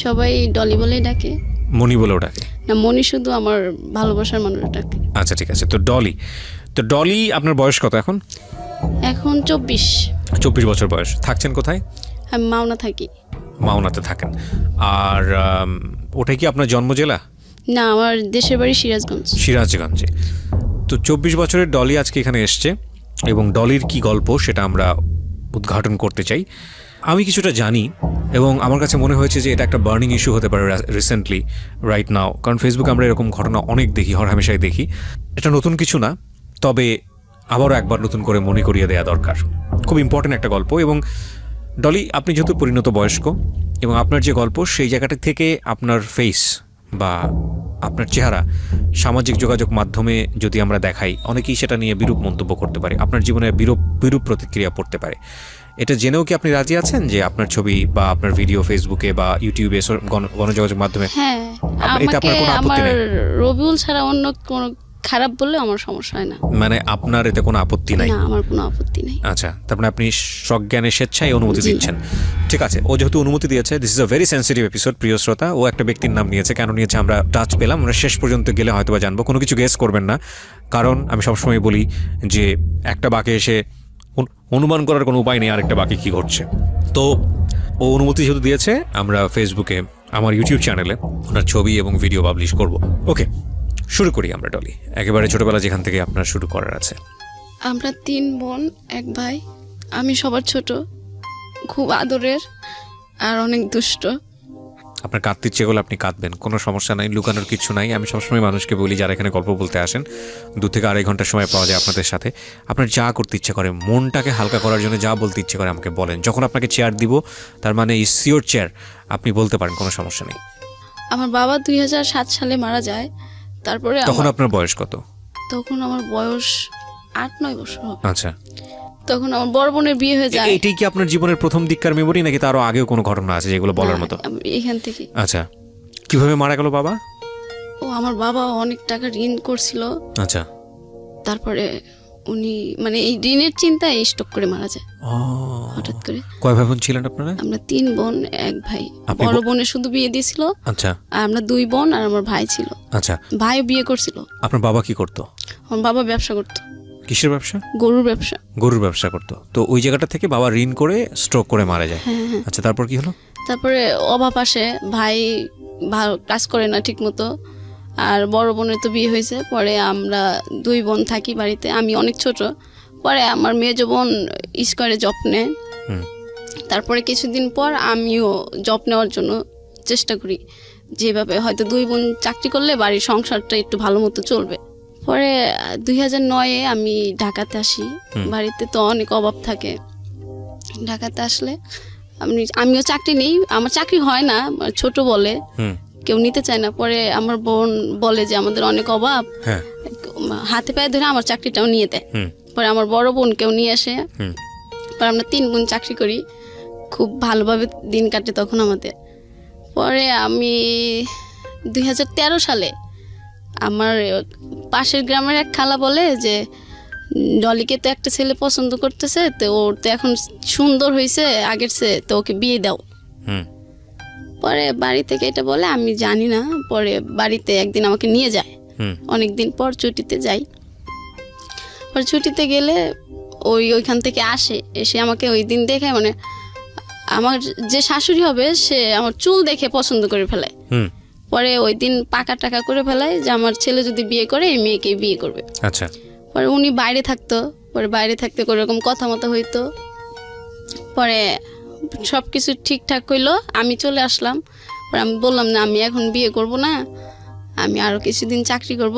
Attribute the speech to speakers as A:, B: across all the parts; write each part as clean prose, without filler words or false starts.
A: সবাই ডলি বলেই ডাকে।
B: মনি বলেও ডাকে?
A: না, মনি শুধু আমার ভালোবাসার মানুষ ডাকে।
B: আচ্ছা ঠিক আছে। তো ডলি আপনার বয়স কত এখন?
A: এখন 24
B: বছর বয়স। থাকছেন কোথায়?
A: আমি মাওনা থাকি।
B: মাওনাতে থাকেন। আর ওটাই কি আপনার জন্ম জেলা?
A: না, আমার দেশের বাড়ি
B: সিরাজগঞ্জে। তো 24 বছরের ডলি আজকে এখানে এসছে এবং ডলির কি গল্প সেটা আমরা উদ্ঘাটন করতে চাই। আমি কিছুটা জানি এবং আমার কাছে মনে হয়েছে যে এটা একটা বার্নিং ইস্যু হতে পারে রিসেন্টলি, রাইট নাও। কারণ ফেসবুকে আমরা এরকম ঘটনা অনেক দেখি, হরহামেশাই দেখি। এটা নতুন কিছু না, তবে আবারও একবার নতুন করে মনে করিয়ে দেওয়া দরকার। খুব ইম্পর্টেন্ট একটা গল্প। এবং ডলি, আপনি যেহেতু পরিণত বয়স্ক এবং আপনার যে গল্প সেই জায়গাটা থেকে আপনার ফেস বা আপনার চেহারা সামাজিক যোগাযোগ মাধ্যমে যদি আমরা দেখাই, অনেকেই সেটা নিয়ে বিরূপ মন্তব্য করতে পারে, আপনার জীবনে বিরূপ প্রতিক্রিয়া পড়তে পারে। এটা জেনেও কি আপনি রাজি আছেন যে আপনার ছবি বা আপনার ভিডিও ফেসবুকে বা ইউটিউবে গণযোগাযোগ মাধ্যমে?
A: হ্যাঁ, আমাকে আমার রবিউল ছাড়া অন্য কোনো খারাপ বললে আমার সমস্যা হয় না।
B: মানে আপনার এতে কোনো আপত্তি নাই?
A: না, আমার কোনো আপত্তি নেই।
B: আচ্ছা, তার মানে আপনি সজ্ঞানে স্বেচ্ছায় অনুমতি দিচ্ছেন। ঠিক আছে, ও যেহেতু অনুমতি দিয়েছে, this is a very sensitive episode প্রিয় শ্রোতা। ও একটা ব্যক্তির নাম নিয়েছে, কেন নিয়েছে আমরা টাচ পেলাম, আমরা শেষ পর্যন্ত গেলে হয়তো বা জানবো। কোনো কিছু গেস করবেন না, কারণ আমি সবসময় বলি যে একটা বাঁকে এসে অনুমান করার কোনো উপায় নেই আরেকটা বাকি কি ঘটছে। তো ও অনুমতি যেহেতু দিয়েছে, আমরা ফেসবুকে আমার ইউটিউব চ্যানেলে ওনার ছবি এবং ভিডিও পাবলিশ করব। ওকে, শুরু করি আমরা ডলি, একেবারে ছোটবেলা যেখান থেকে আপনার শুরু করার আছে।
A: আমরা 3 বোন 1 ভাই। আমি সবার ছোট, খুব আদরের আর অনেক দুষ্ট।
B: আপনার কাঁদতে ইচ্ছে করলে আপনি কাঁদবেন, কোনো সমস্যা নাই, লুকানোর কিছু নাই। আমি সবসময় মানুষকে বলি যারা এখানে গল্প বলতে আসেন, 2 থেকে 2.5 ঘন্টার সময় পাওয়া যায় আপনাদের সাথে। আপনার যা করতে ইচ্ছে করে, মনটাকে হালকা করার জন্য যা বলতে ইচ্ছে করে আমাকে বলেন। যখন আপনাকে চেয়ার দিব, তার মানে ইটস ইওর চেয়ার, আপনি বলতে পারেন, কোনো সমস্যা নেই।
A: আমার বাবা 2007 সালে মারা যায়। তারপরে
B: তখন আপনার বয়স কত?
A: তখন আমার বয়স 8-9 বছর হবে।
B: আচ্ছা,
A: তখন আমার বড় বোনের বিয়ে হয়ে যায়।
B: এটাই কি আপনার জীবনের প্রথম দিককার মেমোরি, নাকি তারও আগেও কোনো ঘটনা আছে যেগুলো বলার মতো?
A: এখান থেকে।
B: আচ্ছা, কিভাবে মারা গেল বাবা?
A: আমার বাবা অনেক টাকা ঋণ করছিল।
B: আচ্ছা,
A: তারপরে উনি মানে এই ঋণের চিন্তায় স্ট্রোক করে মারা যায় হঠাৎ করে।
B: কয় ভাই বোন ছিলেন আপনারা?
A: আমরা 3 বোন 1 ভাই। বড় বোনের শুধু বিয়ে দিয়েছিল।
B: আচ্ছা,
A: আর আমরা 2 বোন আর আমার ভাই ছিল।
B: আচ্ছা,
A: ভাইও বিয়ে করছিল।
B: আপনার বাবা কি করতো?
A: আমার বাবা ব্যবসা করতো।
B: কিসের ব্যবসা?
A: গরুর ব্যবসা
B: করতো। তো ওই জায়গাটা থেকে বাবা ঋণ করে স্ট্রোক করে মারা যায়। আচ্ছা, তারপর কি হলো?
A: তারপরে অভাব আসে, ভাই ভালো কাজ করে না ঠিক মতো, আর বড় বোনের তো বিয়ে হয়েছে। পরে আমরা 2 বোন থাকি বাড়িতে, আমি অনেক ছোট। পরে আমার মেজো বোন স্কয়ারে জব নেয়। তারপরে কিছুদিন পর আমিও জব নেওয়ার জন্য চেষ্টা করি, যেভাবে হয়তো 2 বোন চাকরি করলে বাড়ির সংসারটা একটু ভালো মতো চলবে। পরে 2009-এ আমি ঢাকাতে আসি। বাড়িতে তো অনেক অভাব থাকে। ঢাকাতে আসলে আমিও চাকরি নেই, আমার চাকরি হয় না, ছোট বলে কেউ নিতে চায় না। পরে আমার বোন বলে যে আমাদের অনেক অভাব, হাতে পায়ে ধরে আমার চাকরিটাও নিয়ে দেয়। পরে আমার বড় বোন কেউ নিয়ে আসে। পরে আমরা 3 বোন চাকরি করি, খুব ভালোভাবে দিন কাটে তখন আমাদের। পরে আমি 2013 সালে আমার পাশের গ্রামের এক খালা বলে যে ডলিকে তো একটা ছেলে পছন্দ করতেছে, তো ওর তো এখন সুন্দর হয়েছে আগের চেয়ে, তো ওকে বিয়ে দাও। পরে বাড়ি থেকে এটা বলে, আমি জানি না। পরে বাড়িতে একদিন আমাকে নিয়ে যায়, অনেকদিন পর ছুটিতে যাই। পরে ছুটিতে গেলে ওইখান থেকে এসে আমাকে ওই দিন দেখে, মানে আমার যে শাশুড়ি হবে সে আমার চুল দেখে পছন্দ করে ফেলায়। পরে ওই দিন পাকা টাকা করে ফেলায় যে আমার ছেলে যদি বিয়ে করে এই মেয়েকে বিয়ে করবে।
B: আচ্ছা,
A: পরে উনি বাইরে থাকতো। পরে বাইরে থাকতে করে এরকম কথা মতো হইতো। পরে সব কিছু ঠিকঠাক হইলো, আমি চলে আসলাম। পরে আমি বললাম না, আমি এখন বিয়ে করব না, আমি আরও কিছুদিন চাকরি করব।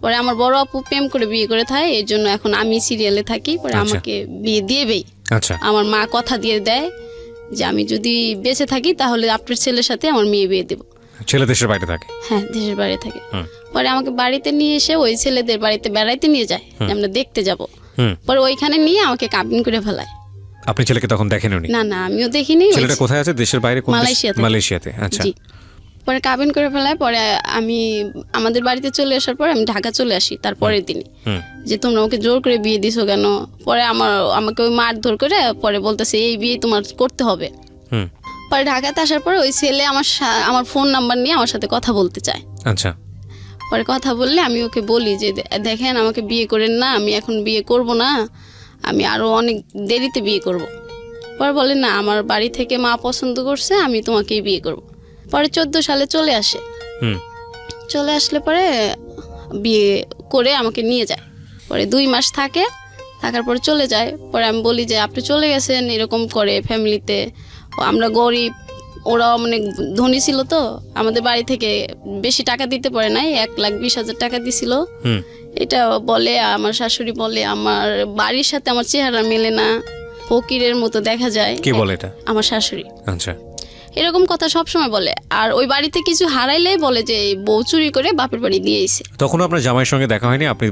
A: পরে আমার বড় আপু প্রেম করে বিয়ে করে থাকে, এর জন্য এখন আমি সিরিয়ালে থাকি। পরে আমাকে বিয়ে দিয়েবেই।
B: আচ্ছা,
A: আমার মা কথা দিয়ে দেয় যে আমি যদি বেঁচে থাকি তাহলে আপনার ছেলের সাথে আমার মেয়ে বিয়ে দেবো।
B: ছেলে দেশের বাইরে থাকে?
A: হ্যাঁ, দেশের বাইরে থাকে। পরে আমাকে বাড়িতে নিয়ে এসে ওই ছেলেদের বাড়িতে বেড়াইতে নিয়ে যায়, আমরা দেখতে যাব। পরে ওইখানে নিয়ে আমাকে কাবিন করে ফেলায়।
B: আপনি ছেলেকে তখন দেখেননি?
A: না, আমিও দেখিনি।
B: ছেলেটা কোথায় আছে? দেশের বাইরে?
A: মালয়েশিয়াতে।
B: আচ্ছা,
A: পরে কাবিন করে ফেলায়। পরে আমি আমাদের বাড়িতে চলে আসার পর আমি ঢাকা চলে আসি তারপরের দিনই, যে তোমরা ওকে জোর করে বিয়ে দিছো কেন? পরে আমাকে ওই মারধর করে পরে বলতেছে এই বিয়ে তোমার করতে হবে। পরে ঢাকাতে আসার পরে ওই ছেলে আমার ফোন নাম্বার নিয়ে আমার সাথে কথা বলতে চায়।
B: আচ্ছা।
A: পরে কথা বললে আমি ওকে বলি যে দেখেন আমাকে বিয়ে করেন না, আমি এখন বিয়ে করব না, আমি আরও অনেক দেরিতে বিয়ে করব। পরে বলে না, আমার বাড়ি থেকে মা পছন্দ করছে, আমি তোমাকেই বিয়ে করব। পরে 14 সালে চলে আসে। চলে আসলে পরে বিয়ে করে আমাকে নিয়ে যায়। পরে 2 মাস থাকার পরে চলে যায়। পরে আমি বলি যে আপনি চলে গেছেন, এরকম করে ফ্যামিলিতে আমরা গরিব, ওরা অনেক ধনী ছিল, তো আমাদের বাড়ি থেকে বেশি টাকা দিতে পারে নাই, 1,20,000 টাকা দিছিল। এটা বলে আমার শাশুড়ি বলে আমার বাড়ির সাথে আমার চেহারা মেলে না, ফকিরের মতো দেখা যায়।
B: কে বলে এটা? আমার
A: শাশুড়ি।
B: আচ্ছা।
A: এরকম কথা সব সময় বলে। আর ওই বাড়িতে কিছু হারাইলে বলে যে বউ চুরি করে বাপের বাড়ি দিয়ে আইছে।
B: তখন আপনার জামাইয়ের সঙ্গে দেখা হয়নি? আপনি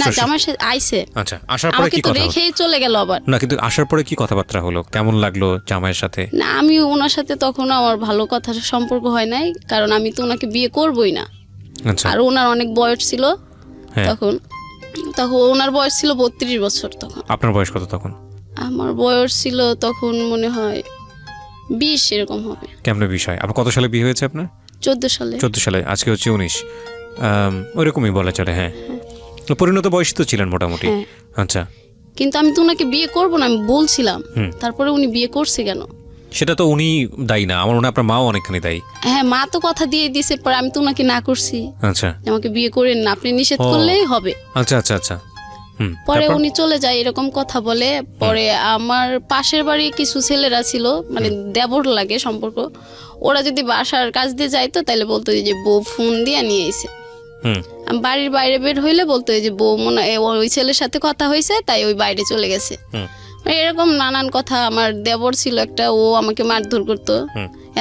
A: না, জামাই আইছে।
B: আচ্ছা, আসার পরে কি কথা?
A: রেখেই চলে গেল আবার।
B: না, কিন্তু আসার পরে কি কথাবার্তা হলো, কেমন লাগলো জামাইয়ের সাথে?
A: না, আমি ওনার সাথে তখন আমার ভালো কথা সম্পর্ক হয় নাই, কারণ আমি তো ওনাকে বিয়ে করবই না।
B: আচ্ছা।
A: আর ওনার অনেক বয়স ছিল তখন ওনার বয়স ছিল 32 বছর। তখন
B: আপনার বয়স কত তখন?
A: আমার বয়স ছিল তখন মনে হয় 20 এরকম হবে।
B: কেমন বিষয়? আপনার কত সালে বিয়ে হয়েছে আপনার?
A: 14 সালে।
B: 14 সালে, আজকে হচ্ছে 19। ওইরকমই বলা চলে। হ্যাঁ, পরিণত বয়সী তো ছিলেন মোটামুটি। আচ্ছা।
A: কিন্তু আমি তো ওনাকে বিয়ে করবো না, আমি বলছিলাম। তারপরে উনি বিয়ে করছে কেন?
B: সেটা তো উনি দায়ী না, আমার মনে হয় আপনার মাও অনেকখানি দায়ী।
A: হ্যাঁ, মা তো কথা দিয়ে দিয়েছে, পরে আমি তো ওনাকে না করছি।
B: আচ্ছা।
A: আমাকে বিয়ে করেন না, আপনি নিষেধ করলেই হবে।
B: আচ্ছা আচ্ছা আচ্ছা।
A: পরে উনি চলে যায়, এরকম কথা বলে। পরে আমার পাশের বাড়ি কিছু ছেলেরা ছিল, মানে দেবর লাগে সম্পর্ক, ওরা যদি বাসার কাজ দিয়ে যাইতো তাহলে বলতো যে বউ ফোন দিয়ে নিয়ে এসে। বাড়ির বাইরে বের হইলে বলতো যে বউ মনে ওই ছেলের সাথে কথা হয়েছে, তাই ওই বাইরে চলে গেছে। এরকম নানান কথা। আমার দেবর ছিল একটা, ও আমাকে মারধর করতো,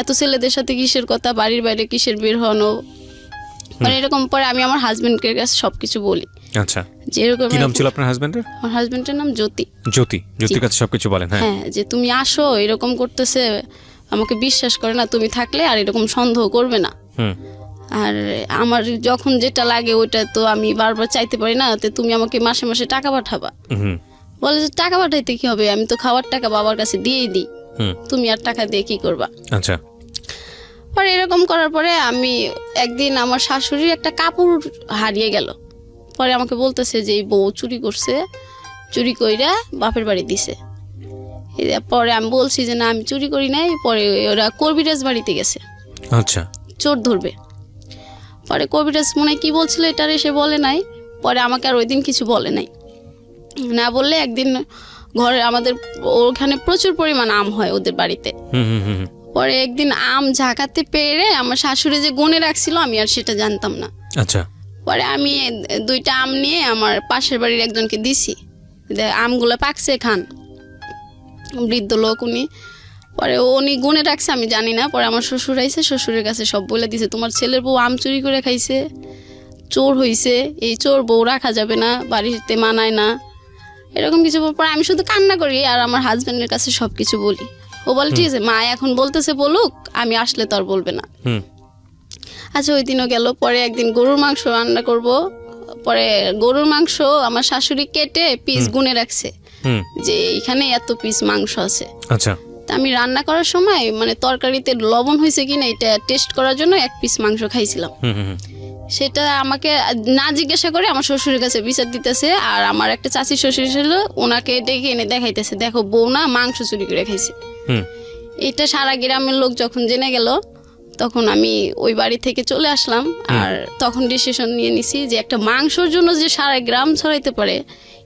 A: এত ছেলেদের সাথে কিসের কথা, বাড়ির বাইরে কিসের বের হনো। মানে এরকম। পরে আমি আমার হাজবেন্ডের কাছে সবকিছু বলি।
B: আচ্ছা। যেরকম কি নাম ছিল আপনার হাজবেন্ডের? আমার
A: হাজবেন্ডের নাম জ্যোতি।
B: জ্যোতির কাছে সবকিছু বলেন?
A: হ্যাঁ, যে তুমি আসো, এরকম করতেছে, আমাকে বিশ্বাস করে না, তুমি থাকলে আর এরকম সন্দেহ করবে না। আর আমার যখন যেটা লাগে ওইটা তো আমি বারবার চাইতে পারি না, তো তুমি আমাকে মাসে মাসে টাকা পাঠাবা। বলে যে টাকা পাঠাইতে কি হবে, আমি তো খাওয়ার টাকা বাবার কাছে দিয়েই দিই, তুমি আর টাকা দিয়ে কি করবা।
B: আচ্ছা।
A: পরে এরকম করার পরে আমি একদিন আমার শাশুড়ির একটা কাপড় হারিয়ে গেল। পরে আমাকে বলতেছে যে এই বউ চুরি করছে, চুরি কইরা বাপের বাড়ি দিছে। পরে আমি বলছি যে না, আমি চুরি করি নাই। পরে ওরা কবিরাজ বাড়িতে গেছে।
B: আচ্ছা।
A: চোর ধরবে। পরে কবিরাজ মনে কি বলছিল এটার এসে বলে নাই। পরে আমাকে আর ওই দিন কিছু বলে নাই। না বললে একদিন ঘরে আমাদের ওখানে প্রচুর পরিমাণ আম হয় ওদের বাড়িতে। পরে একদিন আম ঝাঁকাতে পেরে আমার শাশুড়ি যে গুনে রাখছিল, আমি আর সেটা জানতাম না।
B: আচ্ছা।
A: পরে আমি 2টা আম নিয়ে আমার পাশের বাড়ির একজনকে দিছি, আমগুলো পাকছে, খান। বৃদ্ধ লোক উনি। পরে উনি গুনে রাখছে, আমি জানি না। পরে আমার শ্বশুর আইছে, শ্বশুরের কাছে সব বলে দিছে, তোমার ছেলের বউ আম চুরি করে খাইছে, চোর হইছে, এই চোর বউ রাখা যাবে না, বাড়িতে মানায় না, এরকম কিছু। পরে আমি শুধু কান্না করি আর আমার হাজবেন্ডের কাছে সব কিছু বলি। ও বলে ঠিক আছে, মা এখন বলতেছে বলুক, আমি আসলে তো আর বলবে না। আচ্ছা, ওই দিনও গেল। পরে একদিন গরুর মাংস রান্না করব। পরে গরুর মাংস আমার শাশুড়ি কেটে পিস গুনে রাখছে যে এখানে এত পিস মাংস আছে।
B: আচ্ছা।
A: তা আমি রান্না করার সময় মানে তরকারিতে লবণ হয়েছে কিনা এটা টেস্ট করার জন্য 1 পিস মাংস খাইছিলাম। সেটা আমাকে না জিজ্ঞাসা করে আমার শ্বশুরের কাছে বিচার দিতেছে। আর আমার একটা চাচি শ্বশুর ছিল, ওনাকে ডেকে এনে দেখাইতেছে, দেখো বউ না মাংস চুরি করে খাইছে। এটা সারা গ্রামের লোক যখন জেনে গেল, তখন আমি ওই বাড়ি থেকে চলে আসলাম। আর তখন ডিসিশন নিয়ে নিছি যে একটা মাংসর জন্য যে সারা গ্রাম ছড়াইতে পারে,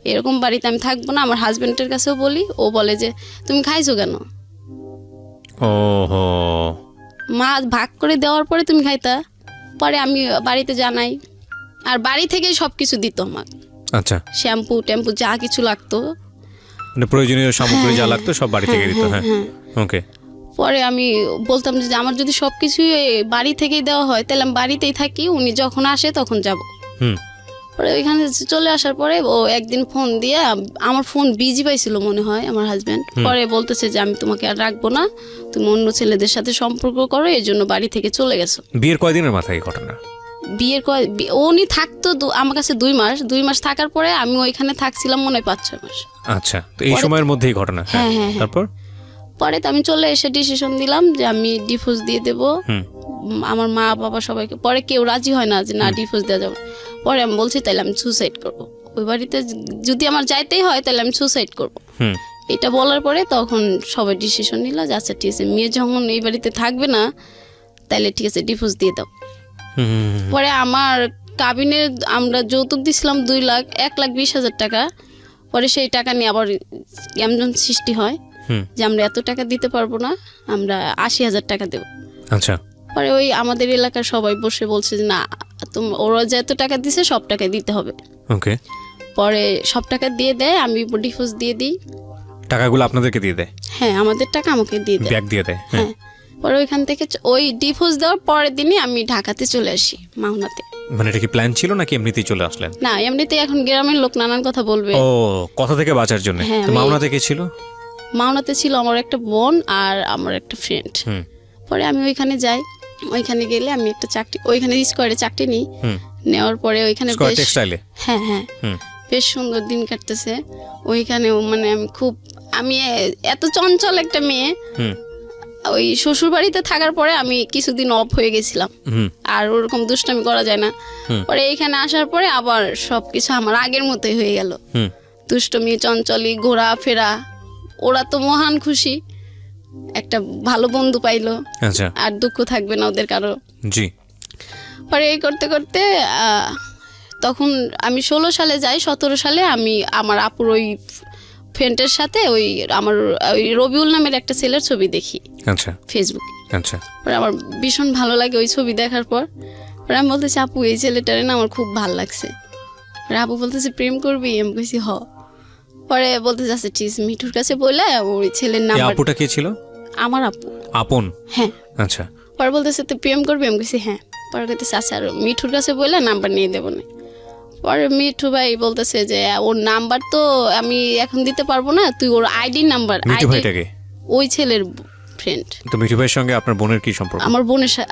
A: এরকম বাড়িতে আমি থাকবো না। আমার হাজবেন্ডের কাছেও বলি, ও বলে যে তুমি খাইছো কেন, মা ভাগ করে দেওয়ার পরে তুমি খাইতা। পরে আমি বাড়িতে জানাই, আর বাড়ি থেকে সবকিছু দিত আমার।
B: আচ্ছা।
A: শ্যাম্পু টেম্পু যা কিছু লাগতো,
B: মানে প্রয়োজনীয় সামগ্রী যা লাগতো সব বাড়ি থেকে দিত। হ্যাঁ, ওকে।
A: পরে আমি বলতাম যে আমার যদি সবকিছু বাড়ি থেকেই দেওয়া হয় তাহলে আমি বাড়িতেই থাকি, উনি যখন আসে তখন যাব। পরে ওইখানে চলে আসার পরে ও একদিন ফোন দিয়ে, আমার ফোন বিজি পাইছিল মনে হয় আমার হাজব্যান্ড। পরে বলতেছে যে আমি তোমাকে আর রাখবো না, তুমি অন্য ছেলেদের সাথে সম্পর্ক করো, এর জন্য বাড়ি থেকে চলে গেছো।
B: বিয়ের কয়দিনের মাথায় এই ঘটনা?
A: বিয়ের উনি থাকতো আমার কাছে 2 মাস থাকার পরে আমি ওইখানে থাকছিলাম মনে হয় 5-6 মাস।
B: আচ্ছা, তো এই সময়ের মধ্যেই ঘটনা। হ্যাঁ, তারপর
A: পরে তো আমি চলে এসে ডিসিশন দিলাম যে আমি ডিভোর্স দিয়ে দেবো।
B: হুম
A: আমার মা বাবা সবাইকে, পরে কেউ রাজি হয় না যে না ডিভোর্স দেওয়া যাবে। পরে আমি বলছি তাহলে আমি সুসাইড করব, ওই বাড়িতে যদি আমার যাইতেই হয় তাহলে আমি সুসাইড করব।
B: হুম
A: এটা বলার পরে তখন সবাই ডিসিশন নিল যে আচ্ছা ঠিক আছে, মেয়ে যখন এই বাড়িতে থাকবে না তাহলে ঠিক আছে ডিভোর্স দিয়ে দাও।
B: হুম হুম,
A: পরে আমার কাবিনের আমরা যৌতুক দিছিলাম 2,01,20,000 টাকা। পরে সেই টাকা নিয়ে আবার এমন সৃষ্টি হয়
B: হুম,
A: যে আমরা এত টাকা দিতে পারবো না, আমরা 80,000 টাকা দেবো।
B: আচ্ছা
A: পরে ওই আমাদের এলাকার সবাই বসে বলছে যে না ওরা যে এত টাকা দিছে সব টাকা দিতে হবে।
B: ওকে,
A: পরে সব টাকা দিয়ে দেয়, আমি ডিভোর্স দিয়ে দিই।
B: টাকাগুলো আপনাদেরকে দিয়ে দেয়,
A: হ্যাঁ আমাদের টাকা আমাকে দিয়ে দেয়।
B: ব্যাগ দিয়ে দেয়। হ্যাঁ,
A: হ্যাঁ পরে ওইখান থেকে ওই ডিভোর্স দেওয়ার পরের দিনই আমি ঢাকাতে চলে আসি, মাওনাতে।
B: মানে এটা কি প্ল্যান ছিল নাকি এমনিতেই চলে আসলেন?
A: না এমনিতেই এখন গ্রামের লোক নানান কথা বলবে।
B: ও, কথা থেকে বাঁচার জন্য।
A: হ্যাঁ,
B: তো মাওনা থেকে ছিল?
A: মাওনাতে ছিল আমার একটা বোন আর আমার একটা ফ্রেন্ড।
B: হুম
A: পরে আমি ওইখানে যাই, ওইখানে গেলে আমি একটা চাকরি ওইখানে স্কোয়ারে চাকরি নিই।
B: হুম,
A: নেওয়ার পরে ওইখানে
B: স্কয়ার
A: বেশ
B: টেক্সটাইলে?
A: হ্যাঁ হ্যাঁ
B: হুম
A: বেশ সুন্দর দিন কাটতেছে ওইখানেও। মানে আমি এত চঞ্চল একটা মেয়ে,
B: হুম
A: ওই শ্বশুর বাড়িতে থাকার পরে আমি কিছুদিন অফ হয়ে গেছিলাম,
B: হুম
A: আর ওরকম দুষ্টামি করা যায় না।
B: হুম।
A: পরে এইখানে আসার পরে আবার সবকিছু আমার আগের মতোই হয়ে গেল।
B: হুম,
A: দুষ্টমি, চঞ্চলি, ঘোরাফেরা। ওরা তো মহান খুশি, একটা ভালো বন্ধু পাইলো,
B: আচ্ছা,
A: আর দুঃখ থাকবে না ওদের কারো।
B: জি,
A: পরে এই করতে করতে তখন আমি 16 সালে যাই। 17 সালে আমি আমার আপুর ওই ফ্রেন্ডের সাথে আমার ওই রবিউল নামের একটা ছেলের ছবি দেখি
B: আচ্ছা
A: ফেসবুকে।
B: আচ্ছা,
A: পরে আমার ভীষণ ভালো লাগে ওই ছবি দেখার পর। পরে আমি বলতেছি আপু এই ছেলেটারে না আমার খুব ভালো লাগছে। পরে আপু বলতেছে প্রেম করবি? আমি কইছি হ। পরে বলতে যাচ্ছে ঠিক আছে, মিঠুর কাছে বললে ওই ছেলের
B: এই
A: নাম্বার।
B: আপুটা কে ছিল?
A: আমার আপু।
B: আপন?
A: হ্যাঁ।
B: আচ্ছা,
A: পরে বলতেছে তুই প্রেম করবি? আমি কইছি হ্যাঁ। পরে বলতেছে আচ্ছা আর মিঠুর কাছে বললে নাম্বার নিয়ে দেবো না। পরে মিঠু ভাই বলতেছে যে ওর নাম্বার তো আমি এখন দিতে পারবো না, তুই ওর আইডি নাম্বার।
B: মিঠু ভাইটাকে?
A: ওই ছেলের ফ্রেন্ড।
B: তো মিঠু ভাইয়ের সঙ্গে আপনার বোনের কি সম্পর্ক?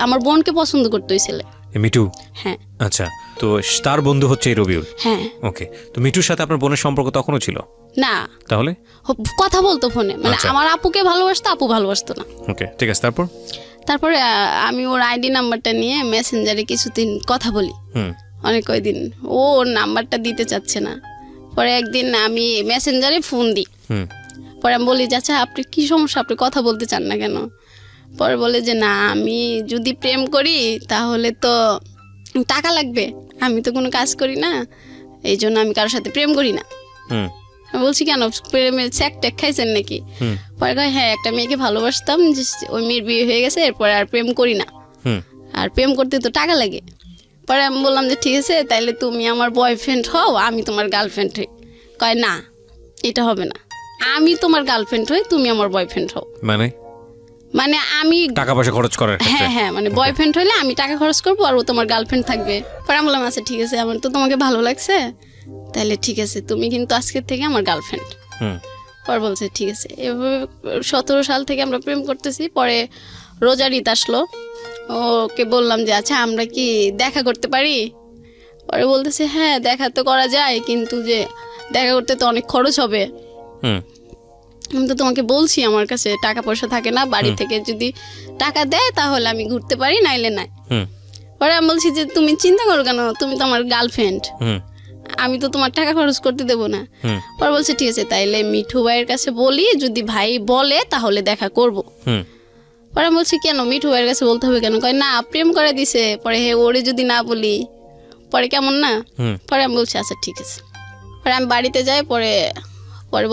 A: আমার বোনকে পছন্দ করতো ওই ছেলে।
B: এ মিঠু?
A: হ্যাঁ
B: আচ্ছা, তো তার বন্ধু হচ্ছে এই রবিউল?
A: হ্যাঁ।
B: ওকে, তো মিঠুর সাথে আপনার বোনের সম্পর্ক তখনও ছিল?
A: না,
B: তাহলে
A: কথা বলতো ফোনে, মানে
B: আচ্ছা।
A: আমার আপুকে ভালোবাসতো, আপু ভালোবাসতো না।
B: ওকে, ঠিক আছে,
A: তারপরে আমি ওর আইডি নাম্বারটা নিয়ে মেসেঞ্জারে কিছুদিন কথা বলি,
B: হুম
A: অনেক কয়দিন। ওর নাম্বারটা দিতে চাচ্ছে না। পরে একদিন আমি মেসেঞ্জারে ফোন দিই।
B: হুম
A: পরে আমি বলি যে আচ্ছা আপনি কী সমস্যা, আপনি কথা বলতে চান না কেন? পরে বলে যে না আমি যদি প্রেম করি তাহলে তো টাকা লাগবে, আমি তো কোনো কাজ করি না, এই জন্য আমি কারোর সাথে প্রেম করি না।
B: হুম
A: আমি বলছি কেন, প্রেমের স্যাক ট্যাক খাইছেন নাকি?
B: হুম
A: পরে কয় হ্যাঁ একটা মেয়েকে ভালোবাসতাম, যে ওই মেয়ের বিয়ে হয়ে গেছে, এরপরে আর প্রেম করি না,
B: হুম
A: আর প্রেম করতে তো টাকা লাগে। পরে আমি বললাম যে ঠিক আছে তাইলে তুমি আমার বয়ফ্রেন্ড হও, আমি তোমার গার্লফ্রেন্ড হই। কয় না এটা হবে না, আমি তোমার গার্লফ্রেন্ড হই, তুমি আমার বয়ফ্রেন্ড হও। মানে আমি
B: টাকা পয়সা খরচ করার ক্ষেত্রে?
A: হ্যাঁ হ্যাঁ, মানে বয়ফ্রেন্ড হইলে আমি টাকা খরচ করবো আর ও তোমার গার্লফ্রেন্ড থাকবে। পরে আমি বললাম আচ্ছা ঠিক আছে, আমার তো তোমাকে ভালো লাগছে, তাহলে ঠিক আছে তুমি কিন্তু আজকের থেকে আমার গার্লফ্রেন্ড।
B: হুম
A: পরে বলছে ঠিক আছে। এভাবে 17 সাল থেকে আমরা প্রেম করতেছি। পরে রোজার ঈদ আসলো, ওকে বললাম যে আচ্ছা আমরা কি দেখা করতে পারি? পরে বলতেছে হ্যাঁ দেখা তো করা যায়, কিন্তু যে দেখা করতে তো অনেক খরচ হবে।
B: হুম
A: আমি তো তোমাকে বলছি আমার কাছে টাকা পয়সা থাকে না, বাড়ি থেকে যদি টাকা দেয় তাহলে আমি ঘুরতে পারি, নাইলে নাই।
B: হুম
A: পরে আমি বলছি যে তুমি চিন্তা করো কেন, তুমি তো আমার গার্লফ্রেন্ড,
B: হুম
A: আমি তো তোমার টাকা খরচ করতে দেবো না।
B: হুম
A: পরে বলছে ঠিক আছে তাইলে মিঠু ভাইয়ের কাছে বলি, যদি ভাই বলে তাহলে দেখা করব।
B: হুম
A: পরে আমি বলছি কেন মিঠু ভাইয়ের কাছে বলতে হবে কেন? কয় না প্রেম করে দিছে, পরে হে ওরে যদি না বলি পরে কেমন না।
B: হুম
A: পরে আমি বলছি আচ্ছা ঠিক আছে। পরে আমি বাড়িতে যাই, পরে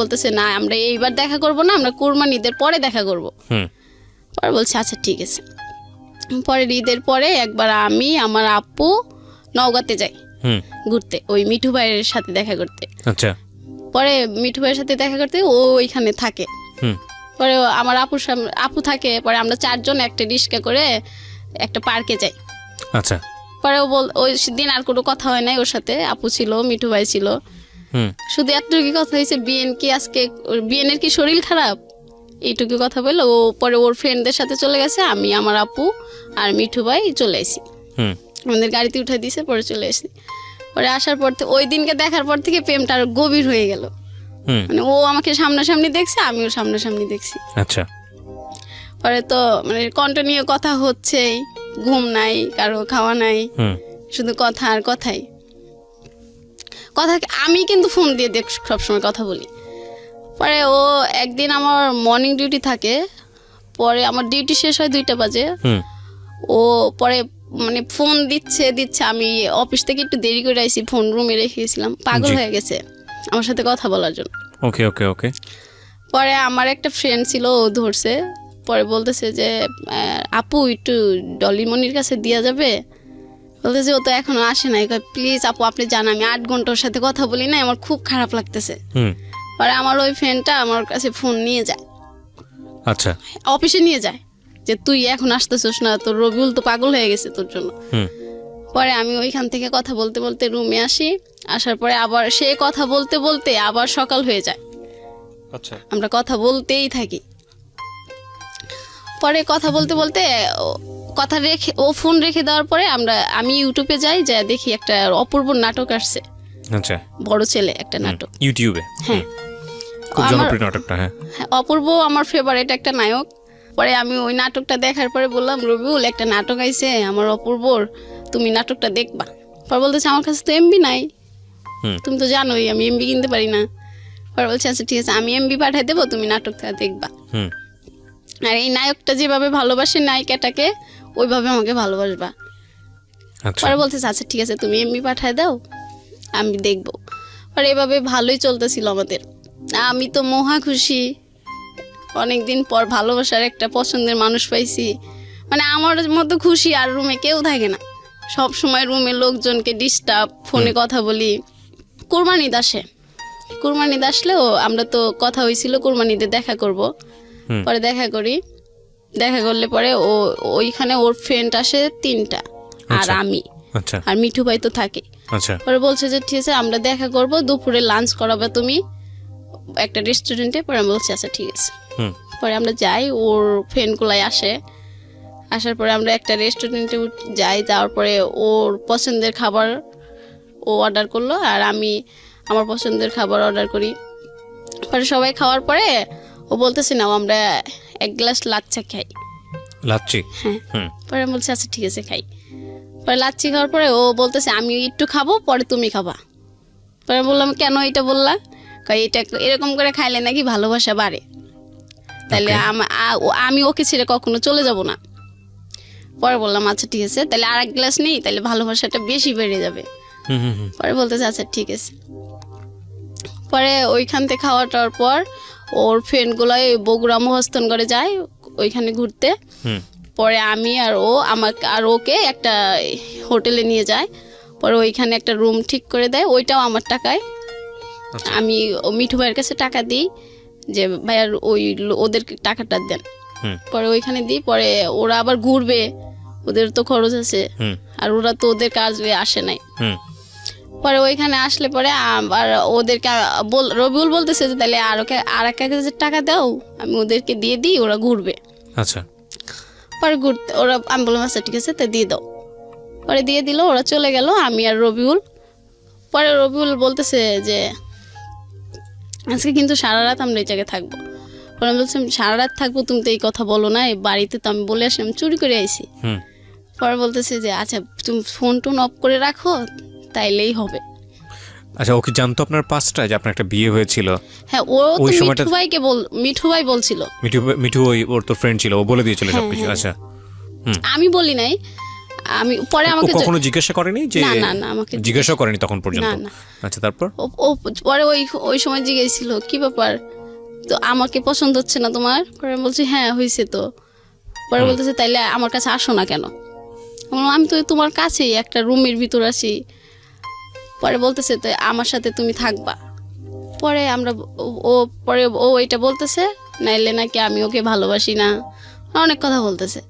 A: বলতেছে না আমরা এইবার দেখা করব না, আমরা কুরবানি ঈদের পরে দেখা করব।
B: হুম
A: পরে বলছে আচ্ছা ঠিক আছে। পরে ঈদের পরে একবার আমি আমার আপু নওগাঁতে যাই
B: হুম
A: ঘুরতে, ওই মিঠু ভাইয়ের সাথে দেখা করতে।
B: আচ্ছা,
A: পরে মিঠু ভাইয়ের সাথে দেখা করতে ও ওইখানে থাকে।
B: হুম
A: পরে আমার আপু থাকে। পরে আমরা 4 জন একটা রিক্সা করে একটা পার্কে যাই।
B: আচ্ছা,
A: পরে ওই দিন আর কোনো কথা হয় নাই ওর সাথে, আপু ছিল, মিঠু ভাই ছিল,
B: হুম
A: শুধু এতটুকু কথা হয়েছে বিএনের কি শরীর খারাপ, এইটুকু কথা বললো। ও পরে ওর ফ্রেন্ডদের সাথে চলে গেছে, আমি আমার আপু আর মিঠু ভাই চলে আসি,
B: হুম
A: আমাদের গাড়িতে উঠে দিয়েছে। পরে চলে আসি। পরে আসার পর ওই দিনকে দেখার পর থেকে প্রেমটা আরো গভীর হয়ে গেল।
B: হুম
A: মানে ও আমাকে সামনাসামনি দেখছে, আমিও সামনাসামনি দেখছি।
B: আচ্ছা,
A: পরে তো মানে কন্টিনিউ কথা হচ্ছেই, ঘুম নাই, কারো খাওয়া নাই, শুধু কথা আর কথাই কথা। আমি কিন্তু ফোন দিয়ে দেখ সবসময় কথা বলি। পরে ও একদিন আমার মর্নিং ডিউটি থাকে, পরে আমার ডিউটি শেষ হয় 2টা বাজে। ও পরে মানে ফোন দিচ্ছে, আমি অফিস থেকে একটু দেরি করে আইছি, ফোন রুমে রেখে গেছিলাম, পাগল হয়ে গেছে আমার সাথে কথা বলার জন্য।
B: ওকে ওকে ওকে।
A: পরে আমার একটা ফ্রেন্ড ছিল, ও ধরছে, পরে বলতেছে যে আপু একটু ডলিমনির কাছে দেওয়া যাবে? বলতেছে ও তো এখনো আসে নাই। প্লিজ আপু আপনি জান আমি 8 ঘন্টা ওর সাথে কথা বলি না, আমার খুব খারাপ লাগতেছে। পরে আমার ওই ফ্রেন্ডটা আমার কাছে ফোন নিয়ে যায়,
B: আচ্ছা,
A: অফিসে নিয়ে যায়, যে তুই এখন আসতেছিস না, তোর রবিউল তো পাগল হয়ে গেছে তোর জন্য। পরে আমি ওইখান থেকে কথা বলতে বলতে রুমে আসি, আসার পরে আবার সে কথা বলতে বলতে আবার সকাল হয়ে যায়।
B: আচ্ছা,
A: আমরা কথা বলতেই থাকি। পরে কথা বলতে বলতে কথা রেখে ও ফোন রেখে দেওয়ার পরে আমি ইউটিউবে যাই, যা দেখি একটা অপূর্ব নাটক আসছে।
B: আচ্ছা,
A: বড় ছেলে একটা নাটক
B: ইউটিউবে।
A: হ্যাঁ,
B: খুব জনপ্রিয় নাটকটা। হ্যাঁ,
A: অপূর্ব আমার ফেভারিট একটা নায়ক। পরে আমি ওই নাটকটা দেখার পরে বললাম রবিউল একটা নাটক আইছে আমার অপূর্বর, তুমি নাটকটা দেখবা। পরে বলতেছে আমার কাছে তো এমবি নাই, তুমি তো জানোই আমি এমবি কিনতে পারি না। পরে বলছে আচ্ছা ঠিক আছে আমি এমবি পাঠিয়ে দেবো, তুমি নাটকটা দেখবা। আর এই নায়কটা যেভাবে ভালোবাসে নায়িকাটাকে ওইভাবে আমাকে ভালোবাসবা। পরে বলতেছে আচ্ছা ঠিক আছে তুমি এমবি পাঠিয়ে দাও, আমি দেখবো। পরে এভাবে ভালোই চলতেছিল আমাদের। আমি তো মহা খুশি, অনেকদিন পর ভালোবাসার একটা পছন্দের মানুষ পাইছি। মানে আমার মতো খুশি আর রুমে কেউ থাকে না, সব সময় রুমে লোকজনকে ডিস্টার্ব, ফোনে কথা বলি। কুরবানিদ আসলেও আমরা তো কথা হয়েছিল কুরবানিতে দেখা করব। পরে দেখা করলে পরে ওইখানে ওর ফ্রেন্ড আসে 3টা, আর আমি আর মিঠু ভাই তো থাকে। পরে বলছে যে ঠিক আছে আমরা দেখা করব, দুপুরে লাঞ্চ করাবে তুমি একটা রেস্টুরেন্টে। পরে আমি বলছি আচ্ছা ঠিক আছে। পরে আমরা যাই, ওর ফ্রেন্ডগুলাই আসার পরে আমরা একটা রেস্টুরেন্টে যাই। যাওয়ার পরে ওর পছন্দের খাবার ও অর্ডার করলো, আর আমি আমার পছন্দের খাবার অর্ডার করি। পরে সবাই খাওয়ার পরে ও বলতেছে নাও আমরা 1 গ্লাস লাচ্চা খাই।
B: লাচ্ছি?
A: হ্যাঁ। পরে আমি বলছি আচ্ছা ঠিক আছে খাই। পরে লাচ্ছি খাওয়ার পরে ও বলতেছে আমি একটু খাবো, পরে তুমি খাবা। পরে বললাম কেন এটা বললা? এটা এরকম করে খাইলে নাকি ভালোবাসা বাড়ে, তাহলে আমি ওকে ছেড়ে কখনো চলে যাব না। পরে বললাম আচ্ছা ঠিক আছে তাহলে আর 1 গ্লাস নেই, তাহলে ভালোবাসাটা বেশি বেড়ে যাবে। পরে বলতেছে আচ্ছা ঠিক আছে। পরে ওইখান থেকে খাওয়াটার পর ওর ফ্রেন্ডগুলো বগুড়া মহস্থানগড়ে যায় ওইখানে ঘুরতে। পরে আমি আর ও আর ওকে একটা হোটেলে নিয়ে যায়। পরে ওইখানে একটা রুম ঠিক করে দেয়, ওইটাও আমার টাকায়। আমি মিঠু ভাইয়ের কাছে টাকা দিই যে ভাইয়ার ওদের টাকাটা দেন। পরে ওইখানে দিই, পরে ওরা আবার ঘুরবে, ওদের তো খরচ আছে, আর ওরা তো ওদের কাজে আসে নাই। পরে ওইখানে আসলে পরে আবার ওদেরকে রবিউল বলতেছে যে তাহলে আর 1,000 টাকা দাও, আমি ওদেরকে দিয়ে দিই, ওরা ঘুরবে।
B: আচ্ছা।
A: পরে ঘুরতে আমি বললাম আচ্ছা ঠিক আছে তা দিয়ে দাও। পরে দিয়ে দিল, ওরা চলে গেল, আমি আর রবিউল। পরে রবিউল বলতেছে যে আজকে কিন্তু সারা রাত আমরা এই জায়গায় থাকবো। পরে আমি বলছি সারা রাত থাকবো, তুমি তো এই কথা বলো না, বাড়িতে তো আমি বলে আসি আমি চুরি করে আইছি। পরে বলতেছে যে আচ্ছা তুমি ফোন টোন অফ করে রাখো তাইলেই হবে।
B: আচ্ছা, ও কি জানতো আপনার পাস্টটা, যে আপনার একটা বিয়ে হয়েছিল?
A: হ্যাঁ, ও তো মিঠু ভাই বলছিল।
B: মিঠু ওর তো ফ্রেন্ড ছিল, ও বলে দিয়েছিল সবকিছু? আচ্ছা।
A: আমি বলি নাই, আমি পরে আমাকে
B: কখনো জিজ্ঞাসা করেনি যে?
A: না আমাকে
B: জিজ্ঞাসা করেনি তখন পর্যন্ত? আচ্ছা, তারপর
A: ও পরে ওই সময় জিজ্ঞেসছিল কি ব্যাপার, তো আমাকে পছন্দ হচ্ছে না তোমার? পরে বলছি হ্যাঁ হয়েছে তো। পরে বলতেছে তাইলে আমার কাছে আসো না কেন? আমি তো তোমার কাছেই একটা রুমের ভিতর আছি। পরে বলতেছে তো আমার সাথে তুমি থাকবা। পরে ও এটা বলতেছে নাইলে নাকি আমি ওকে ভালোবাসি না, অনেক কথা বলতেছে।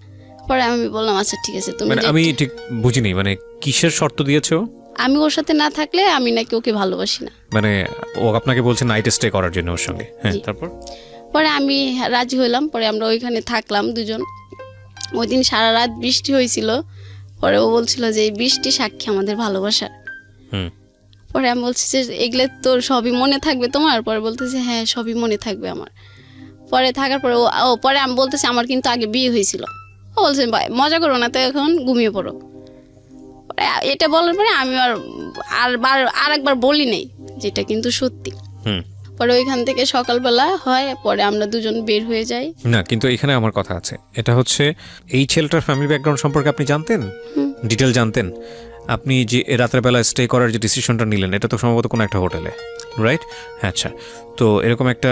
A: পরে আমি বললাম আচ্ছা ঠিক আছে তুমি।
B: আমি ঠিক বুঝিনি, মানে কিসের শর্ত দিয়েছো?
A: আমি ওর সাথে না থাকলে আমি নাকি ওকে ভালোবাসি না।
B: মানে ও আপনাকে বলছে নাইট স্টে করার জন্য ওর সঙ্গে? হ্যাঁ, তারপর?
A: পরে আমি রাজি হইলাম। পরে আমরা ওইখানে থাকলাম দুজন। ওই দিন সারা রাত বৃষ্টি হয়েছিল। পরে ও বলছিল যে এই বৃষ্টি সাক্ষী আমাদের ভালোবাসার। পরে আমি বলছি যে এগুলো তোর সবই মনে থাকবে তোমার? পরে বলতেছে হ্যাঁ সবই মনে থাকবে আমার। পরে থাকার পরে ও পরে আমি বলতেছি আমার কিন্তু আগে বিয়ে হয়েছিল। ও বলছে ভাই মজা করো না তো, এখন ঘুমিয়ে পড়ো। পরে এটা বলার পরে আমি আর একবার বলি নাই, যেটা কিন্তু সত্যি। পরে ওইখান থেকে সকালবেলা হয়, পরে আমরা দুজন বের হয়ে যাই।
B: না, কিন্তু এখানে আমার কথা আছে, এটা হচ্ছে এই ছেলেটার ফ্যামিলি ব্যাকগ্রাউন্ড সম্পর্কে আপনি জানতেন, ডিটেল জানতেন? আপনি যে রাতের বেলা স্টে করার যে ডিসিশনটা নিলেন, এটা তো সম্ভবত কোনো একটা হোটেলে, রাইট? আচ্ছা, তো এরকম একটা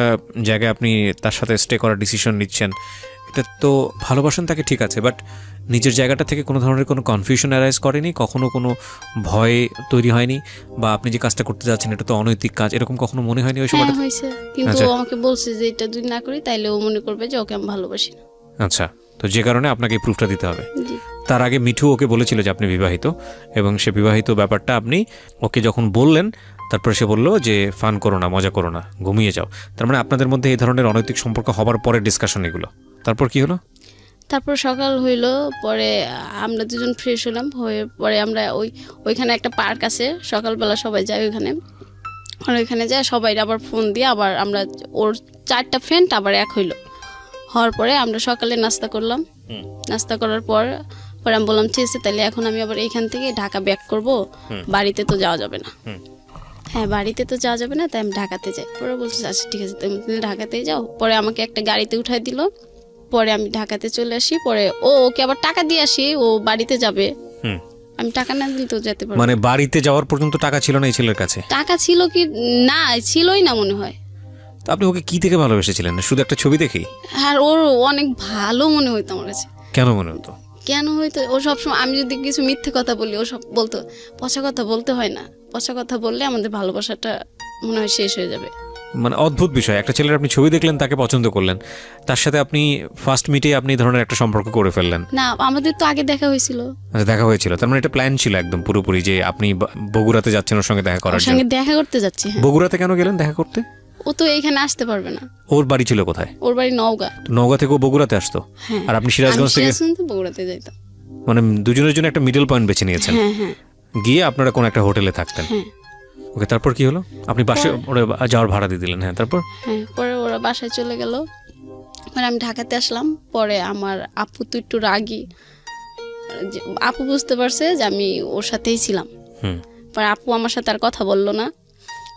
B: জায়গায় আপনি তার সাথে স্টে করার ডিসিশন নিচ্ছেন, এটা তো ভালোবাসেন তাকে, ঠিক আছে, বাট নিজের জায়গাটা থেকে কোনো ধরনের কোনো কনফিউশন অ্যারাইজ করেনি কখনো? কোনো ভয় তৈরি হয়নি? বা আপনি যে কাজটা করতে যাচ্ছেন এটা তো অনৈতিক কাজ, এরকম কখনো মনে হয়নি ওই সময়টা?
A: হয়েছে, কিন্তু ও আমাকে বলছে যে এটা যদি না করি তাইলে ও মনে করবে যে ওকে আমি ভালোবাসি না।
B: আচ্ছা, তো যে কারণে আপনাকে এই প্রুফটা দিতে হবে।
A: জি।
B: তার আগে মিঠু ওকে বলেছিল যে আপনি বিবাহিত, এবং সে বিবাহিত ব্যাপারটা আপনি ওকে যখন বললেন, তারপরে সে বললো যে ফান করো না, মজা করো না, ঘুমিয়ে যাও। তার মানে আপনাদের মধ্যে এই ধরনের অনৈতিক সম্পর্ক হবার পরে ডিসকাশন এগুলো। তারপর কি হলো?
A: তারপর সকাল হইলো, পরে আমরা দুজন ফ্রেশ হলাম, হয়ে পরে আমরা ওইখানে একটা পার্ক আছে, সকালবেলা সবাই যায় ওইখানে। আর ওইখানে যায় সবাই আবার ফোন দিয়ে আবার আমরা ওর 4টা ফ্রেন্ড আবার এক হওয়ার পরে আমরা সকালে নাস্তা করলাম। নাস্তা করার পরে আমি বললাম ঠিক আছে, তাহলে এখন আমি আবার এইখান থেকে ঢাকা ব্যাক করব, বাড়িতে তো যাওয়া যাবে না। হ্যাঁ, বাড়িতে তো যাওয়া যাবে না, তাই আমি ঢাকাতে যাই। পরে বলছে আচ্ছা ঠিক আছে, তুমি ঢাকাতেই যাও। পরে আমাকে একটা গাড়িতে উঠাই দিল, পরে আমি ঢাকাতে চলে আসি। পরে ওকে আবার টাকা দিয়ে আসি, ও বাড়িতে যাবে। আমি টাকা না দিলে তো যেতে পারবো।
B: মানে বাড়িতে যাওয়ার পর্যন্ত টাকা ছিল না এই ছেলের কাছে?
A: টাকা ছিল কি না, ছিলই না মনে হয়।
B: তো আপনি ওকে কি থেকে ভালোবেসেছিলেন? শুধু একটা ছবি দেখেই?
A: আর ওর অনেক ভালো মনে হইতো আমার কাছে।
B: কেন মনে হতো?
A: কেন হইতো, ও সবসময় আমি যদি কিছু মিথ্যে কথা বলি ও সব বলতো পচা কথা বলতে হয় না, পচা কথা বললে আমাদের ভালোবাসাটা মনে হয় শেষ হয়ে যাবে।
B: মানে অদ্ভুত বিষয়, একটা ছেলের আপনি ছবি দেখলেন, তাকে পছন্দ করলেন, তার সাথে আপনি ফার্স্ট মিটে আপনি এই ধরনের একটা সম্পর্ক করে ফেললেন।
A: না, আমাদের তো আগে দেখা হয়েছিল।
B: আচ্ছা, দেখা হয়েছিল, তার মানে এটা প্ল্যান ছিল একদম পুরোপুরি যে আপনি বগুড়াতে যাচ্ছেন ওর সঙ্গে দেখা করার
A: ওর
B: জন্য?
A: সঙ্গে দেখা করতে যাচ্ছি। হ্যাঁ।
B: বগুড়াতে কেন গেলেন দেখা করতে?
A: ও তো এইখানে আসতে পারবে না।
B: ওর বাড়ি ছিল কোথায়?
A: ওর বাড়ি নওগাঁ।
B: তো নওগাঁ থেকে ও বগুড়াতে আসতো?
A: হ্যাঁ।
B: আর আপনি সিরাজগঞ্জ থেকে?
A: সিরাজগঞ্জ থেকে বগুড়াতে যাইতাম।
B: মানে দুজনের জন্য একটা মিডল পয়েন্ট বেছে নিয়েছেন।
A: হ্যাঁ হ্যাঁ।
B: গিয়ে আপনারা কোন একটা হোটেলে থাকতেন।
A: হ্যাঁ।
B: ওকে, তারপর কি হলো? আপনি বাসে ওরা যাওয়ার ভাড়া দিয়ে দিলেন? হ্যাঁ, তারপর?
A: হ্যাঁ, পরে ওরা বাসায় চলে গেল, পরে আমি ঢাকাতে আসলাম। পরে আমার আপু তো একটু রাগী, আপু বুঝতে পারছে যে আমি ওর সাথেই ছিলাম। পরে আপু আমার সাথে আর কথা বললো না।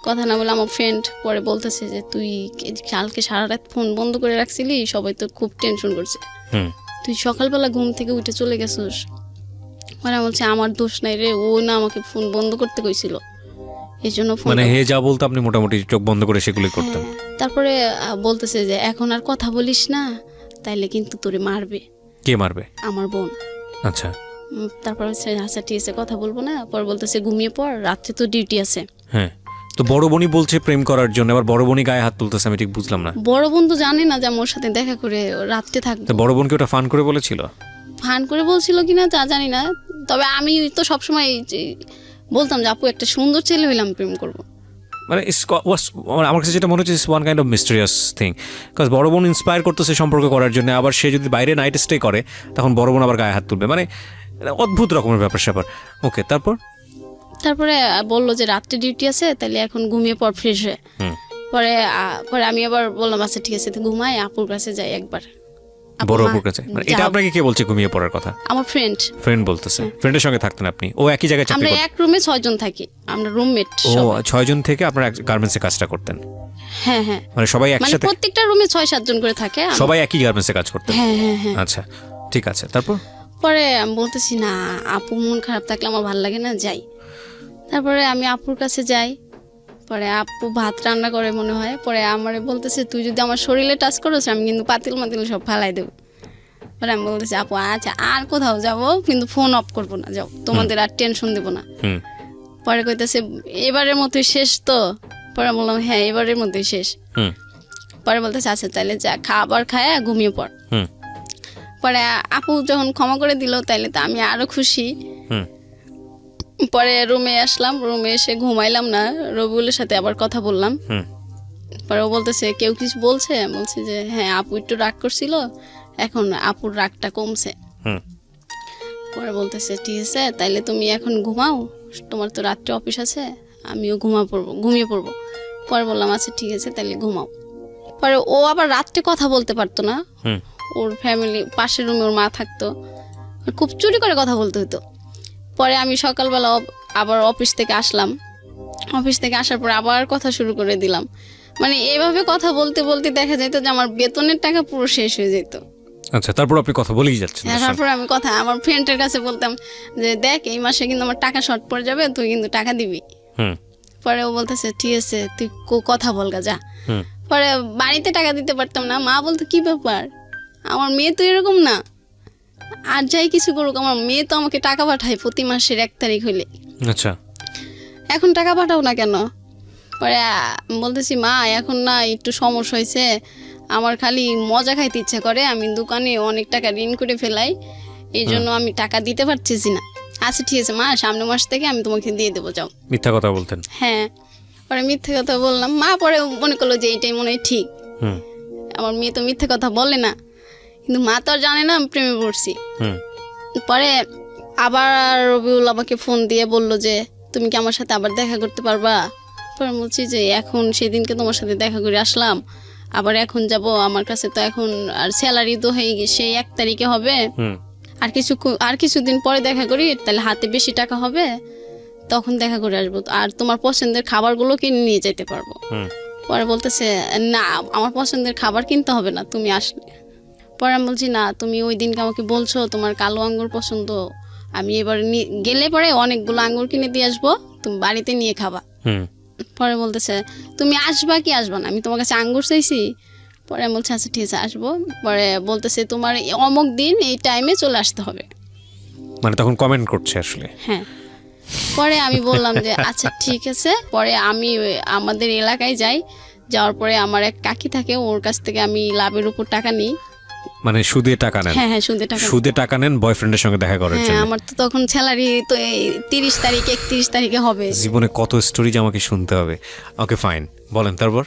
A: কথা না বলে আমার ফ্রেন্ড পরে বলতেছে যে তুই কালকে সারা রাত ফোন বন্ধ করে রাখছিলি, সবাই তো খুব টেনশন করছে, তুই সকালবেলা ঘুম থেকে উঠে চলে গেছিস। পরে বলছে আমার দোষ নাই রে, ও না আমাকে ফোন বন্ধ করতে কইছিল, এই জন্য ফোন।
B: মানে হে যা বলতো আপনি মোটামুটি চোখ বন্ধ করে সেগুলি করতেন?
A: তারপরে বলতেছে যে এখন আর কথা বলিস না, তাইলে কিন্তু তোরে মারবে।
B: কে মারবে?
A: আমার বোন।
B: আচ্ছা।
A: তারপর আচ্ছা ঠিক আছে, কথা বলবো না। পর বলতেছে ঘুমিয়ে পড়, রাত্রে তো ডিউটি আছে।
B: হ্যাঁ, তো বড় বোনই বলছে প্রেম করার জন্য, আবার বড় বোনই গায়ে হাত তুলতেছে, আমি ঠিক বুঝলাম না।
A: বড় বোন তো জানে না যে আমার সাথে দেখা করে রাত্রে থাকবে।
B: তো বড় বোনকে ওটা ফান করে বলেছিল?
A: ফান করে বলছিল কিনা তা জানি না, তবে আমি তো সবসময় বলতাম যে আপু একটা সুন্দর ছেলে হইলে আমি প্রেম করবো।
B: মানে আমার কাছে যেটা মনে হচ্ছে one kind of mysterious thing, because বড় বোন ইন্সপায়ার করতেছে সম্পর্ক করার জন্য, আবার সে যদি বাইরে নাইট স্টে করে তখন বড় বোন আবার গায়ে হাত তুলবে, মানে অদ্ভুত রকমের ব্যাপার স্যাপার। ওকে, তারপরে
A: বললো যে রাত্রে ডিউটি আছে, তাহলে এখন ঘুমিয়ে পর ফ্রেশ হয়ে। পরে আমি আবার বললাম আচ্ছা ঠিক আছে, ঘুমাই, আপুর কাছে যাই একবার।
B: বড় আপুর কাছে? মানে এটা আপনাকে কে বলছে ঘুমিয়ে পড়ার কথা?
A: আমার ফ্রেন্ড
B: বলতেছে। ফ্রেন্ডের সঙ্গে থাকতেন আপনি? ও একই জায়গায় চাকরি
A: আমরা
B: করতেন?
A: এক রুমে 6 জন থাকি, আমরা রুমমেট।
B: ও 6 জন থেকে আপনারা গার্মেন্টসে কাজটা করতেন?
A: হ্যাঁ হ্যাঁ।
B: মানে সবাই
A: মানে
B: একসাথে?
A: প্রত্যেকটা রুমে 6-7 জন করে থাকে,
B: সবাই একই গার্মেন্টসে কাজ করতেন?
A: হ্যাঁ হ্যাঁ হ্যাঁ।
B: আচ্ছা, ঠিক আছে, তারপর?
A: পরে আমি বলতেছি না, আপু মন খারাপ থাকলে আমার ভালো লাগে না, যাই। তারপরে আমি আপুর কাছে যাই, পরে আপু ভাত রান্না করে মনে হয়। পরে আমারে বলতেছে তুই যদি আমার শরীরে টাচ করিস আমি কিন্তু পাতিল মাতিল সব ফালাই দেবো। পরে আমি বলতেছি আপু আচ্ছা আর কোথাও যাবো, কিন্তু ফোন অফ করবো না, যাও, তোমাদের আর টেনশন দেবো না। পরে কইতেছে এবারের মতোই শেষ তো? পরে বললাম হ্যাঁ এবারের মতোই শেষ। পরে বলতেছে আচ্ছা তাহলে যা, খাবার খায় ঘুমিয়ে পড়। পরে আপু যখন ক্ষমা করে দিল তাইলে তো আমি আরো খুশি। পরে রুমে আসলাম, রুমে এসে ঘুমাইলাম না, রবিউলের সাথে আবার কথা বললাম। পরে ও বলতেছে কেউ কিছু বলছে? বলছে যে হ্যাঁ আপু একটু রাগ করছিল, এখন আপুর রাগটা কমছে। পরে বলতেছে ঠিক আছে তাইলে তুমি এখন ঘুমাও, তোমার তো রাত্রে অফিস আছে, আমিও ঘুমিয়ে পড়বো। পরে বললাম আচ্ছা ঠিক আছে তাইলে ঘুমাও। পরে ও আবার রাত্রে কথা বলতে পারতো না,
B: হুম
A: ওর ফ্যামিলি পাশের রুমে ওর মা থাকতো, খুব চুরি করে কথা বলতে হতো। পরে আমি সকালবেলা আবার অফিস থেকে আসলাম, অফিস থেকে আসার পর আবার কথা শুরু করে দিলাম। মানে এইভাবে কথা বলতে বলতে দেখা যেত যে আমার বেতনের টাকা পুরো শেষ হয়ে যেত।
B: আচ্ছা, তারপর আপনি কথা বলেই যাচ্ছেন।
A: তারপর আমি কথা আমার ফ্রেন্ডের কাছে বলতাম যে দেখ এই মাসে কিন্তু আমার টাকা শর্ট পড়ে যাবে, তুই কিন্তু টাকা দিবি।
B: হুম
A: পরে ও বলতেছে ঠিক আছে তুই কথা বলগা যা।
B: হুম
A: পরে বাড়িতে টাকা দিতে পারতাম না, মা বলতো কি ব্যাপার, আমার মেয়ে তো এরকম না, আর যাই কিছু করুক আমার মেয়ে তো আমাকে টাকা পাঠায় প্রতি মাসের 1 তারিখ হইলে,
B: আচ্ছা
A: এখন টাকা পাঠাও না কেন? পরে বলতেছি মা এখন না একটু সমস্যা হয়েছে, আমার খালি মজা খাইতে ইচ্ছা করে, আমি দোকানে অনেক টাকা ঋণ করে ফেলাই, এই জন্য আমি টাকা দিতে পারতেছি না। আচ্ছা ঠিক আছে মা, সামনের মাস থেকে আমি তোমাকে দিয়ে দেবো, যাও।
B: মিথ্যা কথা বলতেন?
A: হ্যাঁ, পরে মিথ্যে কথা বললাম। মা পরে মনে করলো যে এইটাই মনে হয় ঠিক,
B: হুম
A: আমার মেয়ে তো মিথ্যে কথা বলে না, কিন্তু মা তো আর জানে না আমি প্রেমে পড়ছি।
B: হুম
A: পরে আবার রবিউল আমাকে ফোন দিয়ে বলল যে তুমি কি আমার সাথে আবার দেখা করতে পারবা? পরে বলছি যে এখন সেদিনকে তোমার সাথে দেখা করে আসলাম, আবার এখন যাব, আমার কাছে তো এখন আর স্যালারি তো হয়ে গেছে, সেই 1 তারিখে হবে,
B: হুম
A: আর কিছুদিন পরে দেখা করি, তাহলে হাতে বেশি টাকা হবে, তখন দেখা করে আসবো, আর তোমার পছন্দের খাবারগুলো কিনে নিয়ে যেতে পারবো।
B: হুম
A: পরে বলতেছে না আমার পছন্দের খাবার কিনতে হবে না, তুমি আসলে। পরে আমি বলছি না তুমি ওই দিনকে আমাকে বলছো তোমার কালো আঙ্গুর পছন্দ, আমি এবার গেলে পরে অনেকগুলো আঙ্গুর কিনে দিয়ে আসবো, তুমি বাড়িতে নিয়ে খাবা।
B: হুম
A: পরে বলতেছে তুমি আসবা কি আসবা না, আমি তোমার কাছে আঙ্গুর চাইছি? পরে আমি বলছি আচ্ছা ঠিক আছে আসবো। পরে বলতেছে তোমার অমুক দিন এই টাইমে চলে আসতে হবে।
B: মানে তখন কমেন্ট করছে আসলে?
A: হ্যাঁ। পরে আমি বললাম যে আচ্ছা ঠিক আছে। পরে আমি আমাদের এলাকায় যাই, যাওয়ার পরে আমার এক কাকি থাকে, ওর কাছ থেকে আমি লাভের উপর টাকা নিই।
B: মানে সুদে টাকা নেন?
A: হ্যাঁ হ্যাঁ, সুদে টাকা
B: নেন বয়ফ্রেন্ডের সঙ্গে দেখা করার
A: হ্যাঁ,
B: জন্য?
A: আমার তো তখন স্যালারি তো এই 30 তারিখ 31 তারিখে হবে।
B: জীবনে কত স্টোরি যে আমাকে শুনতে হবে। ওকে ফাইন, বলেন তারপর।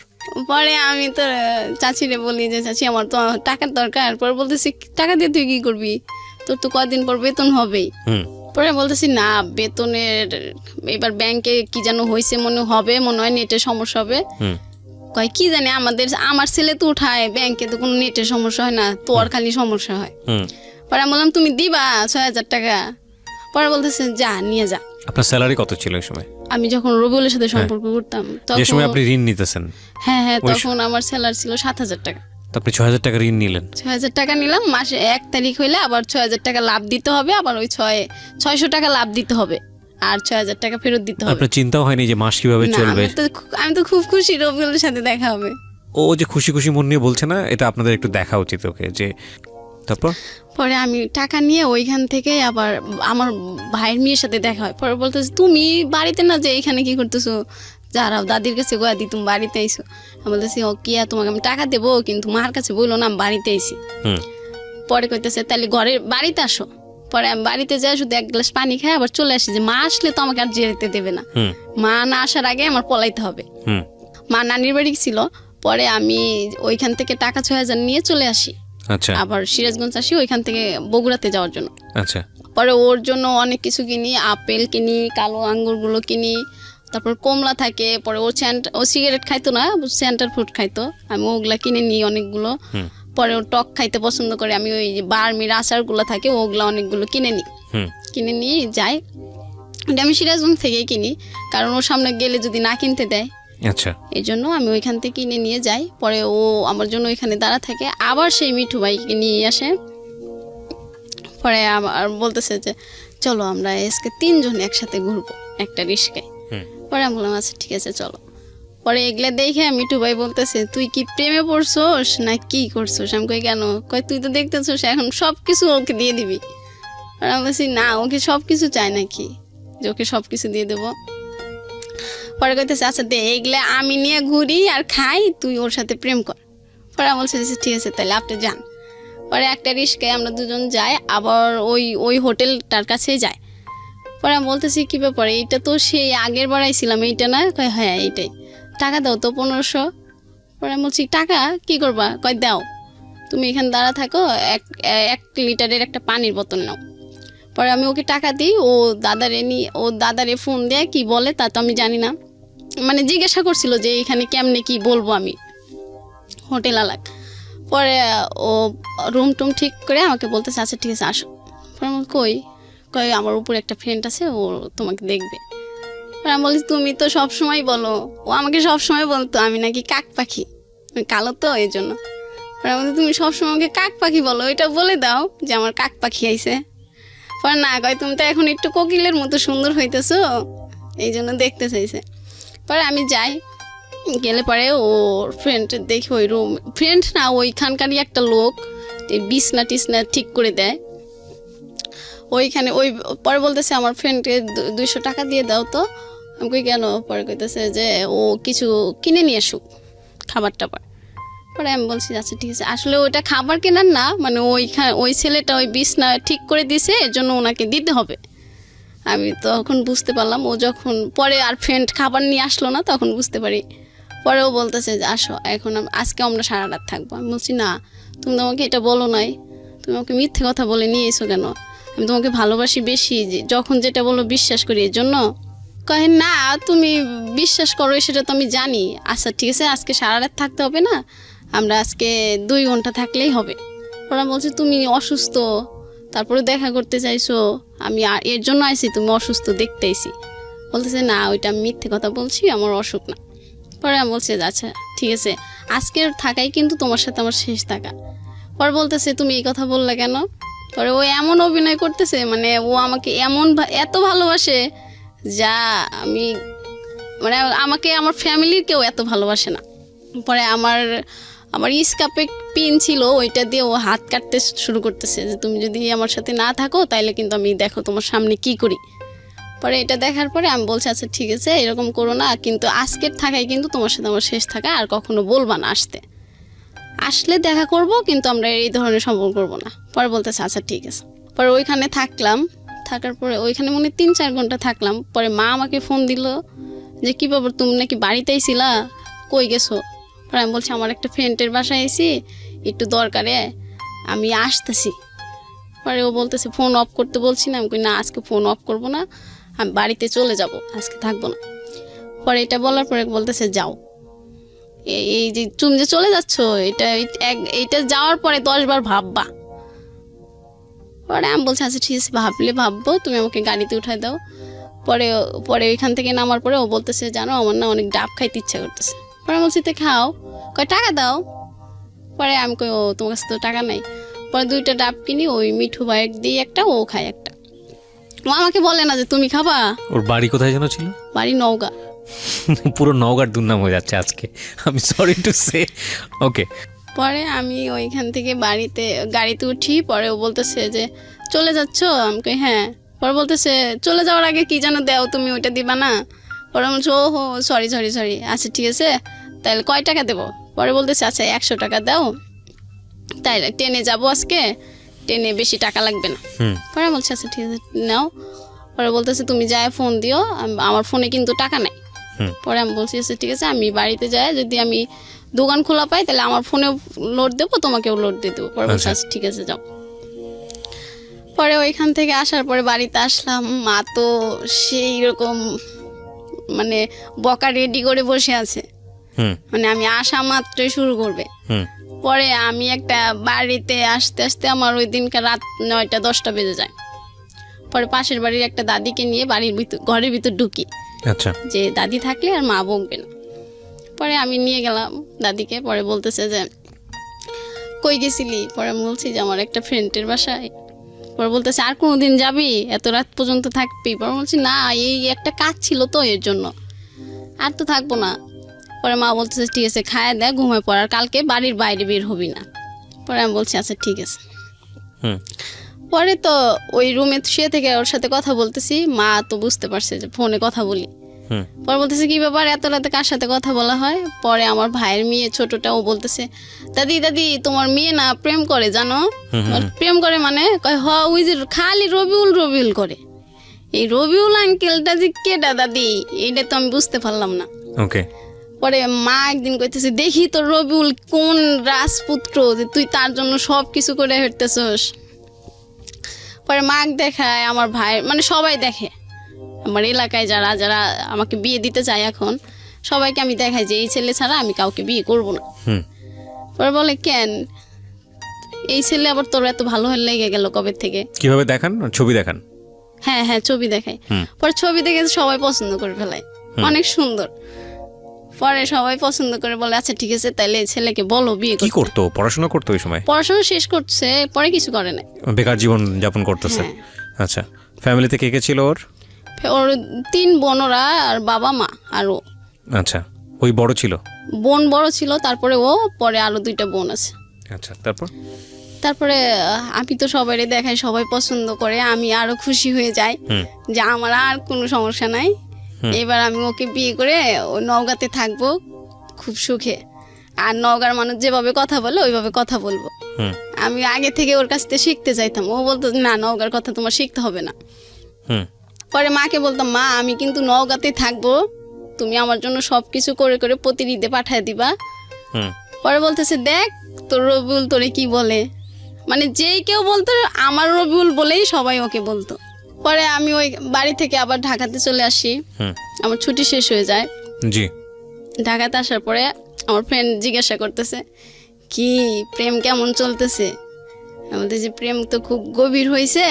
A: পরে আমি তো চাচিরে বলি যে চাচি আমার তো টাকার দরকার। পরে বলতেছি টাকা দিয়ে তুই কি করবি, তোর তো কয়দিন পর বেতন হবেই।
B: হুম
A: পরে বলতেছি না বেতনের এবার ব্যাংকে কি যেন হয়েছে মনে হয় নেটের সমস্যা হবে।
B: হুম
A: কয় কি জানি আমার ছেলে তো উঠায় ব্যাংকে, তো কোনো নেটের সমস্যা হয় না, তোর খালি সমস্যা হয়।
B: হুম
A: পরে আমি বললাম তুমি দিবা 6,000 টাকা? পরে বলতেছে যা নিয়ে যা।
B: আপনার স্যালারি কত ছিল ওই সময়?
A: আমি যখন রবিউলের সাথে সম্পর্ক করতাম
B: যে সময়
A: তখন
B: আপনি ঋণ নিতেছেন?
A: হ্যাঁ হ্যাঁ, তখন আমার স্যালারি ছিল 7,000 টাকা।
B: তো আপনি 6,000 টাকা ঋণ নিলেন?
A: 6,000 টাকা নিলাম, মাসে 1 তারিখ হইলে আবার 6,000 টাকা লাভ দিতে হবে, আবার ওই 600 টাকা লাভ দিতে হবে, আর 6,000 টাকা ফেরত দিতে হবে।
B: আপনার চিন্তাও হয়নি যে মাস কিভাবে
A: না,
B: চলবে?
A: আমি তো খুব খুশি রবিউলের সাথে দেখা হবে।
B: ও যে খুশি খুশি মন নিয়ে বলছে না, এটা আপনাদের একটু দেখা উচিত ওকে। যে তারপর
A: পরে আমি টাকা নিয়ে ওইখান থেকে আবার আমার ভাইয়ের মেয়ের সাথে দেখা হয়। পরে বলতেছে তুমি বাড়িতে না যে এখানে কি করতেছো, যারাও দাদির কাছে গোয়া দি তুমি বাড়িতে আইসো। আমি বলতেছি ও কি তোমাকে আমি টাকা দেবো, কিন্তু মার কাছে বললো না আমি বাড়িতে আইসি।
B: হুম
A: পরে কইতেছে তাহলে বাড়িতে আসো। পরে আমি বাড়িতে যাই, শুধু 1 গ্লাস পানি খাই আবার চলে আসি, যে মা আসলে তো আমাকে আর যেতে দেবে না,
B: হুম
A: মা না আসার আগে আমার পলাইতে হবে।
B: হুম
A: মা নানির বাড়ি ছিল, পরে আমি ওইখান থেকে টাকা 6,000 নিয়ে চলে আসি,
B: আচ্ছা
A: আবার সিরাজগঞ্জ আসি ওইখান থেকে বগুড়াতে যাওয়ার জন্য।
B: আচ্ছা
A: পরে ওর জন্য অনেক কিছু কিনি, আপেল কিনি, কালো আঙ্গুরগুলো কিনি, তারপর কমলা থাকে। পরে ও সিগারেট খাইতো না, সেন্টার ফুড খাইতো, আমি ওগুলা কিনে নিই অনেকগুলো।
B: হুম
A: পরে ও টক খাইতে পছন্দ করে, আমি ওই যে বার্মির আচারগুলো থাকে ওগুলো অনেকগুলো কিনে নিই।
B: হুম
A: কিনে নিয়ে যাই, এটা আমি সিরাজগঞ্জ থেকেই কিনি, কারণ ওর সামনে গেলে যদি না কিনতে দেয়,
B: আচ্ছা
A: এই জন্য আমি ওইখান থেকে কিনে নিয়ে যাই। পরে ও আমার জন্য ওইখানে দাঁড়া থাকে, আবার সেই মিঠু ভাইকে নিয়ে আসে। পরে আর বলতেছে যে চলো আমরা আজকে 3 জন একসাথে ঘুরবো একটা রিস্কায়।
B: হুম
A: পরে আমি বললাম আচ্ছা ঠিক আছে চলো। পরে এগুলা দেখে মিঠু ভাই বলতেছে তুই কি প্রেমে পড়ছোস না কি করছোস? আমি কই কেন? কই তুই তো দেখতেছোস এখন সব কিছু ওকে দিয়ে দিবি। আর আমি বলছি না, ওকে সব কিছু চাই নাকি যে ওকে সব কিছু দিয়ে দেবো? পরে কইতেছে আচ্ছা দে, এগুলা আমি নিয়ে ঘুরি আর খাই, তুই ওর সাথে প্রেম কর। পরে আমি বলছি ঠিক আছে তাহলে আপনি যান। পরে একটা রিস্কায় আমরা দুজন যাই, আবার ওই হোটেলটার কাছেই যাই। পরে আমি বলতেছি কী ব্যাপার, এইটা তো সেই আগের বার আইছিলাম, এইটা না? কয় হ্যাঁ এইটাই। টাকা দাও তো 1500। পরে আমি বলছি টাকা কী করবা? কয় দাও, তুমি এখানে দাঁড়া থাকো, 1 লিটারের একটা পানির বোতল নাও। পরে আমি ওকে টাকা দিই, ও দাদারে ফোন দেয়, কি বলে তা তো আমি জানি না, মানে জিজ্ঞাসা করছিল যে এখানে কেমনে কি বলবো আমি। হোটেল আলাক। পরে ও রুম টুম ঠিক করে আমাকে বলতেছে আচ্ছা ঠিক আছে আসো। পরে আমি কই কই আমার উপরে একটা ফ্রেন্ড আছে, ও তোমাকে দেখবে। পরে আমি বলি তুমি তো সবসময় বলো, ও আমাকে সবসময় বলতো আমি নাকি কাক পাখি, কালো তো এই জন্য। পরে আমি বলি, তুমি সবসময় আমাকে কাক পাখি বলো, এটা বলে দাও যে আমার কাক পাখি আইছে। পরে না কয় তুমি তো এখন একটু কোকিলের মতো সুন্দর হইতেছো, এই জন্য দেখতে চাইছে। পরে আমি যাই, গেলে পরে ওর ফ্রেন্ড দেখি ওই রুম, ফ্রেন্ড না ওইখানকারই একটা লোক বিছনা টিছনা ঠিক করে দেয় ওইখানে। ওই পরে বলতেছে আমার ফ্রেন্ডকে 200 টাকা দিয়ে দাও তো। আমি কই কেন? পরে কইতেছে যে ও কিছু কিনে নিয়ে আসুক, খাবার টাবার। পরে আমি বলছি আচ্ছা ঠিক আছে। আসলে ওইটা খাবার কেনার না, মানে ওই ছেলেটা ওই বিছনা ঠিক করে দিছে, এর জন্য ওনাকে দিতে হবে। আমি তখন বুঝতে পারলাম, ও যখন পরে আর ফ্রেন্ড খাবার নিয়ে আসলো না তখন বুঝতে পারি। পরে ও বলতেছে যে আসো এখন আজকে আমরা সারা রাত থাকবো। আমি বলছি না, তুমি তো আমাকে এটা বলো নাই, তুমি আমাকে মিথ্যে কথা বলে নিয়ে এসো কেন? আমি তোমাকে ভালোবাসি বেশি, যে যখন যেটা বলো বিশ্বাস করি, এর জন্য। কহে না তুমি বিশ্বাস করো সেটা তো আমি জানি। আচ্ছা ঠিক আছে, আজকে সারা রাত থাকতে হবে না, আমরা আজকে 2 ঘন্টা থাকলেই হবে। ওরা বলছে তুমি অসুস্থ, তারপরে দেখা করতে চাইছো, আমি এর জন্য আইছি, তুমি অসুস্থ দেখতে আইছি। বলতেছে না ওইটা আমি মিথ্যে কথা বলছি, আমার অসুখ না। পরে আমি বলছি আচ্ছা ঠিক আছে, আজকের থাকাই কিন্তু তোমার সাথে আমার শেষ থাকা। পরে বলতেছে তুমি এই কথা বললে কেন? পরে ও এমন অভিনয় করতেছে, মানে ও আমাকে এমন এত ভালোবাসে যা আমি, মানে আমাকে আমার ফ্যামিলির কেউ এত ভালোবাসে না। পরে আমার স্কার্ফে পিন ছিল, ওইটা দিয়ে ও হাত কাটতে শুরু করতেছে যে তুমি যদি আমার সাথে না থাকো তাইলে কিন্তু আমি দেখো তোমার সামনে কি করি। পরে এটা দেখার পরে আমি বলছি আচ্ছা ঠিক আছে এরকম করো না, কিন্তু আজকের থাকাই কিন্তু তোমার সাথে আমার শেষ থাকা, আর কখনো বলবা না আসলে দেখা করব, কিন্তু আমরা এই ধরনের সম্পর্ক করবো না। পরে বলতেছে আচ্ছা ঠিক আছে। পরে ওইখানে থাকার পরে ওইখানে মনে 3-4 ঘন্টা থাকলাম। পরে মা আমাকে ফোন দিল যে কী ব্যাপার, তুমি নাকি বাড়িতেই ছিলা, কই গেছো? পরে আমি বলছি আমার একটা ফ্রেন্ডের বাসায় এসি, একটু দরকারে আমি আসতেছি। পরে ও বলতেছে ফোন অফ করতে বলছি না। আমি কই না আজকে ফোন অফ করবো না, আমি বাড়িতে চলে যাব, আজকে থাকবো না। পরে এটা বলার পরে বলতেছে যাও, এই যে তুমি যে চলে যাচ্ছ, এইটা যাওয়ার পরে 10 বার ভাববা। পরে আমি বলছি আচ্ছা ঠিক আছে ভাববো, তুমি আমাকে গাড়িতে উঠাই দাও। পরে ওইখান থেকে নামার পরে ও বলতেছে জানো আমার না অনেক ডাব খাইতে ইচ্ছা করতেছে। পরে আমি বলছি তো খাও, কয় টাকা দাও। পরে আমি কই ও তোমার কাছে তো টাকা নাই। পরে 2টা ডাব কিনি, ওই মিঠু ভাইয়ের দিয়ে একটা, ও খায় একটা। ও আমাকে বলে না যে তুমি খাবা।
B: ওর বাড়ি কোথায় যেন ছিল?
A: বাড়ি নওগাঁ।
B: পুরো নওগাঁর দুর্নাম হয়ে যাচ্ছে আজকে, আমি সরি টু সে। ওকে।
A: পরে আমি ওইখান থেকে গাড়িতে উঠি। পরে ও বলতেছে যে চলে যাচ্ছ? আমি কই হ্যাঁ। পরে বলতেছে চলে যাওয়ার আগে কি যেন দাও তুমি, ওইটা দিবা না? পরে বলছে ও হো সরি। আচ্ছা ঠিক আছে, তাহলে কয় টাকা দেবো? পরে বলতেছে আচ্ছা 100 টাকা দাও, তাইলে ট্রেনে যাবো আজকে, ট্রেনে বেশি টাকা লাগবে না। পরে বলছে আচ্ছা ঠিক আছে নাও। পরে বলতেছে তুমি যায় ফোন দিও, আমার ফোনে কিন্তু টাকা নাই। পরে আমি বলছি আচ্ছা ঠিক আছে, আমি বাড়িতে যাই, যদি আমি দোকান খোলা পাই তাহলে আমার ফোনেও লোড দেবো, তোমাকেও লোড দিয়ে দেবো। পরে বলছি আচ্ছা ঠিক আছে যাও। পরে ওইখান থেকে আসার পরে বাড়িতে আসলাম, মা তো সেই রকম মানে বকা রেডি করে বসে আছে, মানে আমি আসা মাত্রই শুরু করবে। পরে আমি একটা বাড়িতে আসতে আসতে আমার ওই দিনকার রাত 9টা-10টা বেজে যায়। পরে পাশের বাড়ির একটা দাদিকে নিয়ে ঘরের ভিতর ঢুকি, আচ্ছা যে দাদি থাকলে আর মা বকবে না। পরে আমি নিয়ে গেলাম দাদিকে। পরে বলতেছে যে কই গেছিলি? পরে আমি বলছি যে আমার একটা ফ্রেন্ডের বাসায়। পরে বলতেছে আর কোনোদিন যাবি, এত রাত পর্যন্ত থাকবি? পরে বলছি না এই একটা কাজ ছিল তো এর জন্য, আর তো থাকবো না। পরে মা বলতেছে ঠিক আছে খায় দেয়, ঘুমায় পড়ার, কালকে বাড়ির বাইরে বের হবি না। পরে আমি বলছি আচ্ছা ঠিক আছে। পরে তো ওই রুমে শুয়ে থেকে ওর সাথে কথা বলতেছি, মা তো বুঝতে পারছে যে ফোনে কথা বলি। পরে বলতেছে কি ব্যাপার এত রাতে কার সাথে কথা বলা হয়? পরে আমার ভাইয়ের মেয়ে ছোটটা, ও বলতেছে দাদি তোমার মেয়ে না প্রেম করে জানো? প্রেম করে মানে? কয় হ ওই যে খালি রবিউল করে। এই রবিউল আঙ্কেলটা যে কেডা দাদি, এইটা তো আমি বুঝতে পারলাম না। ওকে। পরে মা একদিন কইতেছে দেখি তোর রবিউল কোন রাজপুত্র যে তুই তার জন্য সব কিছু করে হেঁটতেছস। পরে মাক দেখায়, আমার ভাই মানে সবাই দেখে, আমার এলাকায় যারা আমাকে বিয়ে দিতে চায় এখন সবাইকে আমি দেখাই যে এই ছেলে ছাড়া আমি কাউকে বিয়ে করব না। পরে বলে কেন এই ছেলে আবার তোর এত ভালো হয়ে লেগে গেল কবে থেকে?
B: কিভাবে দেখান? ছবি দেখান?
A: হ্যাঁ হ্যাঁ ছবি দেখাই। পরে ছবি দেখে সবাই পছন্দ করে ফেলায়, অনেক সুন্দর। পরে সবাই পছন্দ করে বলে আচ্ছা ঠিক আছে তাইলে এই ছেলেকে বলো বিয়ে
B: কি করতো? পড়াশোনা করতো ওই সময়?
A: পড়াশোনা শেষ করছে, পরে কিছু করে না,
B: বেকার জীবন যাপন করতেছে। আচ্ছা, ফ্যামিলিতে কে কে ছিল ওর?
A: ওর 3 বোনরা আর বাবা মা আর ও।
B: আচ্ছা, ওই বড় ছিল?
A: বোন বড় ছিল, তারপরে ও, পরে আরো 2টা বোন আছে।
B: আচ্ছা, তারপরে
A: আমি তো সবাই দেখাই, সবাই পছন্দ করে, আমি আরো খুশি হয়ে যাই যে আমার আর কোনো সমস্যা নাই, এবার আমি ওকে বিয়ে করে ও নওগাঁতে থাকবো খুব সুখে। আর নওগাঁর মানুষ যেভাবে কথা বলে ওইভাবে কথা বলবো। আমি আগে থেকে ওর কাছ থেকে শিখতে চাইতাম, ও বলতো না নওগাঁর কথা তোমার শিখতে হবে না। পরে মাকে বলতাম মা আমি কিন্তু নওগাঁতে থাকবো, তুমি আমার জন্য সবকিছু করে করে প্রতি ঈদে পাঠায় দিবা। পরে বলতেছে দেখ তোর রবিউল তোরে কি বলে, মানে যেই কেউ বলতো আমার রবিউল বলেই সবাই ওকে বলতো। পরে আমি ওই বাড়ি থেকে আবার ঢাকাতে চলে আসি, আমার ছুটি শেষ হয়ে যায়।
B: জি।
A: ঢাকাতে আসার পরে আমার ফ্রেন্ড জিজ্ঞাসা করতেছে কি প্রেম কেমন চলতেছে, আমাদের যে প্রেম তো খুব গভীর হয়েছে,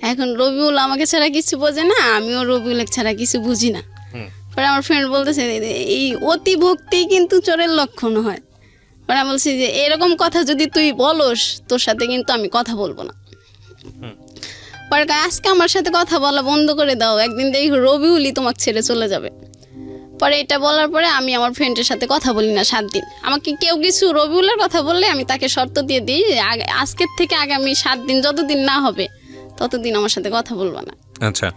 A: এখন রবিউল আমাকে ছাড়া কিছু বোঝে না, আমিও রবিউলের ছাড়া কিছু বুঝি না। পরে আমার ফ্রেন্ড বলতেছে এই অতি ভক্তি কিন্তু চোরের লক্ষণ হয়। পরে আমি বলছি যে এরকম কথা যদি তুই বলস তোর সাথে কিন্তু আমি কথা বলবো না। পরে আজকে আমার সাথে কথা বলা বন্ধ করে দাও, একদিন দেখি রবিউলই তোমাকে ছেড়ে চলে যাবে। পরে এটা বলার পরে আমি আমার ফ্রেন্ডের সাথে কথা বলি না 7 দিন। আমাকে কেউ কিছু রবিউলের কথা বললে আমি তাকে শর্ত দিয়ে দিই আজকের থেকে আগামী 7 দিন যতদিন না হবে ততদিন আমার সাথে কথা বলবো না।
B: আচ্ছা,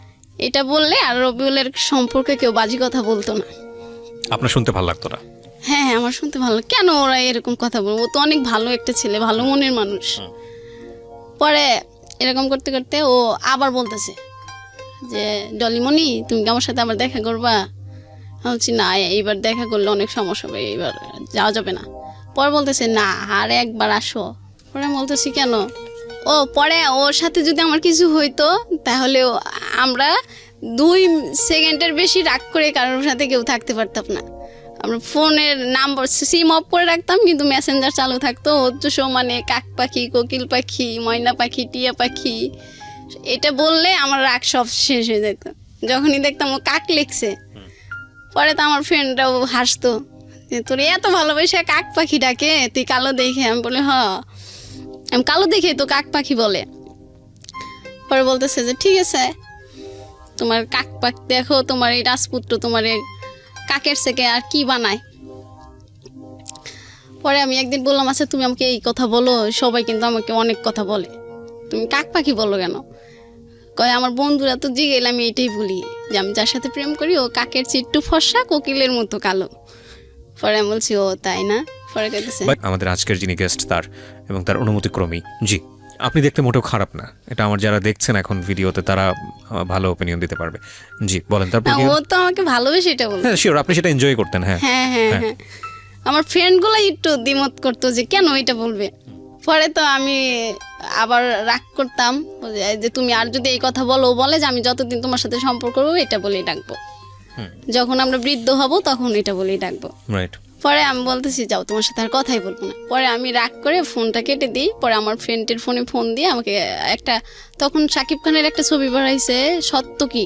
A: এটা বললে আর রবিউলের সম্পর্কে কেউ বাজে কথা বলতো না।
B: আপনার শুনতে ভালো লাগতো না?
A: হ্যাঁ হ্যাঁ আমার শুনতে ভালো, কেন ওরা এরকম কথা বলবো, ও তো অনেক ভালো একটা ছেলে, ভালো মনের মানুষ। পরে এরকম করতে করতে ও আবার বলতেছে যে ডলিমণি তুমি কি আমার সাথে আবার দেখা করবা? আমি বলছি না এইবার দেখা করলে অনেক সমস্যা হবে, এইবার যাওয়া যাবে না। পরে বলতেছে না আর একবার আসো। পরে আমি বলতেছি কেন? ও পরে ওর সাথে যদি আমার কিছু হইতো তাহলে আমরা 2 সেকেন্ডের বেশি রাগ করে কারোর সাথে কেউ থাকতে পারতাম না। আমরা ফোনের নাম্বার সিম অফ করে রাখতাম কিন্তু মেসেঞ্জার চালু থাকতো। হচ্ছে মানে কাক পাখি, কোকিল পাখি, ময়না পাখি, টিয়া পাখি, এটা বললে আমার রাগ সব শেষ হয়ে যেত। যখনই দেখতাম ও কাক লিখছে পরে তো আমার ফ্রেন্ডরাও হাসতো যে তোর এত ভালোবাসা কাক পাখি ডাকে, তুই কালো দেখে? আমি বলি আমি কালো দেখে তো কাক পাখি বলে। পরে বলতেছে যে ঠিক আছে তোমার কাক পাখি দেখো, তোমার এই রাজপুত্র তোমার কাকের থেকে আর কি বানায়। পরে আমি একদিন বললাম আচ্ছা তুমি আমাকে এই কথা বলো, সবাই কিন্তু আমাকে অনেক কথা বলে, তুমি কাক পাখি বলো কেন? কয় আমার বন্ধুরা তো জিগেল আমি এটাই বলি যে আমি যার সাথে প্রেম করি ও কাকের চিট্টু ফর্সা কোকিলের মতো কালো। পরে আমি বলছি ও তাই না? পরে কইতেছে
B: আমাদের আজকের যিনি গেস্ট তার এবং তার অনুমতিক্রমেই। জি, আপনি দেখতে মোটেও খারাপ না, এটা আমার যারা দেখছেন এখন ভিডিওতে তারা ভালো ওপিনিয়ন দিতে পারবে। জি বলেন। তারপর
A: ও তো আমাকে ভালোবেসে এটা বলতো।
B: হ্যাঁ শিওর, আপনি সেটা এনজয় করতেন। হ্যাঁ
A: হ্যাঁ হ্যাঁ হ্যাঁ আমার ফ্রেন্ডগুলো একটু দ্বিমত করতো যে কেন এটা বলবে। পরে তো আমি আবার রাগ করতাম যে তুমি আর যদি এই কথা বলো, বলে যে আমি যতদিন তোমার সাথে সম্পর্ক করবো এটা বলেই ডাকবো, যখন আমরা বৃদ্ধ হব তখন এটা বলেই ডাকবো।
B: রাইট।
A: পরে আমি বলতেছি যাও তোমার সাথে আর কথাই বলবো না। পরে আমি রাগ করে ফোনটা কেটে দিই। পরে আমার ফ্রেন্ডের ফোনে ফোন দিয়ে আমাকে একটা, তখন শাকিব খানের একটা ছবি বাড়াইছে সত্য কি,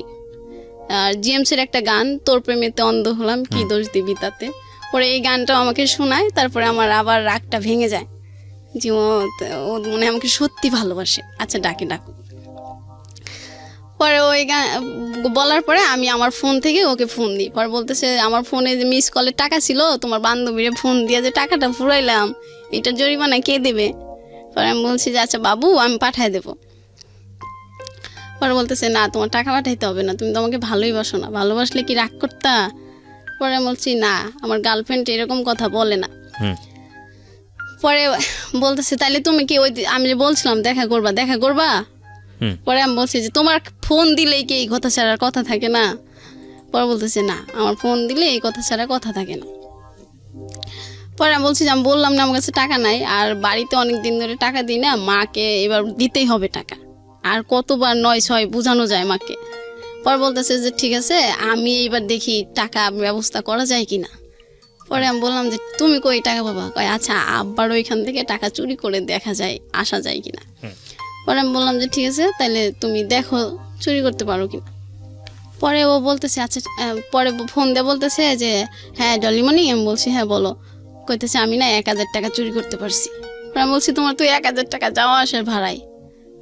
A: আর জিএমসির একটা গান তোর প্রেমেতে অন্ধ হলাম কি দোষ দিবি তাতে। পরে এই গানটাও আমাকে শোনায়। তারপরে আমার আবার রাগটা ভেঙে যায় যে ও মনে আমাকে সত্যি ভালোবাসে, আচ্ছা ডাকে ডাকুক। পরে ওই গান বলার পরে আমি আমার ফোন থেকে ওকে ফোন দিই। পরে বলতেছে আমার ফোনে যে মিস কলের টাকা ছিল তোমার বান্ধবীরে ফোন দিয়ে যে টাকাটা ফুরাইলাম এটা জরিমানা কে দেবে? পরে আমি বলছি যে আচ্ছা বাবু আমি পাঠায় দেবো। পরে বলতেছে না তোমার টাকা পাঠাইতে হবে না, তুমি তো আমাকে ভালোই বাসো না, ভালোবাসলে কি রাগ করতা? পরে আমি বলছি না আমার গার্লফ্রেন্ড এরকম কথা বলে না। পরে বলতেছে তাহলে তুমি কি ওই আমি যে বলছিলাম দেখা করবা দেখা করবা? পরে আমি বলছি যে তোমার ফোন দিলেই কি এই কথা ছাড়ার কথা থাকে না? পরে বলতেছে না আমার ফোন দিলে এই কথা ছাড়া কথা থাকে না। পরে আমি বলছি যে আমি বললাম না আমার কাছে টাকা নাই, আর বাড়িতে অনেক দিন ধরে টাকা দিই না, মাকে এবার দিতেই হবে টাকা, আর কতবার 9-6 বোঝানো যায় মাকে। পরে বলতেছে যে ঠিক আছে আমি এইবার দেখি টাকা ব্যবস্থা করা যায় কিনা। পরে আমি বললাম যে তুমি কই টাকা পাবা, কয় আচ্ছা আব্বার ওইখান থেকে টাকা চুরি করে দেখা যায় আসা যায় কিনা। পরে আমি বললাম যে ঠিক আছে তাহলে তুমি দেখো চুরি করতে পারো কিনা। পরে ও বলতেছে আচ্ছা পরে ফোন দিয়ে বলতেছে যে হ্যাঁ ডলিমণি, আমি বলছি হ্যাঁ বলো। কইতেছে আমি না 1000 টাকা চুরি করতে পারছি। পরে আমি বলছি তোমার তো 1000 টাকা যাওয়া আসার ভাড়াই,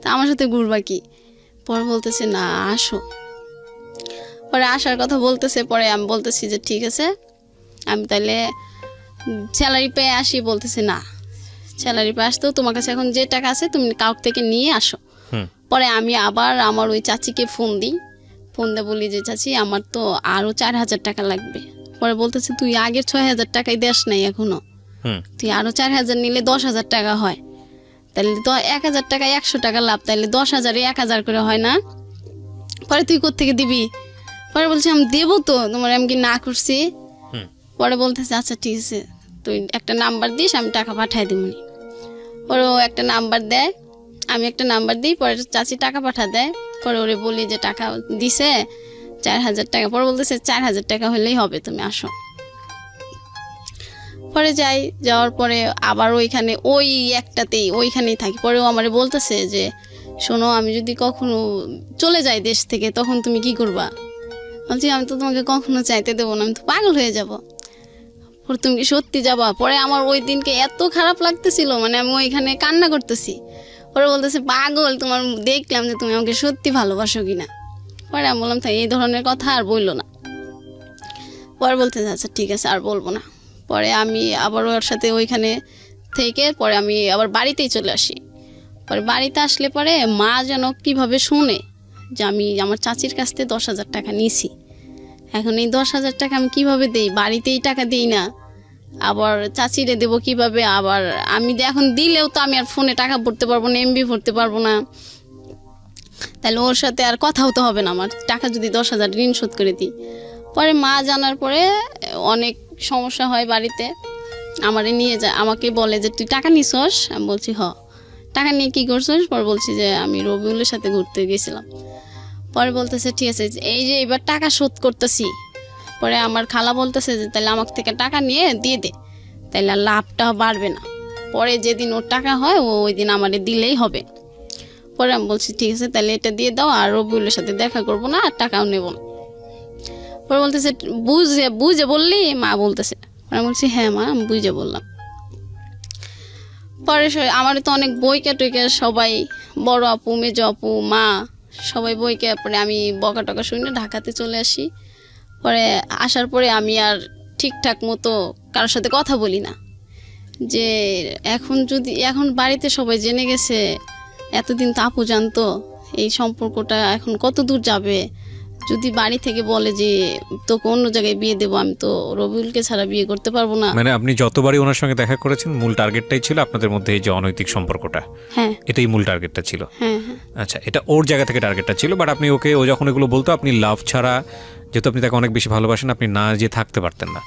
A: তা আমার সাথে ঘুরবা কি। পরে বলতেছে না আসো। পরে আসার কথা বলতেছে, পরে আমি বলতেছি যে ঠিক আছে আমি তাহলে স্যালারি পেয়ে আসি। বলতেছে না স্যালারি পেয়ে আসতেও তোমার কাছে এখন যে টাকা আছে তুমি কাউক থেকে নিয়ে আসো। পরে আমি আবার আমার ওই চাচিকে ফোন দিই, ফোন দিয়ে বলি যে চাচি আমার তো আরও 4000 টাকা লাগবে। পরে বলতেছে তুই আগের 6000 টাকাই দেশ নাই এখনো, তুই আরও 4000 নিলে 10,000 টাকা হয়, তাহলে তো 1000 টাকায় 100 টাকা লাভ, তাহলে 10,000-এ 1000 করে হয় না। পরে তুই কোত্থেকে দিবি। পরে বলছি আমি দেবো তো, তোমার আমি কি না করছি। পরে বলতেছে আচ্ছা ঠিক আছে তুই একটা নাম্বার দিস আমি টাকা পাঠাই দিবনি। পরে ও একটা নাম্বার দেয়, আমি একটা নাম্বার দিই, পরে চাচি টাকা পাঠা দেয়। পরে ওরে বলি যে টাকা দিছে 4000 টাকা। পরে বলতেছে 4000 টাকা হলেই হবে তুমি আসো। পরে যাই, যাওয়ার পরে আবার ওইখানে ওই একটাতেই ওইখানেই থাকি। পরেও আমার বলতেছে যে শোনো আমি যদি কখনো চলে যাই দেশ থেকে তখন তুমি কি করবা। বলছি আমি তো তোমাকে কখনো চাইতে দেবো না, আমি তো পাগল হয়ে যাব। পরে তুমি কি সত্যি যাবা। পরে আমার ওই দিনকে এত খারাপ লাগতেছিল, মানে আমি ওইখানে কান্না করতেছি। পরে বলতেছে পাগল তোমার দেখলাম যে তুমি আমাকে সত্যি ভালোবাসো কিনা। পরে আমি বললাম তাই এই ধরনের কথা আর বললো না। পরে বলতেছে আচ্ছা ঠিক আছে আর বলবো না। পরে আমি আবার ওর সাথে ওইখানে থেকে পরে আমি আবার বাড়িতেই চলে আসি। পরে বাড়িতে আসলে পরে মা যেন কীভাবে শুনে যে আমি আমার চাচির কাছ থেকে 10,000 টাকা নিয়েছি। এখন এই 10,000 টাকা আমি কীভাবে দেই, বাড়িতেই টাকা দিই না, আবার চাচিরে দেবো কীভাবে। আবার আমি এখন দিলেও তো আমি আর ফোনে টাকা ভরতে পারবো না, এমবি ভরতে পারবো না, তাহলে ওর সাথে আর কথাও তো হবে না আমার, টাকা যদি 10,000 ঋণ শোধ করে দিই। পরে মা জানার পরে অনেক সমস্যা হয় বাড়িতে, আমারে নিয়ে যায়, আমাকে বলে যে তুই টাকা নিছস। আমি বলছি হ। টাকা নিয়ে কী করছস। পরে বলছি যে আমি রবিউলের সাথে ঘুরতে গেছিলাম। পরে বলতেছে ঠিক আছে এই যে এবার টাকা শোধ করতেছি। পরে আমার খালা বলতেছে যে তাহলে আমার থেকে টাকা নিয়ে দিয়ে দে, তাহলে আর লাভটা বাড়বে না, পরে যেদিন ওর টাকা হয় ওই দিন আমারে দিলেই হবে। পরে আমি বলছি ঠিক আছে তাহলে এটা দিয়ে দাও, আর রবিউলের সাথে দেখা করবো না আর টাকাও নেব না। পরে বলতেছে বুঝে বুঝে বললি। মা বলতেছে, পরে বলছি হ্যাঁ মা আমি বুঝে বললাম। পরে আমার তো অনেক বইকা টইকা সবাই, বড় আপু মেজ আপু মা সবাই বইকে। পরে আমি বকা টকা শুনে ঢাকাতে চলে আসি। পরে আসার পরে আমি আর ঠিকঠাক মতো কারোর সাথে কথা বলি না, যে এখন বাড়িতে সবাই জেনে গেছে, এতদিন তো আপু জানতো, এই সম্পর্কটা এখন কত দূর যাবে। যদি বাড়ি থেকে বলে যে তোকে অন্য জায়গায় বিয়ে দেবো, আমি তো রবিউলকে ছাড়া বিয়ে করতে পারবো না।
B: মানে আপনি যতবারই ওনার সঙ্গে দেখা করেছেন মূল টার্গেটটাই ছিল আপনাদের মধ্যে এই যে অনৈতিক সম্পর্কটা।
A: হ্যাঁ
B: এটাই মূল টার্গেটটা ছিল।
A: হ্যাঁ।
B: আচ্ছা, এটা ওর জায়গা থেকে টার্গেটটা ছিল, বাট আপনি ওকে ও যখন এগুলো বলতো আপনি লাভ ছাড়া, যেহেতু আপনি তাকে অনেক বেশি ভালোবাসেন, আপনি না যে থাকতে পারতেন না।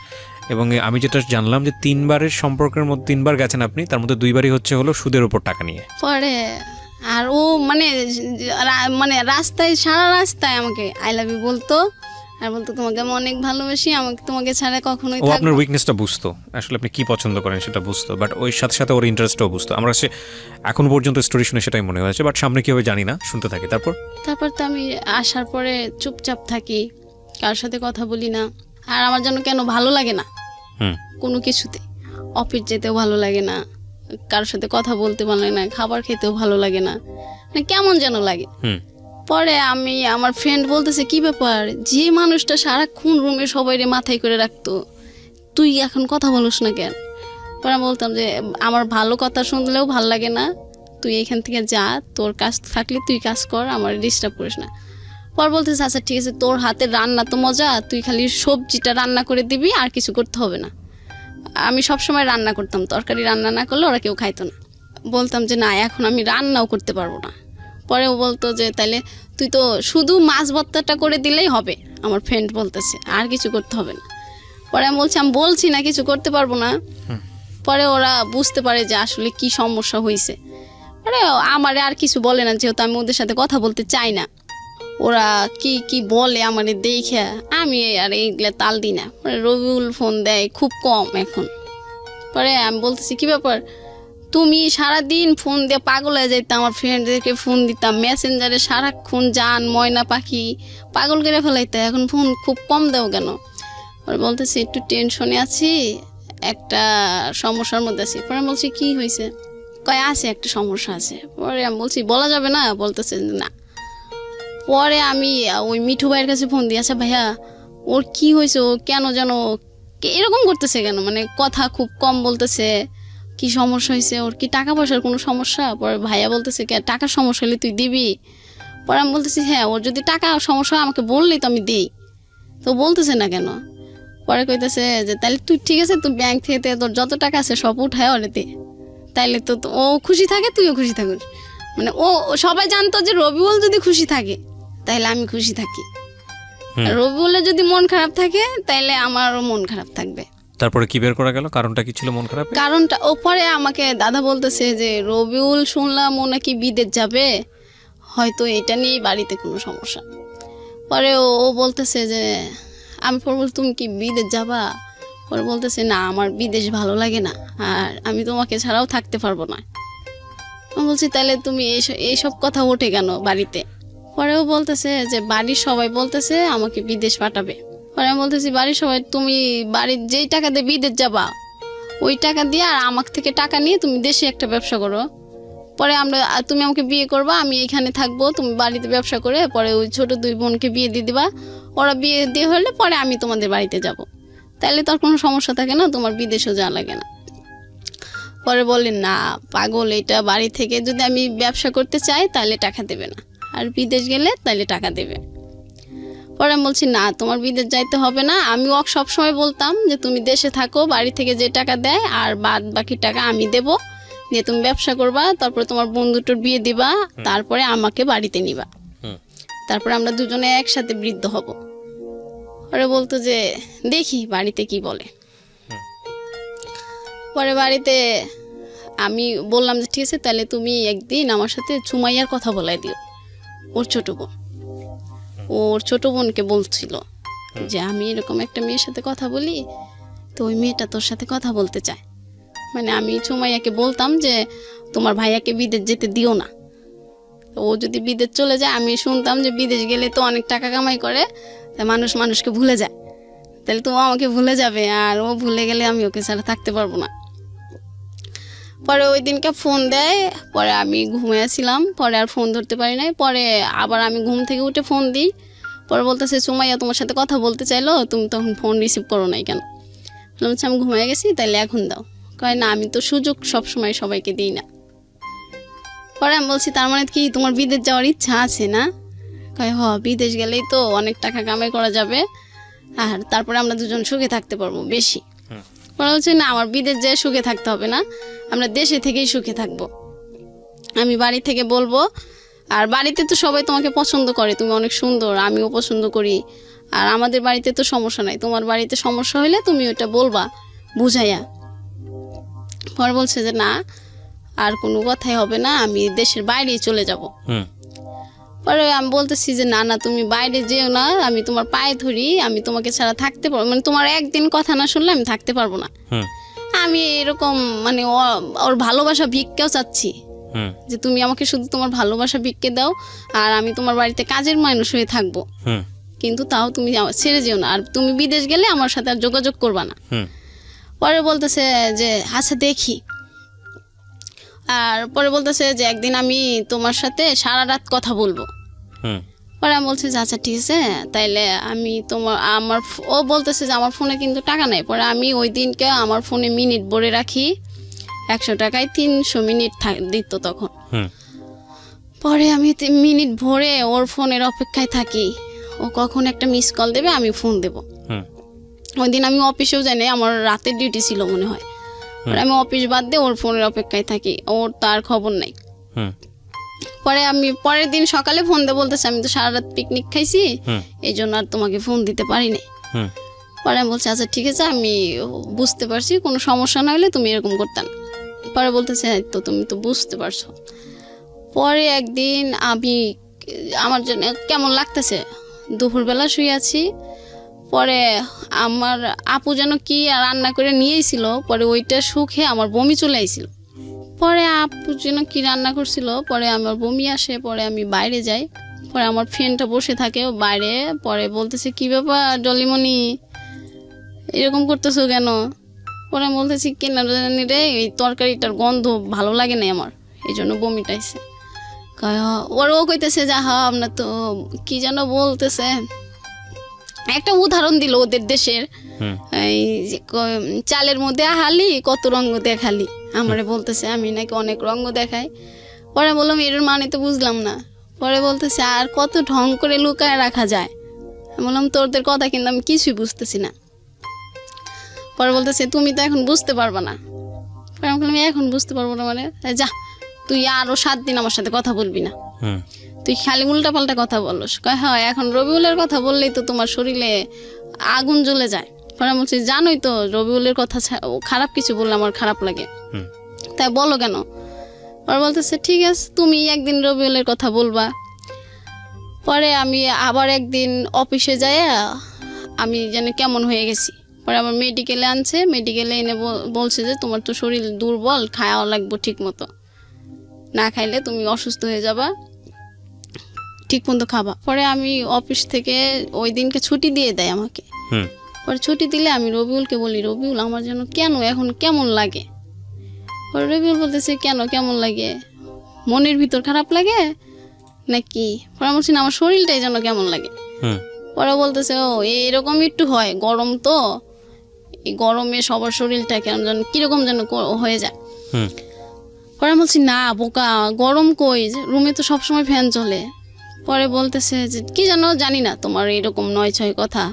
B: এবং আমি যেটা জানলাম যে 3বারের সম্পর্কের মধ্যে 3বার গেছেন আপনি, তার মধ্যে 2বারই হলো সুদের উপর টাকা নিয়ে।
A: পরে আর ও মানে রাস্তায় সারা রাস্তায় আমাকে আই লাভ ইউ বলতো, আর বলতো তোমাকে আমি অনেক ভালোবাসি, আমাকে তোমাকে ছাড়া কখনোই
B: ও আপনার উইকনেসটা বুঝতো, আসলে আপনি কি পছন্দ করেন সেটা বুঝতো, বাট ওই সাথে সাথে ওর ইন্টারেস্টও বুঝতো। আমার কাছে এখন পর্যন্ত স্টোরি শুনে সেটাই মনে হয়েছে, বাট সামনে কি হবে জানি না, শুনতে থাকি। তারপর
A: তো আমি আসার পরে চুপচাপ থাকি, কারোর সাথে কথা বলি না। আর আমার যেন কেন ভালো লাগে না কোনো কিছুতে, অফিস যেতেও ভালো লাগে না, কারোর সাথে কথা বলতে ভালো লাগে না, খাবার খেতেও ভালো লাগে না, মানে কেমন যেন লাগে। পরে আমার ফ্রেন্ড বলতেছে কি ব্যাপার, যে মানুষটা সারাক্ষণ রুমে সবাই মাথায় করে রাখতো, তুই এখন কথা বলিস না কেন। পরে আমি বলতাম যে আমার ভালো কথা শুনলেও ভালো লাগে না, তুই এখান থেকে যা, তোর কাজ থাকলে তুই কাজ কর, আমার ডিস্টার্ব করিস না। পর বলতেছে আচ্ছা ঠিক আছে তোর হাতের রান্না তো মজা, তুই খালি সবজিটা রান্না করে দিবি, আর কিছু করতে হবে না। আমি সবসময় রান্না করতাম, তরকারি রান্না না করলে ওরা কেউ খাইতো না। বলতাম যে না এখন আমি রান্নাও করতে পারবো না। পরে ও বলতো যে তাহলে তুই তো শুধু মাছ ভর্তাটা করে দিলেই হবে, আমার ফ্রেন্ড বলতেছে, আর কিছু করতে হবে না। পরে আমি বলছি না কিছু করতে পারবো না। পরে ওরা বুঝতে পারে যে আসলে কি সমস্যা হয়েছে। পরে আমারে আর কিছু বলে না, যেহেতু আমি ওদের সাথে কথা বলতে চাই না। ওরা কি কি বলে আমার দেখে আমি আর এইগুলা তাল দিই না। পরে রবিউল ফোন দেয় খুব কম এখন। পরে আমি বলতেছি কি ব্যাপার, তুমি সারাদিন ফোন দিয়ে পাগল হয়ে যাইতাম, আমার ফ্রেন্ডদেরকে ফোন দিতাম মেসেঞ্জারে সারাক্ষণ, জান ময়না পাখি পাগল করে ফেলাইতে, এখন ফোন খুব কম দাও কেন? পরে বলতেছি একটু টেনশনে আছি, একটা সমস্যার মধ্যে আছি। পরে আমি বলছি কি হয়েছে? কয় আছে একটা সমস্যা আছে। পরে আমি বলছি বলা যাবে না? বলতেছে না। পরে আমি ওই মিঠু ভাইয়ের কাছে ফোন দিই, আচ্ছা ভাইয়া ওর কি হয়েছে, ও কেন যেন এরকম করতেছে কেন, মানে কথা খুব কম বলতেছে, কি সমস্যা হয়েছে, ওর কি টাকা পয়সার কোনো সমস্যা? পরে ভাইয়া বলতেছে টাকার সমস্যা হলে তুই দিবি? পরে আমি বলতেছি হ্যাঁ, ওর যদি টাকা সমস্যা আমাকে বললেই তো আমি দিই, তো বলতেছে না কেন? পরে কইতেছে যে তাহলে তুই ঠিক আছে, তুই ব্যাংক থেকে তোর যত টাকা আছে সব উঠায় ওরে দে, তাইলে তো ও খুশি থাকে, তুইও খুশি থাকিস। মানে ও সবাই জানতো যে রবিউল যদি খুশি থাকে তাইলে আমি খুশি থাকি, আর রবিউলের যদি মন খারাপ থাকে তাইলে আমারও মন খারাপ থাকবে।
B: তারপরে কি বের করা গেল, কারণটা কি ছিল মন খারাপ?
A: কারণটা ও পরে আমাকে দাদা বলতেছে যে রবিউল শুনলাম ও নাকি বিদেশ যাবে, হয়তো এটা নিয়েই বাড়িতে কোনো সমস্যা। পরে ও বলতেছে যে আমি পরে বল তুমি কি বিদেশ যাবা? পরে বলতেছে না, আমার বিদেশ ভালো লাগে না, আর আমি তোমাকে ছাড়াও থাকতে পারবো না। আমি বলছি তাহলে তুমি এইসব কথা ওঠে কেন বাড়িতে? পরেও বলতেছে যে বাড়ির সবাই বলতেছে আমাকে বিদেশ পাঠাবে। পরে আমি বলতেছি বাড়ির সবাই, তুমি বাড়ির যেই টাকা দিয়ে বিদেশ যাবা ওই টাকা দিয়ে আর আমার থেকে টাকা নিয়ে তুমি দেশে একটা ব্যবসা করো, পরে তুমি আমাকে বিয়ে করবা, আমি এখানে থাকবো, তুমি বাড়িতে ব্যবসা করে পরে ওই ছোট 2 বোনকে বিয়ে দিয়ে দিবা, ওরা বিয়ে দিয়ে হলে পরে আমি তোমাদের বাড়িতে যাব, তাহলে তো আর কোনো সমস্যা থাকে না, তোমার বিদেশেও যাওয়া লাগে না। পরে বললেন না পাগল, এটা বাড়ি থেকে যদি আমি ব্যবসা করতে চাই তাহলে টাকা দেবে না, আর বিদেশ গেলে তাহলে টাকা দেবে। পরে আমি বলছি না, তোমার বিদেশ যাইতে হবে না, আমি ওকে সবসময় বলতাম যে তুমি দেশে থাকো, বাড়ি থেকে যে টাকা দেয় আর বাদ বাকি টাকা আমি দেব, দিয়ে তুমি ব্যবসা করবা, তারপরে তোমার বন্ধুটোর বিয়ে দিবা, তারপরে আমাকে বাড়িতে নিবা, তারপরে আমরা দুজনে একসাথে বৃদ্ধ হব। পরে বলতো যে দেখি বাড়িতে কি বলে। পরে বাড়িতে আমি বললাম যে ঠিক আছে, তাহলে তুমি একদিন আমার সাথে সুমাইয়ার কথা বলাই দিও, ওর ছোট বোন। ওর ছোট বোনকে বলছিল যে আমি এরকম একটা মেয়ের সাথে কথা বলি, তো ওই মেয়েটা তোর সাথে কথা বলতে চায়। মানে আমি সুমাইয়াকে বলতাম যে তোমার ভাইয়াকে বিদেশ যেতে দিও না, ও যদি বিদেশ চলে যায়, আমি শুনতাম যে বিদেশ গেলে তো অনেক টাকা কামাই করে, তাই মানুষ মানুষকে ভুলে যায়, তাহলে তো ও আমাকে ভুলে যাবে, আর ও ভুলে গেলে আমি ওকে ছাড়া থাকতে পারবো না। পরে ওই দিনকে ফোন দেয়, পরে আমি ঘুমিয়েছিলাম, পরে আর ফোন ধরতে পারি নাই। পরে আবার আমি ঘুম থেকে উঠে ফোন দিই, পরে বলতেছে সুমাইয়া তোমার সাথে কথা বলতে চাইলো, তুমি তখন ফোন রিসিভ করো নাই কেন? বলছি আমি ঘুমিয়ে গেছি, তাইলে এখন দাও। কয় না, আমি তো সুযোগ সবসময় সবাইকে দিই না। পরে আমি বলছি তার মানে কি তোমার বিদেশ যাওয়ার ইচ্ছা আছে না? কয় বিদেশ গেলেই তো অনেক টাকা কামাই করা যাবে, আর তারপরে আমরা দুজন সুখে থাকতে পারবো বেশি। পরে বলছে না, আমার বিদেশ যেয়ে সুখে থাকতে হবে না, আমরা দেশে থেকেই সুখে থাকবো, আমি বাড়ি থেকে বলবো, আর বাড়িতে তো সবাই তোমাকে পছন্দ করে, তুমি অনেক সুন্দর, আমিও পছন্দ করি, আর আমাদের বাড়িতে তো সমস্যা নাই, তোমার বাড়িতে সমস্যা হলে তুমি ওটা বলবা বুঝাইয়া। পরে বলছে যে না, আর কোনো কথাই হবে না, আমি দেশের বাইরেই চলে যাব। পরে আমি বলতেছি যে না না, তুমি বাইরে যেও না, আমি তোমার পায়ে ধরি, আমি তোমাকে ছাড়া থাকতে পারবো, মানে তোমার একদিন কথা না শুনলে আমি থাকতে পারবো না। আমি এরকম মানে ওর ভালোবাসা ভিক্ষাও চাচ্ছি, যে তুমি আমাকে শুধু তোমার ভালোবাসা ভিক্ষে দাও, আর আমি তোমার বাড়িতে কাজের মানুষ হয়ে থাকবো, কিন্তু তাও তুমি ছেড়ে যেও না, আর তুমি বিদেশ গেলে আমার সাথে আর যোগাযোগ করবা না। পরে বলতেছে যে আচ্ছা দেখি, আর পরে বলতেছে যে একদিন আমি তোমার সাথে সারা রাত কথা বলবো। পরে আমি বলছি যে আচ্ছা ঠিক আছে, তাইলে আমি ও বলতেছে যে আমার ফোনে কিন্তু টাকা নেই। পরে আমি ওই দিনকে আমার ফোনে মিনিট ভরে রাখি, 100 টাকায় 300 মিনিট দিত তখন। পরে আমি মিনিট ভরে ওর ফোনের অপেক্ষায় থাকি, ও কখন একটা মিস কল দেবে আমি ফোন দেব। ওই দিন আমি অফিসেও যাই নাই, আমার রাতের ডিউটি ছিল মনে হয়। আমি অফিস বাদ দিয়ে ওর ফোনের অপেক্ষায় থাকি, ওর তার খবর নাই। পরে আমি পরের দিন সকালে ফোন দিয়ে বলতেছি আমি তো সারা রাত পিকনিক খাইছি, এই জন্য আর তোমাকে ফোন দিতে পারি নাই। পরে আমি বলছি আচ্ছা ঠিক আছে, আমি বুঝতে পারছি, কোনো সমস্যা না হলে তুমি এরকম করতাম। পরে বলতেছে তো তুমি তো বুঝতে পারছো। পরে একদিন আমি আমার জন্য কেমন লাগতেছে। দুপুরবেলা শুয়ে আছি, পরে আমার আপু যেন কি রান্না করে নিয়েছিল, পরে ওইটা শুকে আমার বমি চলে আইছিল। পরে আপু যেন কি রান্না করছিল, পরে আমার বমি আসে, পরে আমি বাইরে যাই। পরে আমার ফ্রেন্ডটা বসে থাকে বাইরে, পরে বলতেছে কি ব্যাপার ডলিমণি এরকম করতেছো কেন? পরে আমি বলতেছি কেন জানি রে, এই তরকারিটার গন্ধ ভালো লাগে না আমার, এই জন্য বমিটা আইছে। ওরও কইতেছে যা আপনার তো কি যেন বলতেছে, একটা উদাহরণ দিল ওদের দেশের, এই যে চালের মধ্যে হালি কত রঙ দেখালি, আমারে বলতেছে আমি নাকি অনেক রঙ দেখাই। পরে বললাম এর মানে তো বুঝলাম না। পরে বলতেছে আর কত ঢং করে লুকায় রাখা যায়। আমি বললাম তোদের কথা কিন্তু আমি কিছুই বুঝতেছি না। পরে বলতেছে তুমি তো এখন বুঝতে পারবা না। পরে আমি বললাম এখন বুঝতে পারবো না মানে? যা তুই আরো 7 দিন আমার সাথে কথা বলবি না, তুই খালি উল্টা পাল্টা কথা বলস। কয় হ্যাঁ এখন রবিউলের কথা বললেই তো তোমার শরীরে আগুন জ্বলে যায়। পরে আমি বলছি জানোই তো রবিউলের কথা খারাপ কিছু বললে আমার খারাপ লাগে, তাই বলো কেন? পরে বলতেছে ঠিক আছে তুমি একদিন রবিউলের কথা বলবা। পরে আমি আবার একদিন অফিসে যাই, আমি যেন কেমন হয়ে গেছি। পরে আমার মেডিকেলে আনছে, মেডিকেলে এনে বলছে যে তোমার তো শরীর দুর্বল, খাওয়া লাগবে ঠিক মতো, না খাইলে তুমি অসুস্থ হয়ে যাবা, ঠিক মতো খাবা। পরে আমি অফিস থেকে ওই দিনকে ছুটি দিয়ে দেয় আমাকে। পরে ছুটি দিলে আমি রবিউলকে বলি রবিউল আমার যেন কেন এখন কেমন লাগে। পরে রবিউল বলতেছে কেন কেমন লাগে, মনের ভিতর খারাপ লাগে নাকি? পরে বলছি না আমার শরীরটাই যেন কেমন লাগে। পরে বলতেছে ও এরকম একটু হয়, গরম তো, এই গরমে সবার শরীরটা কেমন যেন কিরকম যেন হয়ে যায়। পরে বলছি না বোকা গরম কই, রুমে তো সবসময় ফ্যান চলে। পরে বলতেছে যে কি জানো জানি না তোমার এরকম 9-6 কথা,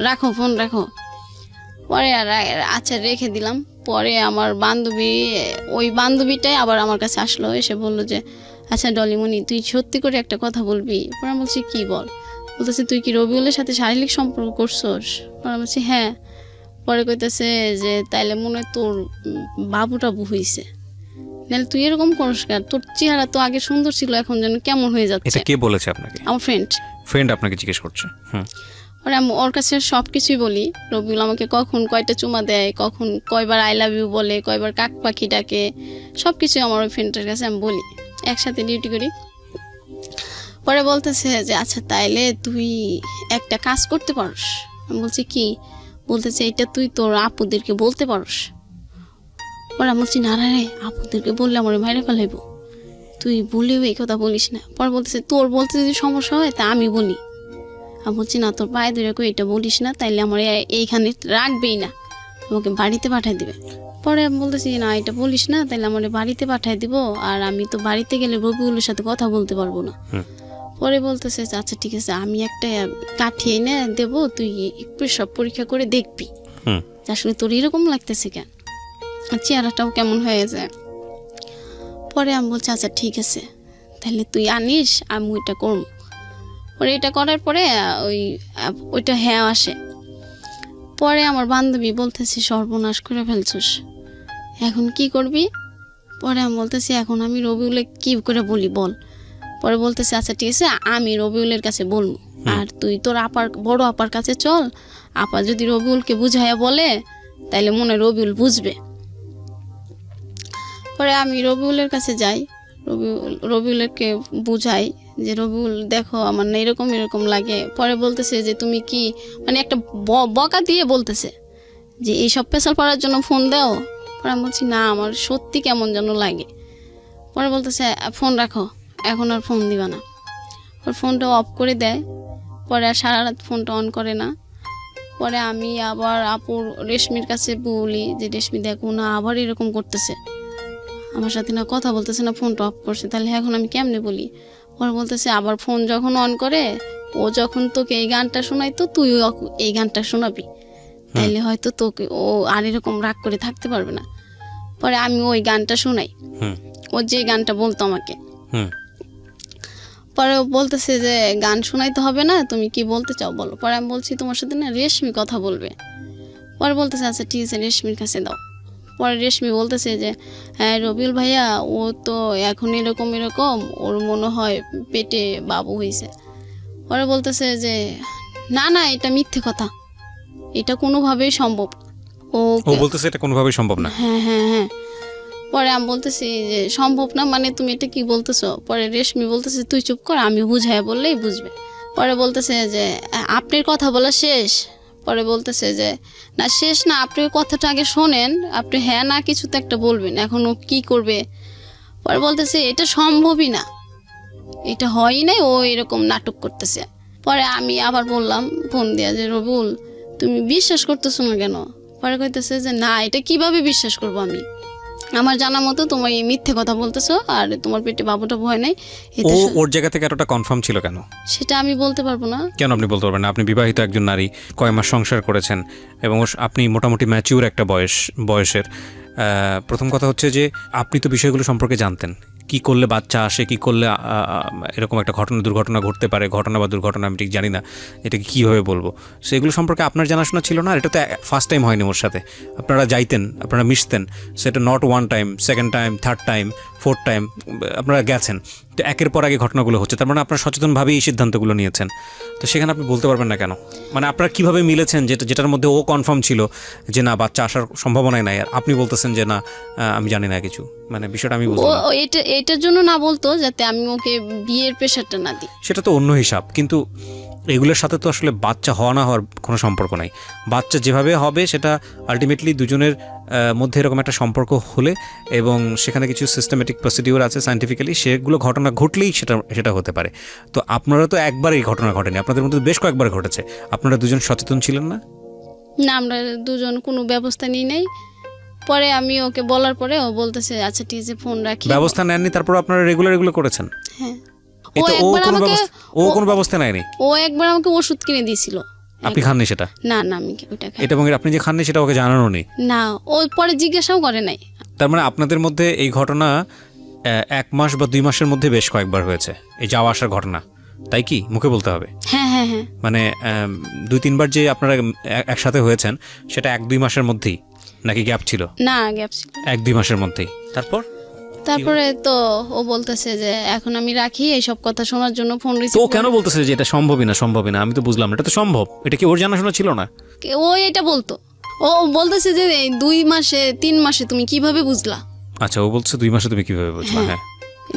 A: রাখো ফোন রাখো। পরে আর আচ্ছা রেখে দিলাম। পরে আমার বান্ধবী, ওই বান্ধবীটাই আবার আমার কাছে আসলো, এসে বললো যে আচ্ছা ডলিমণি তুই সত্যি করে একটা কথা বলবি? পরে আমি বলছি কি বল? বলতেছে তুই কি রবিউলের সাথে শারীরিক সম্পর্ক করছোস? পরে বলছি হ্যাঁ। পরে কইতেছে যে তাইলে মনে হয় তোর বাবু টাবু হয়েছে, নাহলে তুই এরকম করিস কেন? তোর চেহারা তো আগে সুন্দর ছিল, এখন যেন কেমন হয়ে যাচ্ছে।
B: এটা কে বলেছে আপনাকে?
A: আমার
B: ফ্রেন্ড আপনাকে জিজ্ঞেস করছে?
A: ওরা ওর কাছে সব কিছুই বলি। রবিউল আমাকে কখন কয়টা চুমা দেয়, কখন কয়বার আই লাভ ইউ বলে, কয়বার কাক পাখি ডাকে, সব কিছুই আমার ওই ফ্রেন্ডের কাছে আমি বলি, একসাথে ডিউটি করি। পরে বলতেছে যে আচ্ছা তাইলে তুই একটা কাজ করতে পারস। আমি বলছি কি? বলতেছে এটা তুই তোর আপুদেরকে বলতে পারস। পরে আমি বলছি না রে আপুদেরকে বললে আমার মাইরে ফেলাইব, তুই বলেও এই কথা বলিস না। পরে বলতেছে তোর বলতে যদি সমস্যা হয় তা আমি বলি। আমি বলছি না তোর পায়ে ধরে কই এটা বলিস না, তাইলে আমার এইখানে রাখবেই না, আমাকে বাড়িতে পাঠিয়ে দিবে। পরে আমি বলতেছি না এটা বলিস না, তাইলে আমার বাড়িতে পাঠিয়ে দিব, আর আমি তো বাড়িতে গেলে রবিউলের সাথে কথা বলতে পারবো না। পরে বলতেছে আচ্ছা ঠিক আছে আমি একটা কাঠি এনে দেবো, তুই একটু সব পরীক্ষা করে দেখবি আসলে তোর এরকম লাগতেছে কেন, চেহারাটাও কেমন হয়ে যায়। পরে আমি বলছি আচ্ছা ঠিক আছে তাহলে তুই আনিস, আমি ওইটা করবো। পরে এটা করার পরে ওইটা হ্যাঁ আসে। পরে আমার বান্ধবী বলতেছি সর্বনাশ করে ফেলছিস, এখন কি করবি? পরে আমি বলতেছি এখন আমি রবিউলে কি করে বলি বল। পরে বলতেছে আচ্ছা ঠিক আছে আমি রবিউলের কাছে বলবো, আর তুই তোর বড় আপার কাছে চল, আপা যদি রবিউলকে বুঝাইয়া বলে তাইলে মনে রবিউল বুঝবে। পরে আমি রবিউলের কাছে যাই, রবিউলকে বুঝাই যে রবিউল দেখো আমার না এরকম এরকম লাগে। পরে বলতেছে যে তুমি কি মানে একটা বকা দিয়ে বলতেছে যে এইসব পেশাল পড়ার জন্য ফোন দাও। পরে আমি বলছি না আমার সত্যি কেমন যেন লাগে। পরে বলতেছে ফোন রাখো, এখন আর ফোন দিবা না। ওর ফোনটা অফ করে দেয়, পরে আর সারা রাত ফোনটা অন করে না। পরে আমি আবার আপুর রেশমির কাছে বলি যে রেশমি দেখো না আবার এরকম করতেছে, আমার সাথে না কথা বলতেছে না, ফোনটা অফ করছে, তাহলে এখন আমি কেমনে বলি? পরে বলতেছে আবার ফোন যখন অন করে ও যখন তোকে এই গানটা শোনাইতো তুই এই গানটা শোনাবি, তাইলে হয়তো তোকে ও আর এরকম রাগ করে থাকতে পারবে না। পরে আমি ওই গানটা শোনাই, ও যে গানটা বলতো আমাকে। পরে বলতেছে যে গান শোনাইতে হবে না, তুমি কি বলতে চাও বলো। পরে আমি বলছি তোমার সাথে না রেশমি কথা বলবে। পরে বলতেছে আচ্ছা ঠিক আছে রেশমির কাছে দাও। পরে রেশমি বলতেছে যে হ্যাঁ রবিউল ভাইয়া ও তো এখন এরকম এরকম, ওর মনে হয় পেটে বাবু হয়েছে। পরে বলতেছে যে না না এটা মিথ্যে কথা, এটা কোনোভাবেই সম্ভব।
B: ও বলতেছে এটা কোনোভাবেই সম্ভব না।
A: হ্যাঁ হ্যাঁ হ্যাঁ। পরে আমি বলতেছি যে সম্ভব না মানে তুমি এটা কি বলতেছো? পরে রেশমি বলতেছে তুই চুপ কর, আমি বুঝাই বললেই বুঝবে। পরে বলতেছে যে আপনার কথা বলা শেষ? পরে বলতেছে যে না শেষ না, আপনি কথাটা আগে শোনেন, আপনি হ্যাঁ না কিছু তো একটা বলবেন, এখন ও কী করবে। পরে বলতেছে এটা সম্ভবই না, এটা হয়ই নাই, ও এরকম নাটক করতেছে। পরে আমি আবার বললাম ফোন দিয়া যে রবিউল তুমি বিশ্বাস করতেছো না কেন? পরে কইতেছে যে না এটা কিভাবে বিশ্বাস করবো আমি, আমার জানা মতো তোমার এই মিথ্যে কথা বলতেছো, আর তোমার পেটে বাবুটা ভয় নাই।
B: ও ওর জায়গা থেকে এতটা কনফার্ম ছিল কেন?
A: সেটা আমি বলতে পারবো না।
B: কেন আপনি বলতে পারবেন না? আপনি বিবাহিত একজন নারী, কয় মাস সংসার করেছেন এবং আপনি মোটামুটি ম্যাচিউর একটা বয়সের। প্রথম কথা হচ্ছে যে আপনি তো বিষয়গুলো সম্পর্কে জানতেন, কি করলে বাচ্চা আসে, কি করলে এরকম একটা দুর্ঘটনা ঘটতে পারে, ঘটনা বা দুর্ঘটনা আমি ঠিক জানি না, এটাকে কীভাবে বলবো, সেগুলো সম্পর্কে আপনার জানাশোনা ছিল না। আর এটা তো ফার্স্ট টাইম হয়নি ওর সাথে, আপনারা যাইতেন, আপনারা মিশতেন, সেটা not one time, second time, third time, fourth time আপনারা গেছেন। তো একের পর আগে ঘটনাগুলো হচ্ছে, তার মানে আপনারা সচেতনভাবেই এই সিদ্ধান্তগুলো নিয়েছেন। তো সেখানে আপনি বলতে পারবেন না কেন? মানে আপনারা কীভাবে মিলেছেন যেটার মধ্যে ও কনফার্ম ছিল যে না বাচ্চা আসার সম্ভাবনাই নাই, আর আপনি বলতেছেন যে না আমি জানি না কিছু, মানে বিষয়টা আমি বুঝলাম না।
A: এটার জন্য না বলতো যাতে আমি ওকে বিয়ের প্রেশারটা না দিই,
B: সেটা তো অন্য হিসাব, কিন্তু এগুলোর সাথে তো আসলে বাচ্চা হওয়া না হওয়ার কোনো সম্পর্ক নাই। বাচ্চা যেভাবে হবে সেটা আলটিমেটলি দুজনের মধ্যে এরকম একটা সম্পর্ক হলে এবং সেখানে কিছু সিস্টেমেটিক প্রসিডিওর আছে সায়েন্টিফিক্যালি, সেগুলো ঘটনা ঘটলেই সেটা হতে পারে। তো আপনারা তো একবার এই ঘটনা ঘটেনি, আপনাদের মধ্যে বেশ কয়েকবার ঘটেছে। আপনারা দুজন সচেতন ছিলেন না?
A: না আমরা দুজন কোনো ব্যবস্থা নিই নাই। পরে আমি ওকে বলার পরে ও বলতেছে আচ্ছা ঠিক আছে ফোন রাখি।
B: ব্যবস্থা নেননি, তারপর আপনারা রেগুলার এগুলো করেছেন?
A: হ্যাঁ।
B: ও কোনো ব্যবস্থা নেয়নি?
A: ও একবার আমাকে ওষুধ কিনে দিয়েছিল।
B: আপনি খাননি সেটা?
A: না না আমি ওইটা খাই।
B: এটা এবং আপনি যে খাননি সেটা ওকে জানানো নেই?
A: না, ও পরে জিজ্ঞাসাও করে নাই।
B: তার মানে আপনাদের মধ্যে এই ঘটনা 1 মাস বা 2 মাসের মধ্যে বেশ কয়েকবার হয়েছে, এই যাওয়া আসার ঘটনা, তাই কি? মুখে বলতে হবে।
A: হ্যাঁ হ্যাঁ হ্যাঁ।
B: মানে 2-3 বার যে আপনারা একসাথে হয়েছেন সেটা 1-2 মাসের মধ্যেই নাকি গ্যাপ ছিল?
A: না গ্যাপ ছিল
B: 1-2 মাসের মধ্যেই। তারপরে
A: তো ও বলতেছে যে এখন আমি রাখি, এইসব কথা শোনার জন্য ফোন রিসিভ।
B: তো কেন বলতেছে যে এটা সম্ভবই না? আমি তো বুঝলাম না, এটা তো সম্ভব। এটা কি ওর জানাশোনা ছিল না?
A: ও এটা বলতো, ও বলতেছে যে 2 মাসে 3 মাসে তুমি কিভাবে বুঝলা?
B: আচ্ছা, ও বলছে 2 মাসে তুমি কিভাবে বুঝলা? হ্যাঁ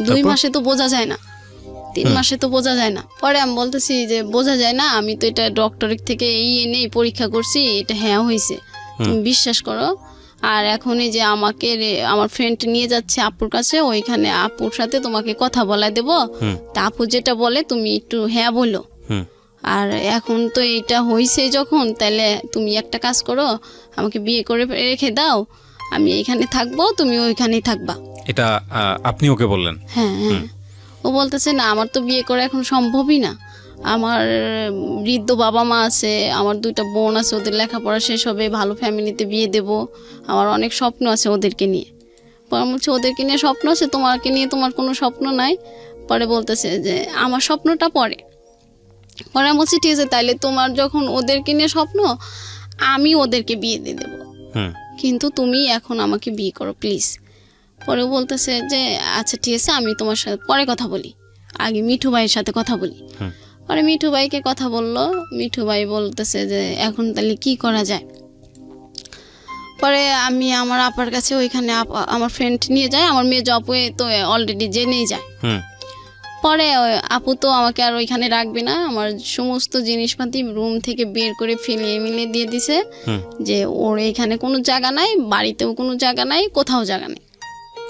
A: 2 মাসে তো বোঝা যায় না, 3 মাসে তো বোঝা যায় না। পরে আমি বলতেছি যে বোঝা যায় না, আমি তো এটা ডক্টরের থেকে এনে পরীক্ষা করছি, এটা হ্যাঁ হয়েছে, তুমি বিশ্বাস করো। আর এখন এই যে আমাকে আমার ফ্রেন্ড নিয়ে যাচ্ছে আপুর কাছে, ওইখানে আপুর সাথে তোমাকে কথা বলা দেবো, তা আপু যেটা বলে তুমি একটু হ্যাঁ বলো। আর এখন তো এটা হয়েছে যখন, তাহলে তুমি একটা কাজ করো, আমাকে বিয়ে করে রেখে দাও, আমি এইখানে থাকবো, তুমি ওইখানেই থাকবা।
B: এটা আপনি ওকে বললেন?
A: হ্যাঁ হ্যাঁ। ও বলতেছে না আমার তো বিয়ে করা এখন সম্ভবই না, আমার বৃদ্ধ বাবা মা আছে, আমার 2টা বোন আছে, ওদের লেখাপড়া শেষ হবে, ভালো ফ্যামিলিতে বিয়ে দেব, আমার অনেক স্বপ্ন আছে ওদেরকে নিয়ে। পরে বলছে ওদেরকে নিয়ে স্বপ্ন আছে, তোমাকে নিয়ে তোমার কোনো স্বপ্ন নাই। পরে বলতেছে যে আমার স্বপ্নটা পরে আমি বলছি ঠিক আছে, তাইলে তোমার যখন ওদেরকে নিয়ে স্বপ্ন, আমি ওদেরকে বিয়ে দিয়ে দেবো, কিন্তু তুমি এখন আমাকে বিয়ে করো প্লিজ। পরে বলতেছে যে আচ্ছা ঠিক আছে, আমি তোমার সাথে পরে কথা বলি, আগে মিঠু ভাইয়ের সাথে কথা বলি। পরে মিঠু ভাইকে কথা বললো, মিঠু ভাই বলতেছে যে এখন তাহলে কি করা যায়। পরে আমি আমার আপার কাছে, ওইখানে আমার ফ্রেন্ড নিয়ে যায়, আমার মেয়ে আপু তো অলরেডি জেনেই যায়। পরে আপু তো আমাকে আর ওইখানে রাখবে না, আমার সমস্ত জিনিসপাতি রুম থেকে বের করে মিলিয়ে দিয়ে দিছে যে ওর এইখানে কোনো জায়গা নাই, বাড়িতেও কোনো জায়গা নাই, কোথাও জায়গা নেই।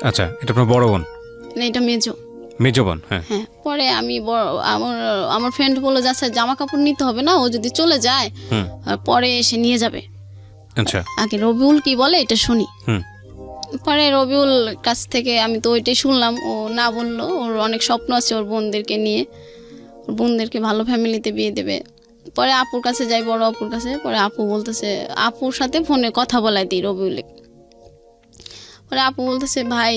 B: আচ্ছা, এটা আপনার বড় বোন?
A: না, এটা মেজো বোন।
B: হ্যাঁ।
A: পরে আমি আমার ফ্রেন্ড বলে যাচ্ছে জামা কাপড় নিতে হবে না, ও যদি চলে যায় আর পরে এসে নিয়ে যাবে।
B: আচ্ছা,
A: আগে রবিউল কি বলে এটা শুনি। পরে রবিউল কাছ থেকে আমি তো ওইটাই শুনলাম, ও না বললো ওর অনেক স্বপ্ন আছে ওর বোনদেরকে নিয়ে, ওর বোনদেরকে ভালো ফ্যামিলিতে বিয়ে দেবে। পরে আপুর কাছে যাই, বড় আপুর কাছে। পরে আপু বলতেছে, আপুর সাথে ফোনে কথা বলাই দিই রবিউলে। পরে আপু বলতেছে ভাই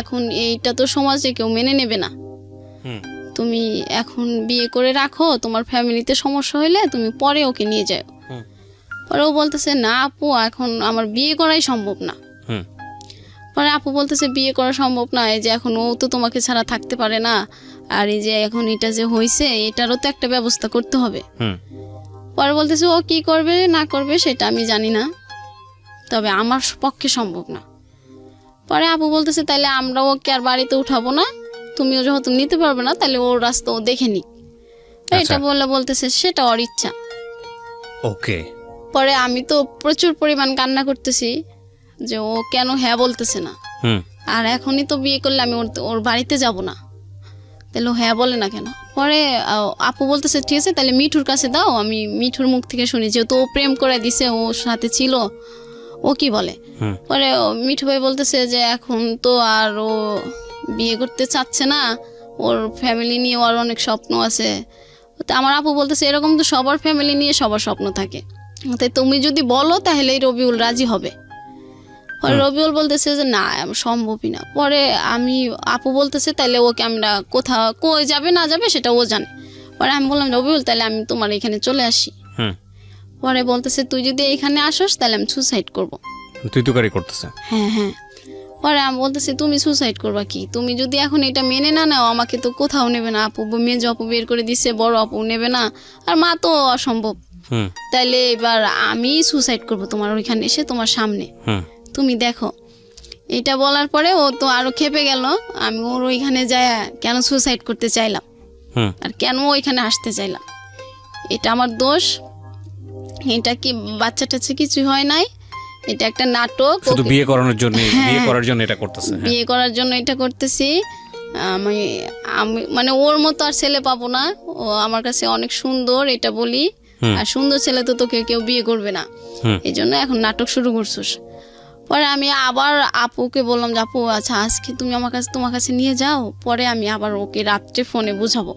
A: এখন এইটা তো সমাজে কেউ মেনে নেবে না, তুমি এখন বিয়ে করে রাখো, তোমার ফ্যামিলিতে সমস্যা হইলে তুমি পরে ওকে নিয়ে যাও। পরে ও বলতেছে না আপু এখন আমার বিয়ে করাই সম্ভব না, পরে আপু বলতেছে বিয়ে করা সম্ভব না, এই যে এখন ও তো তোমাকে ছাড়া থাকতে পারে না, আর এই যে এখন এটা যে হয়েছে এটারও তো একটা ব্যবস্থা করতে হবে। পরে বলতেছে ও কি করবে না করবে সেটা আমি জানি না, তবে আমার পক্ষে সম্ভব না। পরে আপু বলতেছে তাহলে আমরা ওকে আর বাড়িতে উঠাবো না, তুমিও যেহেতু নিতে পারবে না তাহলে ওর রাস্তা ও দেখে নিক। এটা বললে বলতেছে সেটা ওর ইচ্ছা।
B: ওকে।
A: পরে আমি তো প্রচুর পরিমাণ কান্না করতেছি যে ও কেন হ্যাঁ বলতেছে না, আর এখনই তো বিয়ে করলে আমি ওর বাড়িতে যাব না, তাহলে ও হ্যাঁ বলে না কেন। পরে আপু বলতেছে ঠিক আছে তাহলে মিঠুর কাছে দাও, আমি মিঠুর মুখ থেকে শুনি, যেহেতু ও প্রেম করে দিছে, ওর সাথে ছিল, ও কি বলে। পরে মিঠু ভাই বলতেছে যে এখন তো আর ও বিয়ে করতে চাচ্ছে না, ওর ফ্যামিলি নিয়ে ওর অনেক স্বপ্ন আছে। তো আমার আপু বলতেছে এরকম তো সবার ফ্যামিলি নিয়ে সবার স্বপ্ন থাকে, তাই তুমি যদি বলো তাহলেই রবিউল রাজি হবে। পরে রবিউল বলতেছে যে না সম্ভবই না। পরে আপু বলতেছে তাহলে ওকে আমরা কোথাও কই যাবে না যাবে সেটা ও জানে। পরে আমি বললাম রবিউল তাহলে আমি তোমার এখানে চলে আসি। পরে বলতেছে তুই যদি এখানে আসস তাহলে আমি সুসাইড করবো।
B: তুই তুকারি করতেছে?
A: হ্যাঁ। পরে আমি বলতেছি তুমি সুসাইড করবা কি, তুমি যদি এখন এটা মেনে না নাও আমাকে তো কোথাও নেবে না, আপু মেজ আপু বের করে দিচ্ছে, বড় আপু নেবে না, আর মা তো অসম্ভব। তাইলে এবার আমি সুসাইড করব তোমার ওইখানে এসে তোমার সামনে, তুমি দেখো। এটা বলার পরে ও তো আরো খেপে গেল, আমি ওর ওইখানে যায় কেন সুসাইড করতে চাইলাম আর কেন ওইখানে আসতে চাইলাম, এটা আমার দোষ, এটা কি বাচ্চা টাচ্চা কিছু হয় নাই, এটা একটা নাটক,
B: শুধু বিয়ে করানোর জন্য, বিয়ে করার জন্য এটা করতেছে,
A: বিয়ে করার জন্য এটা করতেছি। আমি মানে ওর মতো আর ছেলে পাবো না, ও আমার কাছে অনেক সুন্দর এটা বলি, আর সুন্দর ছেলে তো তোকে কেউ বিয়ে করবে না, এই জন্য এখন নাটক শুরু করছিস। পরে আমি আবার আপুকে বললাম যে আপু আচ্ছা আজকে তুমি তোমার কাছে নিয়ে যাও, পরে আমি আবার ওকে রাত্রে ফোনে বুঝাবো।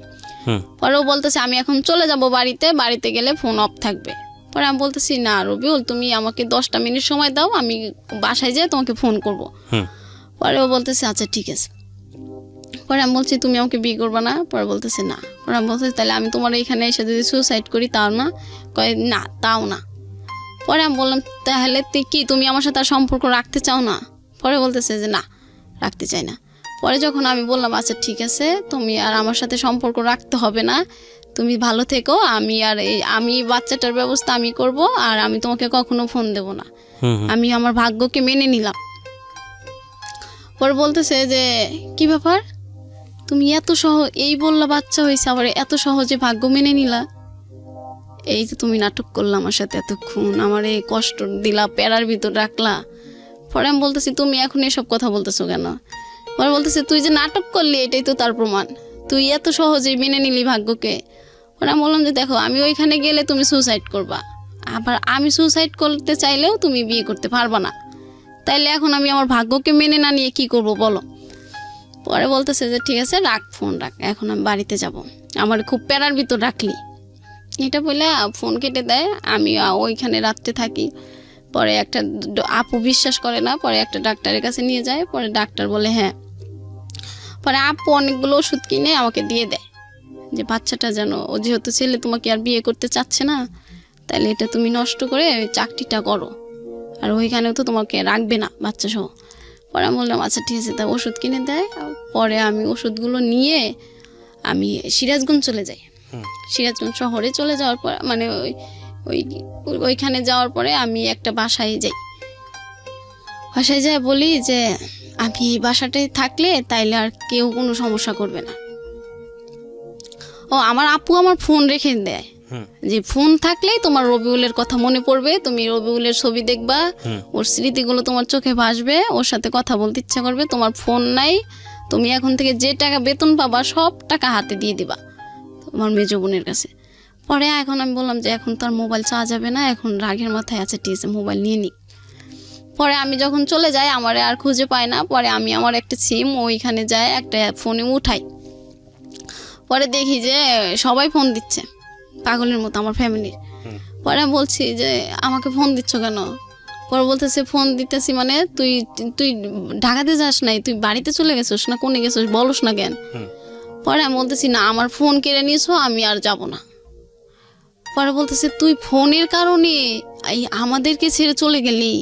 A: পরে ও বলতেছে আমি এখন চলে যাব বাড়িতে গেলে ফোন অফ থাকবে। পরে আমি বলতেছি না রবিউল তুমি আমাকে 10টা মিনিট সময় দাও, আমি বাসায় যেয়ে তোমাকে ফোন করব। পরে ও বলতেছে আচ্ছা ঠিক আছে। পরে আমি বলছি তুমি আমাকে বিয়ে করবে না, পরে বলতেছে না। পরে আমি বলতেছি তাহলে আমি তোমার এখানে এসে যদি সুসাইড করি তাও না, কয় না তাও না। পরে আমি বললাম তাহলে কি তুমি আমার সাথে আর সম্পর্ক রাখতে চাও না? পরে বলতেছে যে না রাখতে চাই না। পরে যখন আমি বললাম আচ্ছা ঠিক আছে তুমি আর আমার সাথে সম্পর্ক রাখতে হবে না, তুমি ভালো থেকো, আমি বাচ্চাটার ব্যবস্থা আমি করব, আর আমি তোমাকে কখনো ফোন দেব না, আমি আমার ভাগ্যকে মেনে নিলাম। পরে বলতেছে যে কি ব্যাপার তুমি এত এই বললা বাচ্চা হয়েছে আবার এত সহজে ভাগ্য মেনে নিলা, এই যে তুমি নাটক করলা আমার সাথে এতক্ষণ, আমার এই কষ্ট দিলা, প্যারার ভিতর রাখলা। পরে আমি বলতেছি তুমি এখন এসব কথা বলতেছো কেন? পরে বলতেছে তুই যে নাটক করলি এটাই তো তার প্রমাণ, তুই এত সহজেই মেনে নিলি ভাগ্যকে। পরে আমি বললাম যে দেখো আমি ওইখানে গেলে তুমি সুসাইড করবা, আবার আমি সুসাইড করতে চাইলেও তুমি বিয়ে করতে পারবা না, তাইলে এখন আমি আমার ভাগ্যকে মেনে না নিয়ে কি করব বলো? পরে বলতেছে যে ঠিক আছে রাখ ফোন রাখ, এখন আমি বাড়িতে যাব, আমার খুব প্যারার ভিতর রাখলি। এটা বলে ফোন কেটে দেয়। আমি ওইখানে রাত্রে থাকি। পরে একটা আপু বিশ্বাস করে না, পরে একটা ডাক্তারের কাছে নিয়ে যায়। পরে ডাক্তার বলে হ্যাঁ। পরে আপু অনেকগুলো ওষুধ কিনে আমাকে দিয়ে দেয় যে বাচ্চাটা যেন, ও যেহেতু ছেলে তোমাকে আর বিয়ে করতে চাচ্ছে না, তাহলে এটা তুমি নষ্ট করে চাকরিটা করো, আর ওইখানেও তো তোমাকে রাখবে না বাচ্চা সহ। পরে আমি বললাম আচ্ছা ঠিক আছে, তা ওষুধ কিনে দেয়। পরে আমি ওষুধগুলো নিয়ে আমি সিরাজগঞ্জ চলে যাই। সিরাজগঞ্জ শহরে চলে যাওয়ার পর মানে ওইখানে যাওয়ার পরে আমি একটা বাসায় যাই বলি যে আমি বাসাটায় থাকলে তাইলে আর কেউ কোনো সমস্যা করবে না। ও আমার আপু আমার ফোন রেখে দেয় যে ফোন থাকলেই তোমার রবিউলের কথা মনে পড়বে, তুমি রবিউলের ছবি দেখবা, ওর স্মৃতিগুলো তোমার চোখে ভাসবে, ওর সাথে কথা বলতে ইচ্ছা করবে। তোমার ফোন নাই, তুমি এখন থেকে যে টাকা বেতন পাবা সব টাকা হাতে দিয়ে দিবা তোমার মেজো বোনের কাছে। পরে এখন আমি বললাম যে এখন তো আর মোবাইল চাওয়া যাবে না, এখন রাগের মাথায় আছে ঠিক আছে মোবাইল নিয়ে নিক। পরে আমি যখন চলে যাই আমার আর খুঁজে পাই না। পরে আমি আমার একটা সিম ওইখানে যাই একটা ফোনে উঠাই। পরে দেখি যে সবাই ফোন দিচ্ছে পাগলের মতো আমার ফ্যামিলির। পরে বলছি যে আমাকে ফোন দিচ্ছ কেন? পরে বলতেছে ফোন দিতেছি মানে তুই ঢাকাতে যাস নাই, তুই বাড়িতে চলে গেছিস না, কোনে গেছিস বলস না কেন? পরে আমি বলতেছি না আমার ফোন কেড়ে নিয়েছো, আমি আর যাব না। পরে বলতেছে তুই ফোনের কারণে আমাদেরকে ছেড়ে চলে গেলি,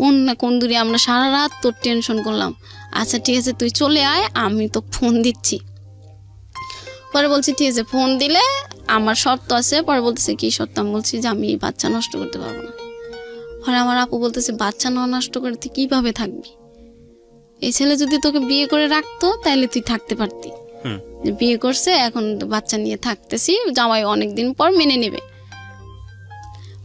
A: কোন না কোন দূরে আমরা সারা রাত তোর টেনশন করলাম। আচ্ছা ঠিক আছে তুই চলে আয়, আমি তো ফোন দিচ্ছি। পরে বলছি ঠিক আছে, ফোন দিলে আমার শর্ত আছে। পরে বলতেছে কি শর্ত? আমি বলছি যে আমি বাচ্চা নষ্ট করতে পারবো না। পরে আমার আপু বলতেছে বাচ্চা না নষ্ট করে তুই কীভাবে থাকবি? এই ছেলে যদি তোকে বিয়ে করে রাখতো তাহলে তুই থাকতে পারতি। বিয়ে করছে, এখন বাচ্চা নিয়ে থাকতেছি, জামাই অনেকদিন পর মেনে নেবে।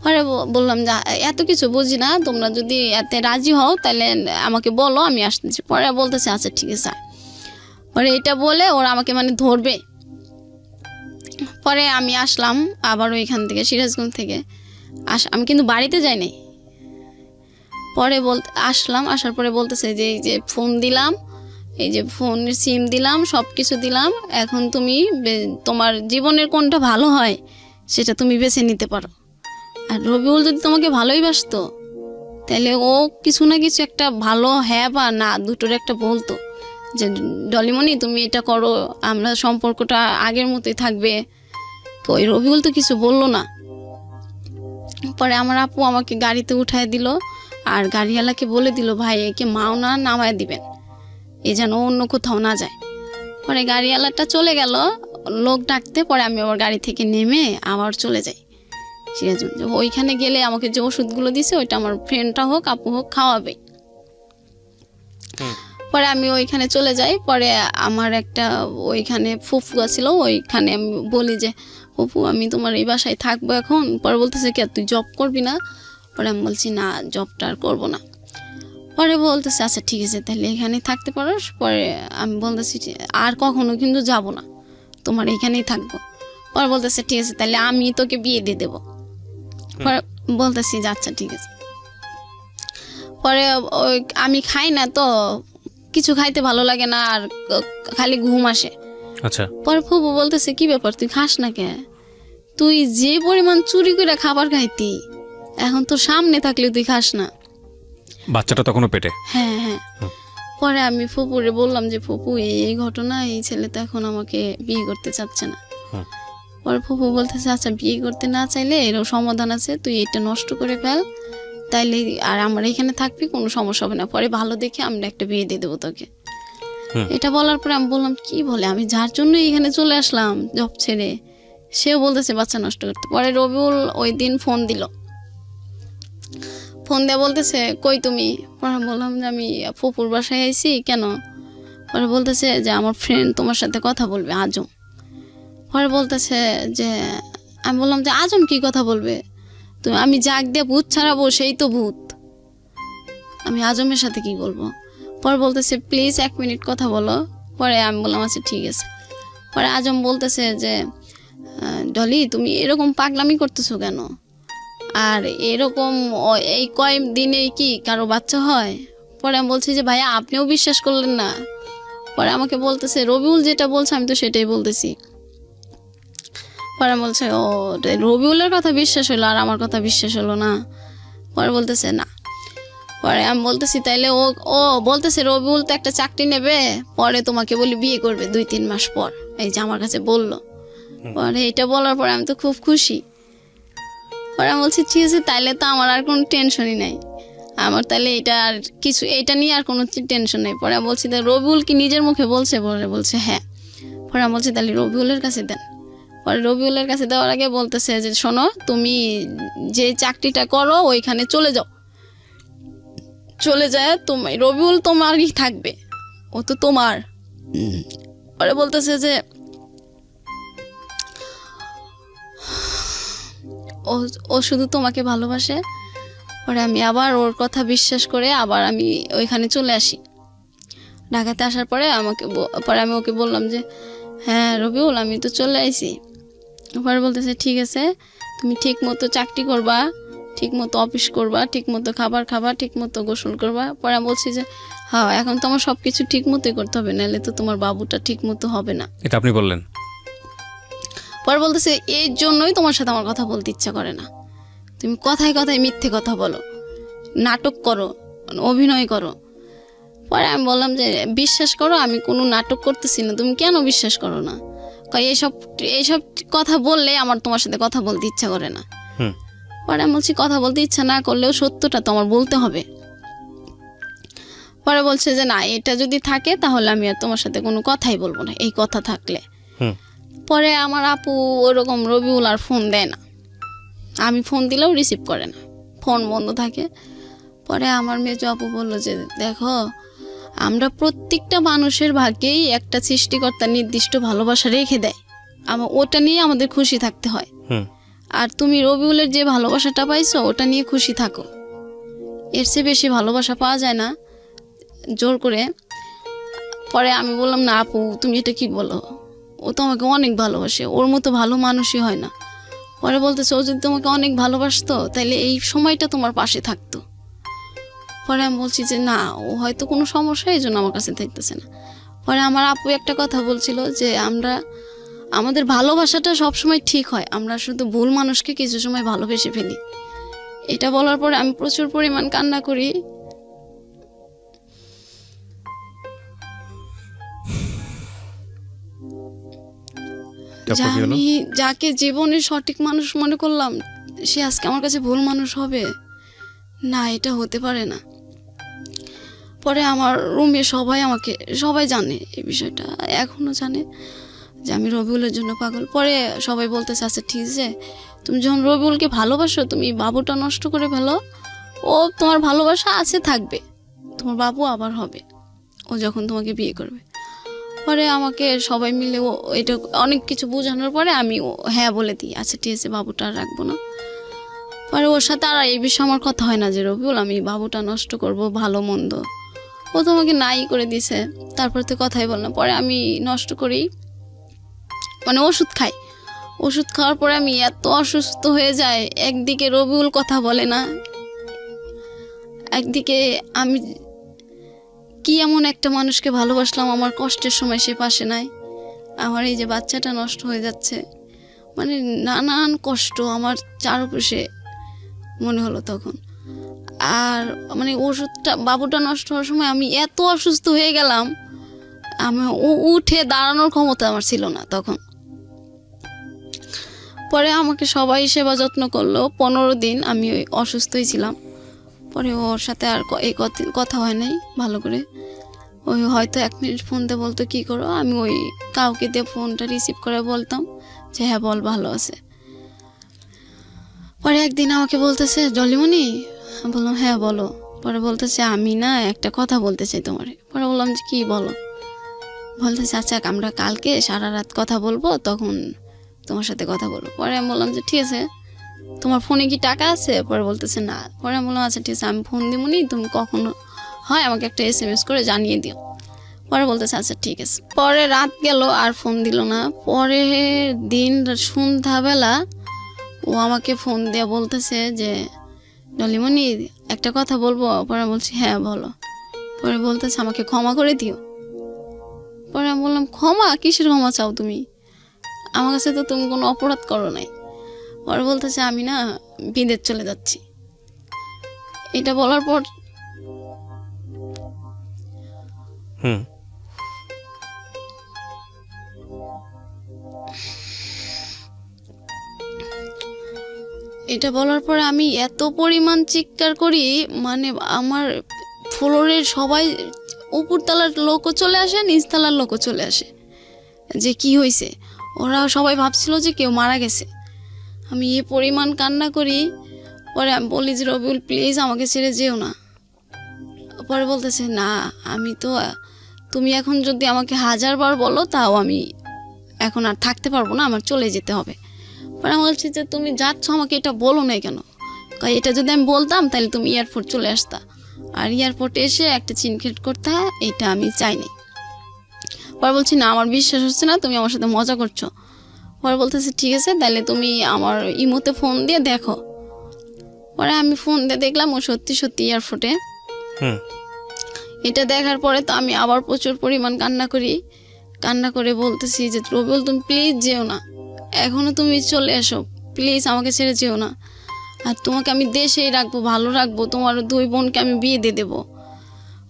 A: পরে বললাম যে এত কিছু বুঝি না, তোমরা যদি এতে রাজি হও তাহলে আমাকে বলো, আমি আসতেছি। পরে বলতেছে আচ্ছা ঠিক আছে। পরে এটা বলে ওরা আমাকে মানে ধরবে। পরে আমি আসলাম আবার ওইখান থেকে, সিরাজগঞ্জ থেকে আমি কিন্তু বাড়িতে যাই নাই। পরে আসলাম, আসার পরে বলতেছে যে এই যে ফোন দিলাম, এই যে ফোনের সিম দিলাম, সব কিছু দিলাম, এখন তুমি তোমার জীবনের কোনটা ভালো হয় সেটা তুমি বেছে নিতে পারো। আর রবিউল যদি তোমাকে ভালোই বাসতো তাহলে ও কিছু না কিছু একটা ভালো হ্যাঁ বা না দুটোর একটা বলতো যে ডলিমণি তুমি এটা করো, আমরা সম্পর্কটা আগের মতোই থাকবে। ওই রবিউল তো কিছু বললো না। পরে আমার আপু আমাকে গাড়িতে উঠায় দিল, আর গাড়িওয়ালাকে বলে দিল ভাই একে মাওনা নামায় দিবেন, এ যেন অন্য কোথাও না যায়। পরে গাড়িওয়ালাটা চলে গেল লোক ডাকতে। পরে আমি আবার গাড়ি থেকে নেমে আবার চলে যাই সিরাজগঞ্জ। ওইখানে গেলে আমাকে যে ওষুধগুলো দিছে ওইটা আমার ফ্রেন্ডটা হোক আপু হোক খাওয়াবে। পরে আমি ওইখানে চলে যাই। পরে আমার একটা ওইখানে ফুফু ছিল, ওইখানে আমি বলি যে ফুফু আমি তোমার এই বাসায় থাকবো এখন। পরে বলতেছে কে তুই জব করবি না? পরে আমি বলছি না জবটা আর করবো না। পরে বলতেছে আচ্ছা ঠিক আছে তাহলে এখানেই থাকতে পারো। পরে আমি বলতেছি আর কখনো কিন্তু যাব না, তোমার এখানেই থাকবো। পরে বলতেছে ঠিক আছে তাহলে আমি তোকে বিয়ে দিয়ে দেবো। পরে বলতেছি যে আচ্ছা ঠিক আছে। পরে ওই আমি খাই না তো, কিছু খাইতে ভালো লাগে না, আর খালি ঘুম আসে।
B: আচ্ছা।
A: পরে ফুফু বলতেছে কি ব্যাপার তুই খাস না কে? তুই যে পরিমাণ চুরি করে খাবার খাইতি, এখন তোর সামনে থাকলে তুই খাস না।
B: বাচ্চাটা তখনও পেটে?
A: হ্যাঁ হ্যাঁ। পরে আমি ফুপুরে বললাম যে ফুপু এই ঘটনা, এই ছেলে তো এখন আমাকে বিয়ে করতে চাচ্ছে না। পরে ফুপু বলতেছে আচ্ছা বিয়ে করতে না চাইলে এরও সমাধান আছে, তুই এটা নষ্ট করে ফেল, তাইলে আর আমার এখানে থাকবি, কোনো সমস্যা হবে না। পরে ভালো দেখে আমরা একটা বিয়ে দিয়ে দেবো তোকে। এটা বলার পরে আমি বললাম কি বলে, আমি যার জন্য এখানে চলে আসলাম জব ছেড়ে, সেও বলতেছে বাচ্চা নষ্ট করতে। পরে রবিউল ওই দিন ফোন দিল, ফোন দিয়ে বলতেছে কই তুমি? পরে বললাম যে আমি ফুপুর বাসায় আইছি। কেন? পরে বলতেছে যে আমার ফ্রেন্ড তোমার সাথে কথা বলবে, আজম। পরে বলতেছে যে আমি বললাম যে আজম কি কথা বলবে? তো আমি জাগ দিয়ে ভূত ছাড়াবো, সেই তো ভূত, আমি আজমের সাথে কি বলবো? পরে বলতেছে প্লিজ 1 মিনিট কথা বলো। পরে আমি বললাম আচ্ছা ঠিক আছে। পরে আজম বলতেছে যে ডলি তুমি এরকম পাগলামি করতেছো কেন? আর এরকম এই কয়েক দিনে কি কারো বাচ্চা হয়? পরে আমি বলছি যে ভাইয়া আপনিও বিশ্বাস করলেন না। পরে আমাকে বলতেছে রবিউল যেটা বলছে আমি তো সেটাই বলতেছি। পরে বলছে ও রবিউলের কথা বিশ্বাস হলো আর আমার কথা বিশ্বাস হলো না। পরে বলতেছে না। পরে আমি বলতেছি তাইলে ও বলতেছে রবিউল তো একটা চাকরি নেবে, পরে তোমাকে বলি বিয়ে করবে 2-3 মাস পর, এই যে আমার কাছে বললো। পরে এটা বলার পরে আমি তো খুব খুশি। পরে আমি বলছি ঠিক আছে তাইলে তো আমার আর কোনো টেনশনই নাই, আমার তাহলে এটা আর কিছু এটা নিয়ে আর কোনো টেনশন নেই। পরে আমি বলছি রবিউল কি নিজের মুখে বলছে? পরে বলছে হ্যাঁ। পরে আমি বলছি তাহলে রবিউলের কাছে দেন। পরে রবিউলের কাছে দেওয়ার আগে বলতেছে যে শোনো তুমি যে চাকরিটা করো ওইখানে চলে যাও, চলে যায় তোমার রবিউল তোমারই থাকবে, ও তো তোমার। পরে বলতেছে যে ও শুধু তোমাকে ভালোবাসে। পরে আমি আবার ওর কথা বিশ্বাস করে আবার আমি ওইখানে চলে আসি। ঢাকাতে আসার পরে পরে আমি ওকে বললাম যে হ্যাঁ রবিউল আমি তো চলে আইছি। পরে বলতেছে ঠিক আছে তুমি ঠিক মতো চাকরি করবা, ঠিক মতো অফিস করবা, ঠিক মতো খাবার খাবা, ঠিক মতো গোসল করবা। পরে আমি বলছি যে হ্যাঁ এখন তোমার সব কিছু ঠিক মতোই করতে হবে, নাহলে তো তোমার বাবুটা ঠিক মতো হবে না।
B: এটা আপনি বললেন?
A: পরে বলতেছে এই জন্যই তোমার সাথে আমার কথা বলতে ইচ্ছা করে না, তুমি কথায় কথায় মিথ্যে কথা বলো, নাটক করো, অভিনয় করো। পরে আমি বললাম যে বিশ্বাস করো আমি কোনো নাটক করতেছি না, তুমি কেন বিশ্বাস করো না? এইসব কথা বললে আমার তোমার সাথে কথা বলতে ইচ্ছা করে না। পরে আমি বলছি কথা বলতে ইচ্ছা না করলেও সত্যটা তো আমার বলতে হবে। পরে বলছে যে না, এটা যদি থাকে তাহলে আমি আর তোমার সাথে কোনো কথাই বলবো না, এই কথা থাকলে।
B: হুম।
A: পরে আমার আপু ওরকম রবিউল আর ফোন দেয় না, আমি ফোন দিলেও রিসিভ করে না, ফোন বন্ধ থাকে। পরে আমার মেজো আপু বললো যে দেখো, আমরা প্রত্যেকটা মানুষের ভাগ্যেই একটা সৃষ্টিকর্তা নির্দিষ্ট ভালোবাসা রেখে দেয়, ওটা নিয়ে আমাদের খুশি থাকতে হয়। আর তুমি রবিউলের যে ভালোবাসাটা পাইছো ওটা নিয়ে খুশি থাকো, এর চেয়ে বেশি ভালোবাসা পাওয়া যায় না জোর করে। পরে আমি বললাম না আপু, তুমি এটা কি বলো, ও তো আমাকে অনেক ভালোবাসে, ওর মতো ভালো মানুষই হয় না। পরে বলতেছে ও যদি তোমাকে অনেক ভালোবাসতো তাহলে এই সময়টা তোমার পাশে থাকতো। পরে আমি বলছি যে না, ও হয়তো কোনো সমস্যা, এই জন্য আমার কাছে থাকতেছে না। পরে আমার আপু একটা কথা বলছিল যে আমাদের ভালোবাসাটা সবসময় ঠিক হয়, আমরা শুধু ভুল মানুষকে কিছু সময় ভালোবেসে ফেলি। এটা বলার পরে আমি প্রচুর পরিমাণ কান্না করি। যে আমি যাকে জীবনের সঠিক মানুষ মনে করলাম সে আজকে আমার কাছে ভুল মানুষ হবে, না এটা হতে পারে না। পরে আমার রুমে সবাই জানে এই বিষয়টা, এখনও জানে যে আমি রবিউলের জন্য পাগল। পরে সবাই বলতেছে আচ্ছা ঠিক আছে, তুমি যখন রবিউলকে ভালোবাসো তুমি বাবুটা নষ্ট করে ফেলো, ও তোমার ভালোবাসা আছে থাকবে, তোমার বাবু আবার হবে ও যখন তোমাকে বিয়ে করবে। পরে আমাকে সবাই মিলে এটা অনেক কিছু বোঝানোর পরে আমি হ্যাঁ বলে দিই, আচ্ছা ঠিক আছে বাবুটা আর রাখবো না। পরে ওর সাথে আর এই বিষয়ে আমার কথা হয় না যে রবিউল আমি বাবুটা নষ্ট করব, ভালো মন্দ ও তো আমাকে নাই করে দিছে, তারপর তো কথাই বললাম। পরে আমি নষ্ট করি, মানে ওষুধ খাই, ওষুধ খাওয়ার পরে আমি এত অসুস্থ হয়ে যাই, একদিকে রবিউল কথা বলে না, একদিকে আমি কি এমন একটা মানুষকে ভালোবাসলাম, আমার কষ্টের সময় সে পাশে নাই, আমার এই যে বাচ্চাটা নষ্ট হয়ে যাচ্ছে, মানে নানান কষ্ট আমার চারপাশে মনে হলো তখন। আর মানে ওষুধটা বাবুটা নষ্ট হওয়ার সময় আমি এত অসুস্থ হয়ে গেলাম, আমি উঠে দাঁড়ানোর ক্ষমতা আমার ছিল না তখন। পরে আমাকে সবাই সেবা যত্ন করলো, 15 দিন আমি ওই অসুস্থই ছিলাম। পরে ওর সাথে আর এই কথা হয় নাই ভালো করে, ওই হয়তো 1 মিনিট ফোন দিয়ে বলতো কী করো, আমি ওই কাউকে দিয়ে ফোনটা রিসিভ করে বলতাম যে হ্যাঁ বল ভালো আছে। পরে একদিন আমাকে বলতেছে জলিমণি, বললাম হ্যাঁ বলো। পরে বলতেছে আমি না একটা কথা বলতে চাই তোমারে। পরে বললাম যে কী বলো। বলতেছে আচ্ছা আমরা কালকে সারা রাত কথা বলবো, তখন তোমার সাথে কথা বলবো। পরে আমি বললাম যে ঠিক আছে, তোমার ফোনে কি টাকা আছে? পরে বলতেছে না। পরে আমি বললাম আচ্ছা ঠিক আছে, আমি ফোন দিবনি, তুমি কখনো হয় আমাকে একটা SMS করে জানিয়ে দিও। পরে বলতেছে আচ্ছা ঠিক আছে। পরে রাত গেল আর ফোন দিল না। পরের দিন সন্ধ্যাবেলা ও আমাকে ফোন দিয়ে বলতেছে যে ডলিমণি একটা কথা বলবো। পরে বলছি হ্যাঁ বলো। পরে বলতেছে আমাকে ক্ষমা করে দিও। পরে আমি বললাম ক্ষমা? কিসের ক্ষমা চাও তুমি? আমার কাছে তো তুমি কোনো অপরাধ করো নাই। পরে বলতেছে আমি না বিদেশ চলে যাচ্ছি। এটা বলার পর এটা বলার পরে আমি এত পরিমাণ চিৎকার করি, মানে আমার ফ্লোরের সবাই, উপরতলার লোকও চলে আসে, নিচতলার লোকও চলে আসে যে কি হয়েছে। ওরা সবাই ভাবছিল যে কেউ মারা গেছে। আমি এ পরিমাণ কান্না করি। পরে আমি বলি যে রবিউল প্লিজ আমাকে ছেড়ে যেও না। পরে বলতেছে না, আমি তো, তুমি এখন যদি আমাকে 1000বার বলো তাও আমি এখন আর থাকতে পারবো না, আমার চলে যেতে হবে। পরে আমি বলছি যে তুমি যাচ্ছ আমাকে এটা বলো না কেন? এটা যদি আমি বলতাম তাহলে তুমি এয়ারপোর্ট চলে আসতা, আর এয়ারপোর্টে এসে একটা চিনখেট করতে, এটা আমি চাইনি। পরে বলছি না আমার বিশ্বাস হচ্ছে না, তুমি আমার সাথে মজা করছো। পরে বলতেছে ঠিক আছে তাহলে তুমি আমার ইমোতে ফোন দিয়ে দেখো। পরে আমি ফোন দিয়ে দেখলাম ও সত্যি সত্যি এয়ারপোর্টে। এটা দেখার পরে তো আমি আবার প্রচুর পরিমাণ কান্না করি। কান্না করে বলতেছি যে রবিউল তুমি প্লিজ যেও না, এখনও তুমি চলে এসো, প্লিজ আমাকে ছেড়ে যেও না, আর তোমাকে আমি দেশেই রাখবো, ভালো রাখবো, তোমার 2 বোনকে আমি বিয়ে দিয়ে দেবো।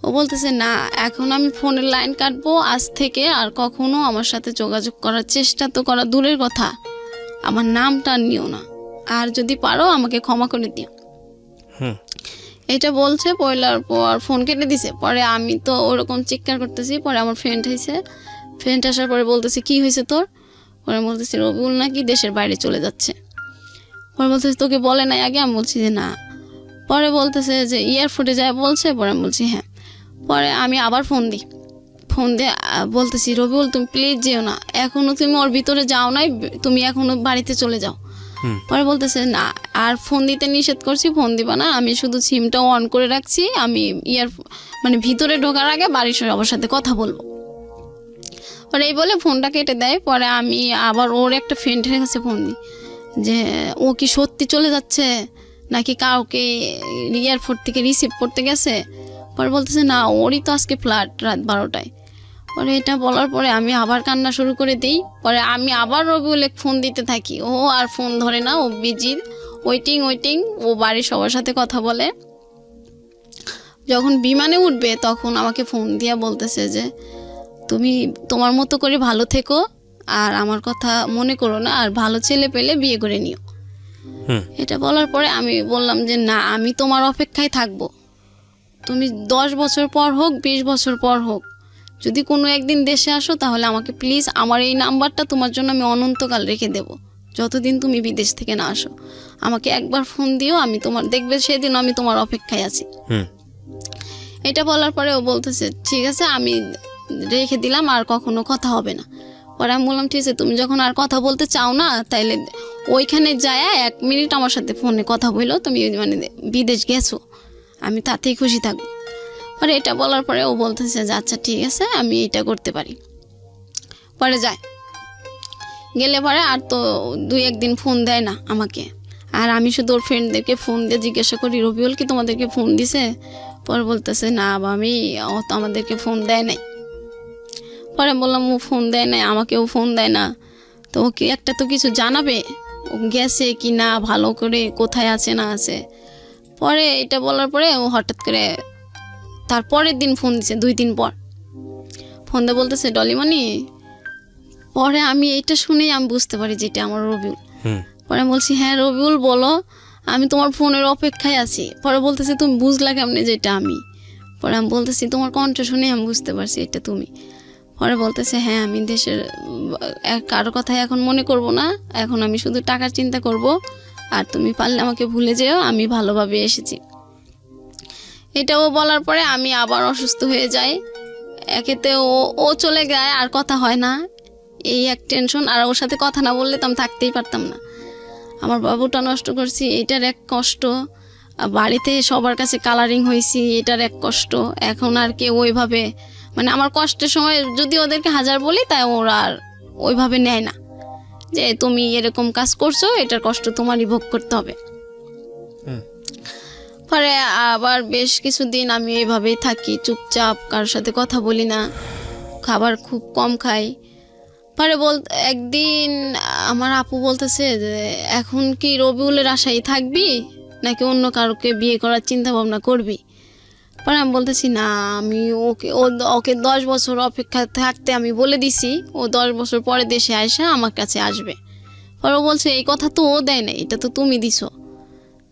A: ও বলতেছে না, এখন আমি ফোনের লাইন কাটবো, আজ থেকে আর কখনো আমার সাথে যোগাযোগ করার চেষ্টা তো করা দূরের কথা, আমার নামটা নিও না, আর যদি পারো আমাকে ক্ষমা করে দিও। এটা বলছে বলার পর ফোন কেটে দিছে। পরে আমি তো ওরকম চিৎকার করতেছি। পরে আমার ফ্রেন্ড হয়েছে, ফ্রেন্ড আসার পরে বলতেছে কি হয়েছে তোর? পরে বলতেছি রবিউল নাকি দেশের বাইরে চলে যাচ্ছে। পরে বলতেছে তোকে বলে নাই আগে? আমি বলছি যে না। পরে বলতেছে যে এয়ারপোর্টে যায় বলছে। পরে আমি বলছি হ্যাঁ। পরে আমি আবার ফোন দিই, ফোন দিয়ে বলতেছি রবিউল তুমি প্লিজ যেও না, এখনও তুমি ওর ভিতরে যাও নাই, তুমি এখনও বাড়িতে চলে যাও। পরে বলতেছে না, আর ফোন দিতে নিষেধ করছি, ফোন দিবা না, আমি শুধু সিমটা অন করে রাখছি, আমি মানে ভিতরে ঢোকার আগে বাড়ির সবার সাথে কথা বলবো। পরে এই বলে ফোনটা কেটে দেয়। পরে আমি আবার ওর একটা ফ্রেন্ডের কাছে ফোন দিই যে ও কি সত্যি চলে যাচ্ছে নাকি কাউকে এয়ারপোর্ট থেকে রিসিভ করতে গেছে। পরে বলতেছে না, ওরই তো আজকে ফ্লাইট রাত 12টায়। পরে এটা বলার পরে আমি আবার কান্না শুরু করে দিই। পরে আমি আবার রবিউলে ফোন দিতে থাকি, ও আর ফোন ধরে না, ও বিজি, ওয়েটিং। ও বাড়ির সবার সাথে কথা বলে। যখন বিমানে উঠবে তখন আমাকে ফোন দিয়ে বলতেছে যে তুমি তোমার মতো করে ভালো থেকো, আর আমার কথা মনে করো না, আর ভালো ছেলে পেলে বিয়ে করে নিও। এটা বলার পরে আমি বললাম যে না, আমি তোমার অপেক্ষায় থাকবো। তুমি 10 বছর পর হোক, 20 বছর পর হোক, যদি কোনো একদিন দেশে আসো তাহলে আমাকে প্লিজ, আমার এই নাম্বারটা তোমার জন্য আমি অনন্তকাল রেখে দেব, যতদিন তুমি বিদেশ থেকে না আসো আমাকে একবার ফোন দিও, আমি তোমার দেখবে সেদিন আমি তোমার অপেক্ষায় আছি। এটা বলার পরে ও বলতেছে ঠিক আছে, আমি রেখে দিলাম, আর কখনো কথা হবে না। পরে আমি বললাম ঠিক আছে, তুমি যখন আর কথা বলতে চাও না তাইলে ওইখানে যায় 1 মিনিট আমার সাথে ফোনে কথা বললো, তুমি মানে বিদেশ গেছো, আমি তাতেই খুশি থাকবো। পরে এটা বলার পরে ও বলতেছে যে আচ্ছা ঠিক আছে, আমি এটা করতে পারি। পরে যায়, গেলে পরে আর তো 2-1 দিন ফোন দেয় না আমাকে। আর আমি শুধু ওর ফ্রেন্ডদেরকে ফোন দিয়ে জিজ্ঞাসা করি রবিউল কি তোমাদেরকে ফোন দিছে? পরে বলতেছে না আমি, ও তো আমাদেরকে ফোন দেয় নাই। পরে বললাম ও ফোন দেয় নাই, আমাকেও ফোন দেয় না, তো ওকে একটা তো কিছু জানাবে, ও গেছে কি না, ভালো করে কোথায় আছে না আছে। পরে এটা বলার পরে ও হঠাৎ করে তার পরের দিন ফোন দিছে, 2 দিন পর ফোন দিয়ে বলতেছে ডলিমণি। পরে আমি এটা শুনেই আমি বুঝতে পারি যে এটা আমার রবিউল। পরে আমি বলছি হ্যাঁ রবিউল বলো, আমি তোমার ফোনের অপেক্ষায় আছি। পরে বলতেছে তুমি বুঝলা কেমনে যে এটা আমি? পরে আমি বলতেছি তোমার কণ্ঠ শুনে আমি বুঝতে পারছি এটা তুমি। পরে বলতেছে হ্যাঁ, আমি দেশের কারো কথাই এখন মনে করব না, এখন আমি শুধু টাকার চিন্তা করব, আর তুমি পারলে আমাকে ভুলে যেও, আমি ভালোভাবে এসেছি। এটাও বলার পরে আমি আবার অসুস্থ হয়ে যাই। একেতে ও চলে যায়, আর কথা হয় না, এই এক টেনশন। আর ওর সাথে কথা না বললে তো আমি থাকতেই পারতাম না। আমার বাবুটা নষ্ট করছি, এটার এক কষ্ট। বাড়িতে সবার কাছে কালারিং হয়েছি, এটার এক কষ্ট। এখন আর কেউ ওইভাবে, মানে আমার কষ্টের সময় যদি ওদেরকে 1000 বলি তাই ওরা আর ওইভাবে নেয় না যে তুমি এরকম কাজ করছো, এটার কষ্ট তোমারই ভোগ করতে হবে। পরে আবার বেশ কিছুদিন আমি এইভাবেই থাকি, চুপচাপ, কারোর সাথে কথা বলি না, খাবার খুব কম খাই। পরে একদিন আমার আপু বলতেছে যে এখন কি রবিউলের আশায় থাকবি নাকি অন্য কারোকে বিয়ে করার চিন্তা ভাবনা করবি? পরে আমি বলতেছি না, আমি ওকে 10 বছর অপেক্ষা থাকতে আমি বলে দিছি, ও 10 বছর পরে দেশে আসা আমার কাছে আসবে। পরে ও বলছে এই কথা তো ও দেয় না, এটা তো তুমি দিছো,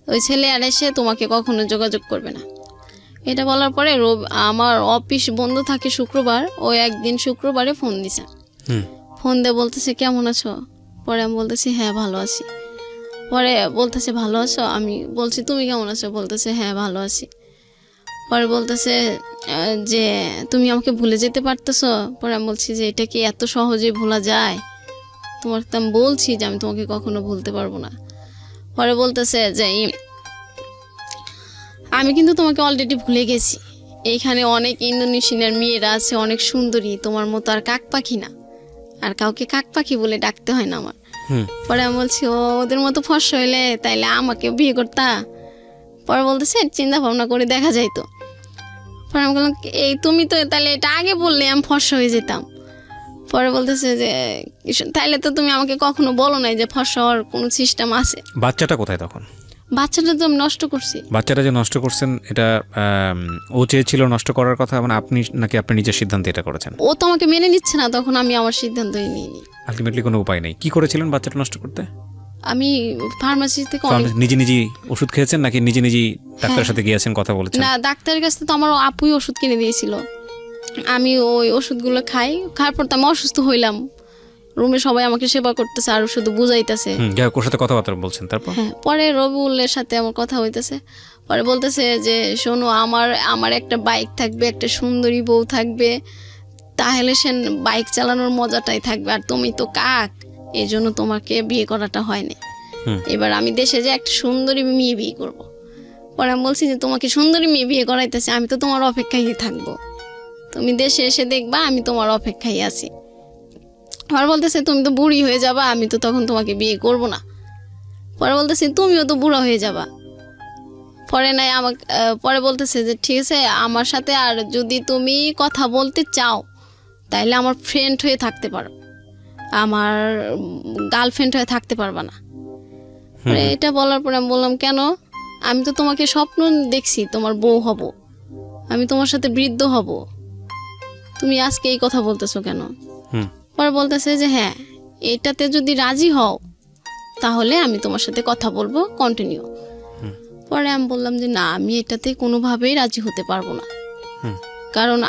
A: ওই ছেলে আর এসে তোমাকে কখনো যোগাযোগ করবে না। এটা বলার পরে আমার অফিস বন্ধ থাকে শুক্রবার, ও একদিন শুক্রবারে ফোন দিছে। ফোন দিয়ে বলতেছে কেমন আছো? পরে আমি বলতেছি হ্যাঁ ভালো আছি। পরে বলতেছে ভালো আছো? আমি বলছি তুমি কেমন আছো? বলতেছে হ্যাঁ ভালো আছি। পরে বলতেছে যে তুমি আমাকে ভুলে যেতে পারতেছো? পরে আমি বলছি যে এটা কি এত সহজে ভোলা যায়? তোমাকে তো আমি বলছি যে আমি তোমাকে কখনো ভুলতে পারবো না। পরে বলতেছে যে আমি কিন্তু তোমাকে অলরেডি ভুলে গেছি, এইখানে অনেক ইন্দোনেশিয়ার মেয়েরা আছে, অনেক সুন্দরী, তোমার মতো আর কাক পাখি না, আর কাউকে কাক পাখি বলে ডাকতে হয় না আমার। পরে আমি বলছি ওদের মতো ফর্সা হইলে তাইলে আমাকে বিয়ে করতা? পরে বলতেছে চিন্তা ভাবনা করে দেখা যাইতো। পরে আমি বললাম এই তুমি তো তাহলে এটা আগে বললে আমি ফর্সা হয়ে যেতাম। পরে বলতেছে যে তাইলে তো তুমি আমাকে কখনো বলো নাই যে ফর্সা হওয়ার কোনো সিস্টেম আছে।
B: বাচ্চাটা কোথায় তখন?
A: বাচ্চাটা তো আমি নষ্ট করছি।
B: বাচ্চাটা যে নষ্ট করছেন এটা ও চেয়েছিল নষ্ট করার কথা, মানে আপনি নাকি আপনি নিজের সিদ্ধান্তে এটা করেছেন?
A: ও তো আমাকে মেনে নিচ্ছে না, তখন আমি আমার সিদ্ধান্তই নিইনি।
B: আলটিমেটলি কোনো উপায় নেই। কি করেছিলেন বাচ্চাটা নষ্ট করতে?
A: আমি ফার্মাসি থেকে অনেক
B: নিজে নিজেই ওষুধ খেয়েছেন নাকি নিজে নিজেই ডাক্তারের সাথে গিয়েছেন, কথা বলেছেন?
A: না, ডাক্তারের কাছে তো আমার আপুই ওষুধ কিনে দিয়েছিল। আমি ওই ওষুধগুলো খাওয়ার পর তো আমি অসুস্থ হইলাম। রুমে সবাই আমাকে সেবা করতেছে আর শুধু বুঝাইতেছে।
B: যাই হোক, ওর সাথে কথাবার্তা বলছেন, তারপর?
A: হ্যাঁ, পরে রবিউলের সাথে আমার কথা হইতেছে। পরে বলতেছে যে শোনো, আমার একটা বাইক থাকবে, একটা সুন্দরী বউ থাকবে, তাহলে সে বাইক চালানোর মজাটাই থাকবে। আর তুমি তো কাক, এই জন্য তোমাকে বিয়ে করাটা হয়নি। এবার আমি দেশে যে একটা সুন্দরী মেয়ে বিয়ে করব। পরে আমি বলছি যে তোমাকে সুন্দরী মেয়ে বিয়ে করাইতেছে, আমি তো তোমার অপেক্ষায় থাকবো, তুমি দেশে এসে দেখবা আমি তোমার অপেক্ষায় আছি। আর বলতেছে তুমি তো বুড়ি হয়ে যাবা, আমি তো তখন তোমাকে বিয়ে করব না। পরে বলতেছে তুমিও তো বুড়া হয়ে যাবা। পরে বলতেছে যে ঠিক আছে, আমার সাথে আর যদি তুমি কথা বলতে চাও তাইলে আমার ফ্রেন্ড হয়ে থাকতে পারো, আমার গার্লফ্রেন্ড হয়ে থাকতে পারবা না। এটা বলার পরে আমি বললাম কেন, আমি তো তোমাকে স্বপ্ন দেখছি তোমার বউ হব, আমি তোমার সাথে বৃদ্ধ হব, তুমি আজকে এই কথা বলতেছো কেন? পরে বলতেছে যে হ্যাঁ, এটাতে যদি রাজি হও তাহলে আমি তোমার সাথে কথা বলবো কন্টিনিউ। পরে আমি বললাম যে না, আমি এটাতে কোনোভাবেই রাজি হতে পারবো না, কারণ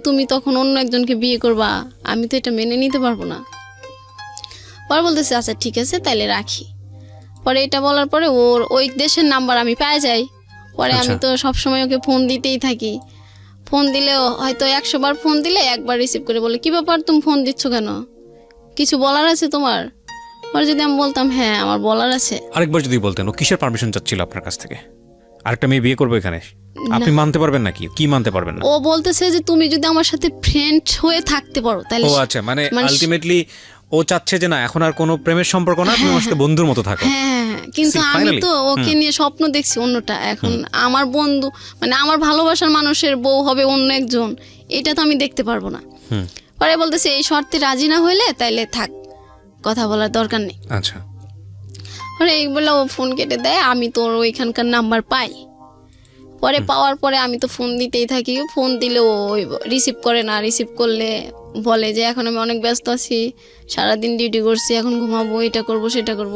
A: তুমি তখন অন্য একজনকে বিয়ে করবা, আমি তো এটা মেনে নিতে পারবো না। পরে বলতেছে আচ্ছা ঠিক আছে তাইলে রাখি। পরে এটা বলার পরে ওর ওই দেশের নাম্বার আমি পেয়ে যাই। পরে আমি তো সবসময় ওকে ফোন দিতেই থাকি। ফোন দিলেও হয়তো 100 বার ফোন দিলে একবার রিসিভ করে বলে কি ব্যাপার, তুমি ফোন দিচ্ছ কেন, কিছু বলার আছে তোমার? পরে যদি আমি বলতাম হ্যাঁ আমার বলার আছে।
B: আরেকবার যদি বলতেন ও কিসের পারমিশন চাচ্ছিল আপনার কাছ থেকে? আরেকটা মেয়ে বিয়ে করবো এখানে, আপনি মানতে পারবেন নাকি? কি মানতে পারবেন না?
A: ও বলতেছে যে তুমি যদি আমার সাথে ফ্রেন্ড হয়ে থাকতে পারো তাহলে।
B: ও আচ্ছা, মানে আলটিমেটলি ও চাচ্ছে যে না, এখন আর কোনো প্রেমের সম্পর্ক না, তুমি আমার সাথে বন্ধুর মতো থাকো।
A: হ্যাঁ, কিন্তু আমি তো ওকে নিয়ে স্বপ্ন দেখছি অন্যটা। এখন আমার বন্ধু মানে আমার ভালোবাসার মানুষের বউ হবে অন্য একজন, এটা তো আমি দেখতে পারবো না। পরে বলতেছে এই শর্তে রাজি না হইলে তাইলে থাক, কথা বলার দরকার নেই।
B: আচ্ছা,
A: পরে এই বলে ও ফোন কেটে দেয়। আমি তো ওইখানকার নাম্বার পাই। পরে পাওয়ার পরে আমি তো ফোন দিতেই থাকি। ফোন দিলে ও রিসিভ করে না, রিসিভ করলে বলে যে এখন আমি অনেক ব্যস্ত আছি, সারাদিন ডিউটি করছি, এখন ঘুমাবো, এটা করব সেটা করব,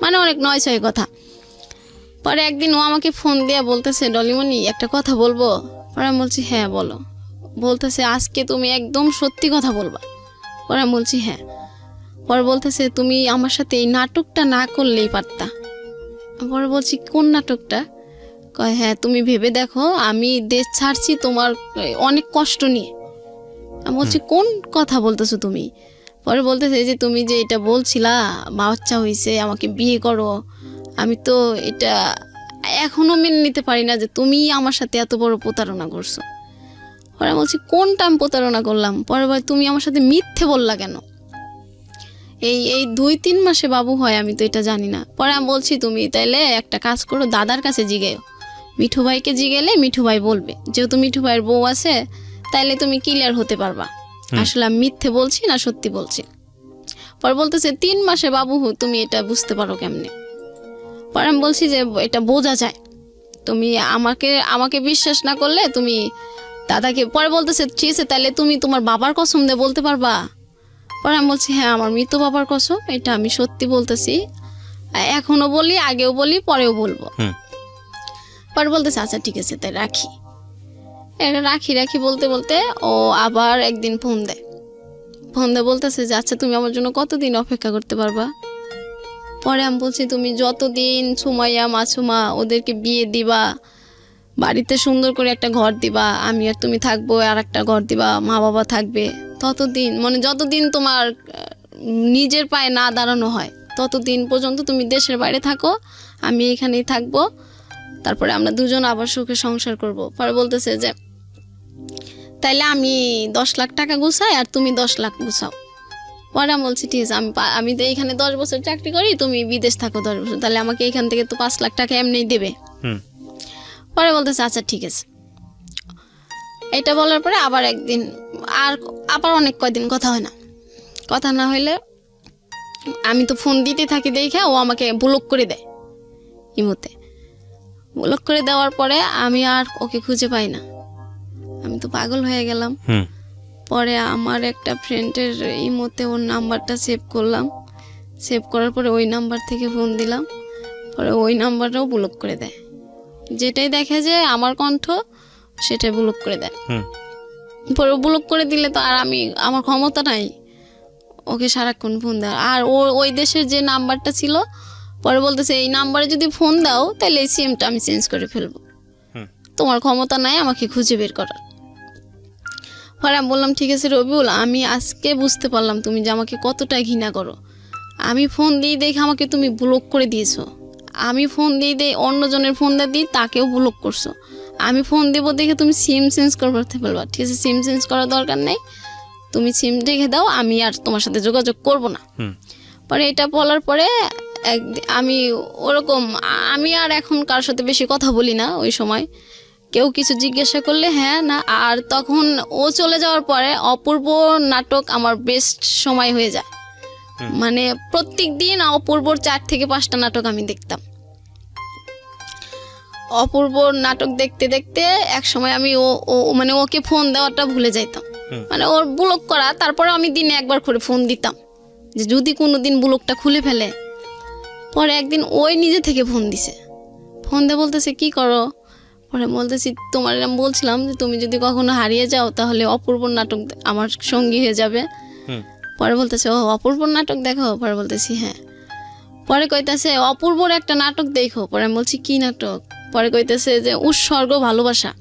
A: মানে অনেক নয় কথা। পরে একদিন ও আমাকে ফোন দিয়ে বলতেছে ডলিমণি একটা কথা বলবো? পরে আমি বলছি হ্যাঁ বলো। বলতেছে আজকে তুমি একদম সত্যি কথা বলবা। পরে আমি বলছি হ্যাঁ। পরে বলতেছে তুমি আমার সাথে এই নাটকটা না করলেই পারতা। পরে বলছি কোন নাটকটা? কয় হ্যাঁ, তুমি ভেবে দেখো আমি দেশ ছাড়ছি তোমার অনেক কষ্ট নিয়ে। আমি বলছি কোন কথা বলতেছো তুমি? পরে বলতেছে যে তুমি যে এটা বলছিলা বাচ্চা হয়েছে আমাকে বিয়ে করো, আমি তো এটা এখনো মেনে নিতে পারি না যে তুমি আমার সাথে এত বড় প্রতারণা করছো। পরে বলছি কোনটা আমি প্রতারণা করলাম? পরে বলে তুমি আমার সাথে মিথ্যে বললা কেন? এই 2-3 মাসে বাবু হয়, আমি তো এটা জানি না। পরে আমি বলছি তুমি তাইলে একটা কাজ করো, দাদার কাছে জিগেও, মিঠু ভাইকে জিগেলে মিঠু ভাই বলবে, যেহেতু মিঠু ভাইয়ের বউ আছে তাইলে তুমি ক্লিয়ার হতে পারবা আসলে আমি মিথ্যে বলছি না সত্যি বলছি। পরে বলতেছে 3 মাসে বাবু তুমি এটা বুঝতে পারো কেমনে? পরে আমি বলছি যে এটা বোঝা যায়, তুমি আমাকে বিশ্বাস না করলে তুমি দাদাকে। পরে বলতেছে ঠিক আছে তাহলে তুমি তোমার বাবার কসম দিয়ে বলতে পারবা? পরে আমি বলছি হ্যাঁ আমার মৃত বাবার কসম, এটা আমি সত্যি বলতেছি, এখনো বলি, আগেও বলি, পরেও বলবো। পরে বলতেছে আচ্ছা ঠিক আছে তাই রাখি। রাখি বলতে বলতে ও আবার একদিন ফোন দেয় বলতেছে যে আচ্ছা তুমি আমার জন্য কতদিন অপেক্ষা করতে পারবা? পরে আমি বলছি তুমি যতদিন সুমাইয়া মাসুমা ওদেরকে বিয়ে দিবা, বাড়িতে সুন্দর করে একটা ঘর দিবা, আমি আর তুমি থাকবো, আর একটা ঘর দিবা, মা বাবা থাকবে, ততদিন মানে যতদিন তোমার নিজের পায়ে না দাঁড়ানো হয় ততদিন পর্যন্ত তুমি দেশের বাইরে থাকো, আমি এখানেই থাকবো, তারপরে আমরা দুজন আবার সুখে সংসার করব। পরে বলতেছে যে তাইলে আমি 10 লাখ টাকা গুছাই আর তুমি 10 লাখ গুছাও। পরে আমি বলছি ঠিক আছে, আমি তো এইখানে 10 বছর চাকরি করি, তুমি বিদেশ থাকো 10 বছর, তাহলে আমাকে এইখান থেকে তো 5 লাখ টাকা এমনিই দেবে। পরে বলতেছে আচ্ছা ঠিক আছে। এটা বলার পরে আবার একদিন আবার অনেক কয়দিন কথা হয় না। কথা না হইলে আমি তো ফোন দিতে থাকি, দেখে ও আমাকে ব্লক করে দেয় ইমোতে। ব্লক করে দেওয়ার পরে আমি আর ওকে খুঁজে পাই না, আমি তো পাগল হয়ে গেলাম। পরে আমার একটা ফ্রেন্ডের ইমোতে ওর নাম্বারটা সেভ করলাম, সেভ করার পরে ওই নাম্বার থেকে ফোন দিলাম, পরে ওই নাম্বারটাও ব্লক করে দেয়। যেটাই দেখে যে আমার কণ্ঠ সেটাই ব্লক করে দেয়। পরে ব্লক করে দিলে তো আর আমার ক্ষমতা নাই ওকে সারাক্ষণ ফোন দেওয়ার। আর ওই দেশের যে নাম্বারটা ছিল, পরে বলতেছে এই নাম্বারে যদি ফোন দাও তাহলে এই সিমটা আমি চেঞ্জ করে ফেলবো, তোমার ক্ষমতা নাই আমাকে খুঁজে বের করার। পরে আমি বললাম ঠিক আছে রবিউল, আমি আজকে বুঝতে পারলাম তুমি যে আমাকে কতটা ঘৃণা করো। আমি ফোন দিয়ে দেখে আমাকে তুমি ব্লক করে দিয়েছো, আমি ফোন দিয়ে অন্যজনের ফোন দিই তাকেও ব্লক করছো, আমি ফোন দেবো দেখে তুমি সিম চেঞ্জ করতে পারবা। ঠিক আছে, সিম চেঞ্জ করার দরকার নেই, তুমি সিম রেখে দাও, আমি আর তোমার সাথে যোগাযোগ করব না। পরে এটা বলার পরে আমি আমি আর এখন কারোর সাথে বেশি কথা বলি না। ওই সময় কেউ কিছু জিজ্ঞাসা করলে হ্যাঁ না। আর তখন ও চলে যাওয়ার পরে অপূর্ব নাটক আমার বেস্ট সময় হয়ে যায়। মানে প্রত্যেক দিন অপূর্বর 4 থেকে 5টা নাটক আমি দেখতাম। অপূর্ব নাটক দেখতে দেখতে এক সময় আমি মানে ওকে ফোন দেওয়াটা ভুলে যাইতাম, মানে ওর ব্লক করা। তারপরে আমি দিনে একবার করে ফোন দিতাম যে যদি কোনো দিন ব্লকটা খুলে ফেলে। পরে একদিন ওই নিজে থেকে ফোন দিছে, ফোন দিয়ে বলতেছে কি করো। পরে বলতেছি তোমার আমি বলছিলাম যে তুমি যদি কখনো হারিয়ে যাও তাহলে অপূর্ব নাটক আমার সঙ্গী হয়ে যাবে। পরে বলতেছে ও অপূর্ব নাটক দেখো। পরে বলতেছি হ্যাঁ। পরে কইতেছে অপূর্বর একটা নাটক দেখো। পরে আমি বলছি কি নাটক। পরে কইতেছে যে উৎসর্গ ভালোবাসা।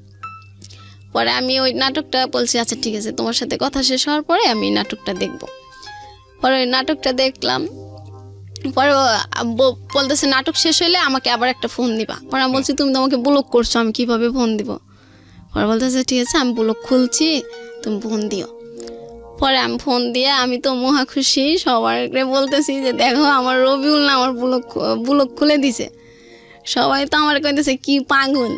A: পরে আমি ওই নাটকটা বলছি আচ্ছা ঠিক আছে, তোমার সাথে কথা শেষ হওয়ার পরে আমি নাটকটা দেখব। পরে ওই নাটকটা দেখলাম। পরে বলতেছে নাটক শেষ হইলে আমাকে আবার একটা ফোন দিবা। পরে আমি বলছি তুমি তো আমাকে ব্লক করছো, আমি কিভাবে ফোন দিব। পরে বলতেছে ঠিক আছে আমি ব্লক খুলছি, তুমি ফোন দিও। পরে আমি ফোন দিয়ে আমি তো মহা খুশি, সবাইকে বলতেছি যে দেখো আমার রবিউল না আমার ব্লক খুলে দিছে। সবাই তো আমার কইতেছে কি পাগল,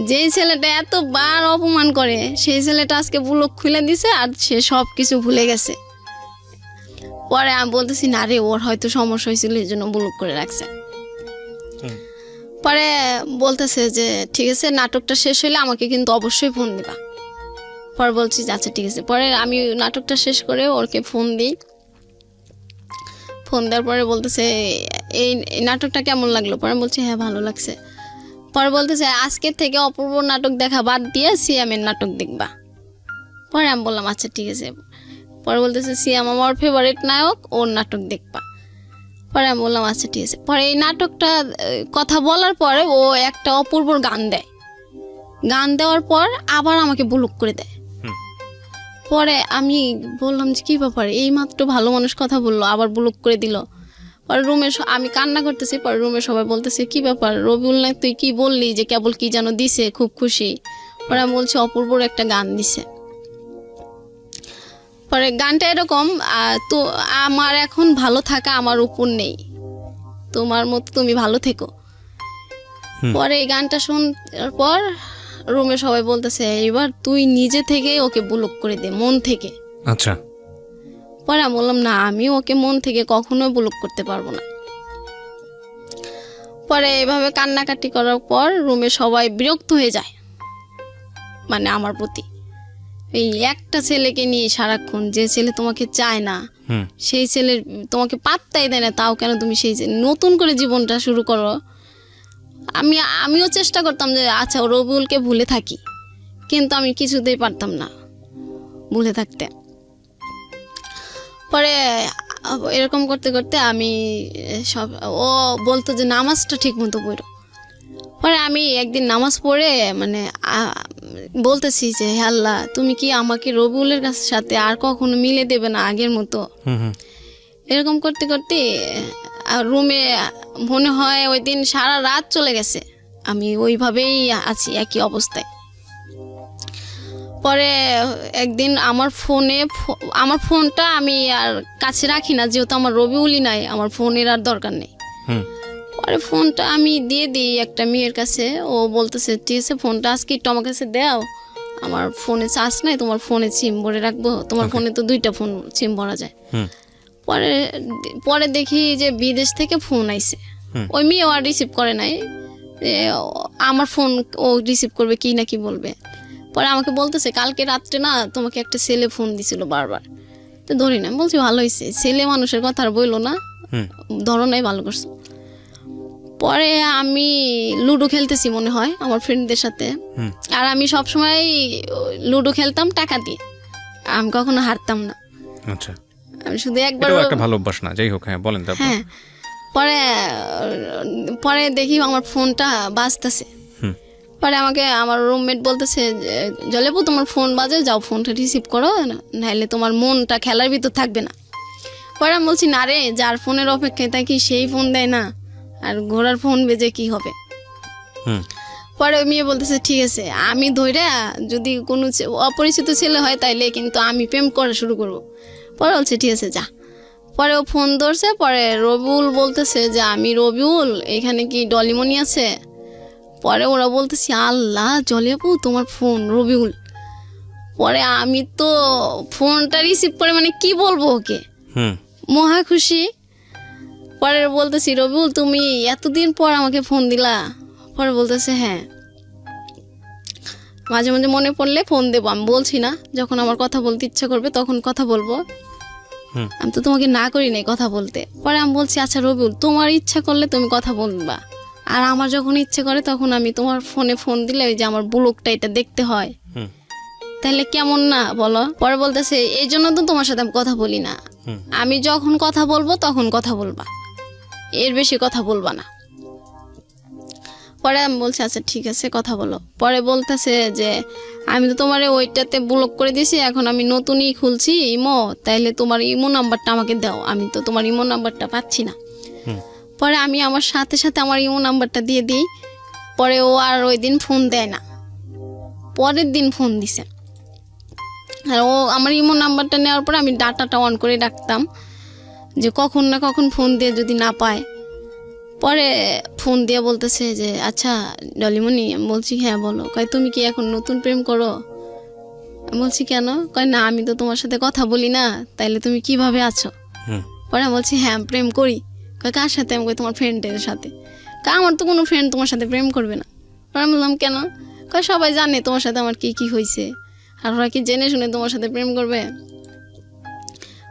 A: যেই ছেলেটা এতবার অপমান করে সেই ছেলেটা আজকে ব্লক খুলে দিছে আর সে সব কিছু ভুলে গেছে। পরে আমি বলতেছি না রে, ওর হয়তো সমস্যা হয়েছিল এই জন্য ব্লক করে রাখছে। পরে বলতেছে যে ঠিক আছে নাটকটা শেষ হলে আমাকে কিন্তু অবশ্যই ফোন দিবা। পরে বলছি আচ্ছা ঠিক আছে। পরে আমি নাটকটা শেষ করে ওরকে ফোন দিই। ফোন দেওয়ার পরে বলতেছে এই নাটকটা কেমন লাগলো। পরে বলছি হ্যাঁ ভালো লাগছে। পরে বলতেছে আজকের থেকে অপূর্ব নাটক দেখা বাদ দিয়ে সিয়ামের নাটক দেখবা। পরে আমি বললাম আচ্ছা ঠিক আছে। পরে বলতেছে সিয়াম আমার ফেভারিট নায়ক, ওর নাটক দেখবা। পরে আমি বললাম আচ্ছা ঠিক আছে। পরে এই নাটকটা কথা বলার পরে ও একটা অপূর্বর গান দেয়। গান দেওয়ার পর আবার আমাকে ব্লক করে দেয়। পরে আমি বললাম যে কী ব্যাপার, এইমাত্র ভালো মানুষ কথা বললো আবার ব্লক করে দিল। পরে আমি কান্না করতেছি। পরে রুমে সবাই বলতেছে কি ব্যাপার রবিউল না, তুই কি বললি যে কেবল কি যেন দিছে, খুব খুশি। পরে আমি বলছি অপূর্বর একটা গান দিছে। পরে গানটা এরকম তো আমার এখন ভালো থাকা আমার উপর নেই, তোমার মতো তুমি ভালো থেকো। পরে এই গানটা শোনার পর রুমে সবাই বলতেছে এবার তুই নিজে থেকে ওকে ব্লক করে দে মন থেকে।
B: আচ্ছা।
A: পরে আমি বললাম না, আমি ওকে মন থেকে কখনো ব্লক করতে পারবো না। পরে এভাবে কান্নাকাটি করার পর রুমে সবাই বিরক্ত হয়ে যায় মানে আমার প্রতি। এই একটা ছেলেকে নিয়ে সারাক্ষণ, যে ছেলে তোমাকে চায় না, সেই ছেলের তোমাকে পাত্তাই দেয় না, তাও কেন তুমি সেই নতুন করে জীবনটা শুরু করো। আমিও চেষ্টা করতাম যে আচ্ছা রবিউলকে ভুলে থাকি, কিন্তু আমি কিছুতেই পারতাম না ভুলে থাকতে। পরে এরকম করতে করতে আমি ও বলতো যে নামাজটা ঠিক মতো পড়ো। পরে আমি একদিন নামাজ পড়ে মানে বলতেছি যে হে আল্লাহ, তুমি কি আমাকে রবিউলের সাথে আর কখনো মিলে দেবে না আগের মতো। এরকম করতে করতে রুমে মনে হয় ওই দিন সারা রাত চলে গেছে, আমি ওইভাবেই আছি একই অবস্থায়। পরে একদিন আমার ফোনটা আমি আর কাছে রাখি না, যেহেতু আমার রবিউলই নাই, আমার ফোনের আর দরকার নেই। পরে ফোনটা আমি দিয়ে দিই একটা মেয়ের কাছে। ও বলতেছে ঠিক আছে ফোনটা আজকে একটু আমার কাছে দাও, আমার ফোনে চার্জ নাই, তোমার ফোনে সিম ভরে রাখবো, তোমার ফোনে তো 2টা ফোন সিম ভরা যায়। পরে দেখি যে বিদেশ থেকে ফোন আইছে। ওই মেয়েও আর রিসিভ করে নাই, আমার ফোন ও রিসিভ করবে কি না কি বলবে। পরে আমাকে বলতেছে কালকে রাত্রে না তোমাকে একটা ছেলে ফোন দিছিল বারবার, তো ধরি না। বলছি ভালো হয়েছে, ছেলে মানুষের কথা আর বইলো না, ধরো নাই, ভালো করছো। পরে আমি লুডো খেলতেছি মনে হয় আমার ফ্রেন্ডদের সাথে, আর আমি সবসময় লুডো খেলতাম টাকা দিয়ে, আমি কখনো হারতাম না।
B: আচ্ছা,
A: আমি শুধু একবার,
B: এটাও একটা ভালো অভ্যাস না, যাই হোক। হ্যাঁ, বলেন তারপর।
A: হ্যাঁ, পরে পরে দেখি আমার ফোনটা বাজতেছে। পরে আমাকে আমার রুমমেট বলতেছে, জলেপু তোমার ফোন বাজে, যাও ফোনটা রিসিভ করো, নাহলে তোমার মনটা খেলার ভিতর থাকবে না। পরে আমি বলছি, না রে, যার ফোনের অপেক্ষায় থাকি সেই ফোন দেয় না, আর ঘোড়ার ফোন বেজে কি হবে। পরে ওই মেয়ে বলতেছে, ঠিক আছে, আমি ধইরা যদি কোনো অপরিচিত ছেলে হয় তাইলে কিন্তু আমি প্রেম করা শুরু করব। পরে বলছে ঠিক আছে যা। পরে ও ফোন ধরছে, পরে রবিউল বলতেছে যে আমি রবিউল, এখানে কি ডলিমনি আছে? পরে ওরা বলতেছি, আল্লাহ জলেপু তোমার ফোন, রবিউল। পরে আমি তো ফোনটা রিসিভ করে মানে কি বলবো ওকে, মহা খুশি। পরে বলতেছি, রবিউল তুমি এতদিন পর আমাকে ফোন দিলা? পরে বলতেছে, হ্যাঁ, মাঝে মাঝে মনে পড়লে ফোন দেবো, আমি বলছি না, যখন আমার কথা বলতে ইচ্ছা করবে তখন কথা বলবো, আমি তো তোমাকে না করি নাই কথা বলতে। পরে আমি বলছি, আচ্ছা রবিউল, তোমার ইচ্ছা করলে তুমি কথা বলবা, আর আমার যখন ইচ্ছে করে তখন আমি তোমার ফোনে ফোন দিলে ওই যে আমার ব্লগটা এটা দেখতে হয়, তাহলে কেমন না বলো? পরে বলতেছে, এই জন্য তো তোমার সাথে আমি কথা বলি না, আমি যখন কথা বলবো তখন কথা বলবা, এর বেশি কথা বলবা না। পরে আমি বলছি, আচ্ছা ঠিক আছে কথা বলো। পরে বলতেছে যে আমি তো তোমার ওইটাতে ব্লক করে দিয়েছি, এখন আমি নতুনই খুলছি ইমো, তাইলে তোমার ইমো নাম্বারটা আমাকে দাও, আমি তো তোমার ইমো নাম্বারটা পাচ্ছি না। পরে আমি আমার সাথে সাথে আমার ইমো নাম্বারটা দিয়ে দিই। পরে ও আর ওই দিন ফোন দেয় না, পরের দিন ফোন দিছে। আর ও আমার ইমো নাম্বারটা নেওয়ার পরে আমি ডাটাটা অন করে রাখতাম, যে কখন না কখন ফোন দিয়ে যদি না পায়। পরে ফোন দিয়ে বলতেছে যে আচ্ছা ডলিমনি, আমি বলছি হ্যাঁ বলো। কয় তুমি কি এখন নতুন প্রেম করো? আমি বলছি কেন? কয় না, আমি তো তোমার সাথে কথা বলি না, তাইলে তুমি কিভাবে আছো? পরে আমি বলছি হ্যাঁ প্রেম করি। কয় কার সাথে? আমি কই তোমার ফ্রেন্ডের সাথে। কয় আমার তো কোনো ফ্রেন্ড তোমার সাথে প্রেম করবে না। পরে আমি বললাম কেন? কয় সবাই জানে তোমার সাথে আমার কি কি হয়েছে, আর ওরা কি জেনে শুনে তোমার সাথে প্রেম করবে?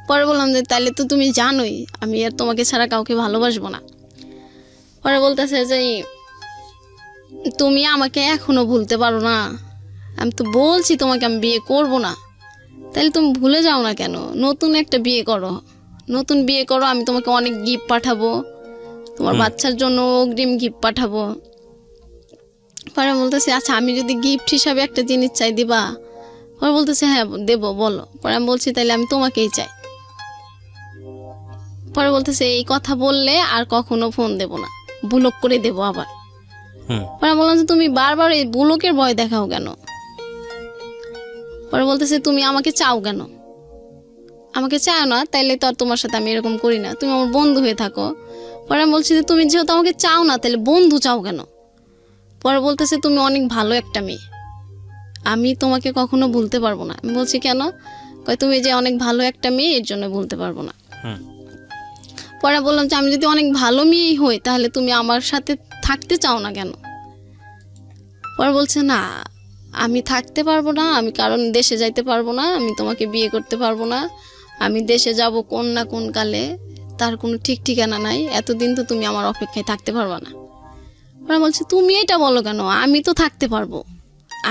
A: পরে বললাম যে তাইলে তো তুমি জানোই আমি আর তোমাকে ছাড়া কাউকে ভালোবাসবো না। পরে বলতেছে যে তুমি আমাকে এখনো ভুলতে পারো না, আমি তো বলছি তোমাকে আমি বিয়ে করব না, তাহলে তুমি ভুলে যাও না কেন? নতুন একটা বিয়ে করো, নতুন বিয়ে করো, আমি তোমাকে অনেক গিফট পাঠাবো, তোমার বাচ্চার জন্য অগ্রিম গিফট পাঠাবো। পরে বলতেছে আচ্ছা আমি যদি গিফট হিসাবে একটা জিনিস চাই দিবা? পরে বলতেছে হ্যাঁ দেবো, বলো। পরে আমি বলছি তাহলে আমি তোমাকেই চাই। পরে বলতেছে এই কথা বললে আর কখনো ফোন দেব না, ব্লক করে দেবো আবার। পরে বললাম যে তুমি বারবার এই ব্লকের ভয় দেখাও কেন? পরে বলতেছে তুমি আমাকে চাও কেন? আমাকে চাও না তাইলে তো আর তোমার সাথে আমি এরকম করি না, তুমি আমার বন্ধু হয়ে থাকো। পরে আমি বলছি যে তুমি যেহেতু আমাকে চাও না তাহলে বন্ধু চাও কেন? পরে বলতেছে তুমি অনেক ভালো একটা মেয়ে, আমি তোমাকে কখনো ভুলতে পারবো না। আমি বলছি কেন? কয় তুমি যে অনেক ভালো একটা মেয়ে এর জন্য ভুলতে পারবো না। পরে বললাম যে আমি যদি অনেক ভালো মেয়েই হই তাহলে তুমি আমার সাথে থাকতে চাও না কেন? পরে বলছে না আমি থাকতে পারবো না, আমি কারণ দেশে যাইতে পারবো না, আমি তোমাকে বিয়ে করতে পারবো না, আমি দেশে যাব কোন না কোন কালে, তার কোনো ঠিক ঠিকানা নাই, এতদিন তো তুমি আমার অপেক্ষায় থাকতে পারবা না। ওরা বলছে তুমি এটা বলো কেন? আমি তো থাকতে পারবো,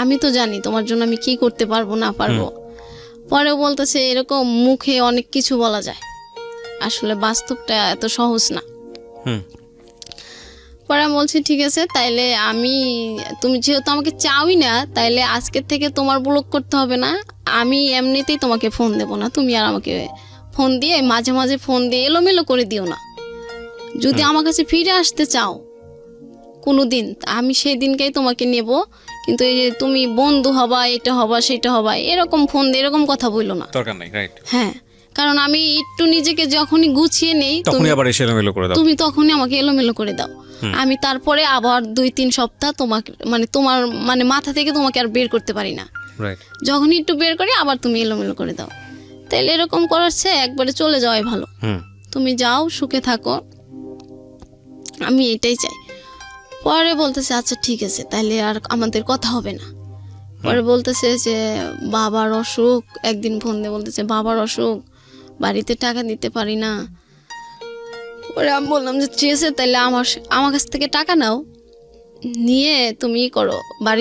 A: আমি তো জানি তোমার জন্য আমি কি করতে পারবো না পারবো। পরে বলতেছে এরকম মুখে অনেক কিছু বলা যায়, আসলে বাস্তবটা এত সহজ না। পরে আমি বলছি ঠিক আছে তাইলে আমি, তুমি যেহেতু আমাকে চাওই না তাইলে আজকের থেকে তোমার ব্লক করতে হবে না, আমি এমনিতেই তোমাকে ফোন দেবো না, তুমি আর আমাকে ফোন দিয়ে মাঝে মাঝে ফোন দিয়ে এলোমেলো করে দিও না। যদি আমার কাছে ফিরে আসতে চাও কোনো দিন, আমি সেই দিনকেই তোমাকে নেব, কিন্তু এই যে তুমি বন্ধু হবা, এটা হবা সেটা হবা, এরকম ফোন দিয়ে এরকম কথা বললো না,
B: দরকার নাই। রাইট।
A: হ্যাঁ, কারণ আমি একটু নিজেকে যখনই গুছিয়ে নেই
B: তখনই আবার এসে এলোমেলো করে দাও,
A: তুমি তখনই আমাকে এলোমেলো করে দাও। আমি তারপরে আবার 2-3 সপ্তাহ তোমাকে মানে তোমার মানে মাথা থেকে তোমাকে আর বের করতে পারি না।
B: রাইট।
A: যখনই একটু বের করি আবার তুমি এলোমেলো করে দাও। তাইলে এরকম করার চেয়ে একবারে চলে যাওয়াই ভালো। তুমি যাও, সুখে থাকো, আমি এটাই চাই। পরে বলতেছে আচ্ছা ঠিক আছে তাহলে আর আমাদের কথা হবে না। পরে বলতেছে যে বাবার অসুখ, একদিন ফোন দিয়ে বলতেছে বাবার অসুখ, বাড়িতে টাকা দিতে পারি না। পরে আমি বললাম যে ঠিক আছে তাহলে আমার কাছ থেকে টাকা নাও, নিয়ে তুমি ই করো, বাড়ি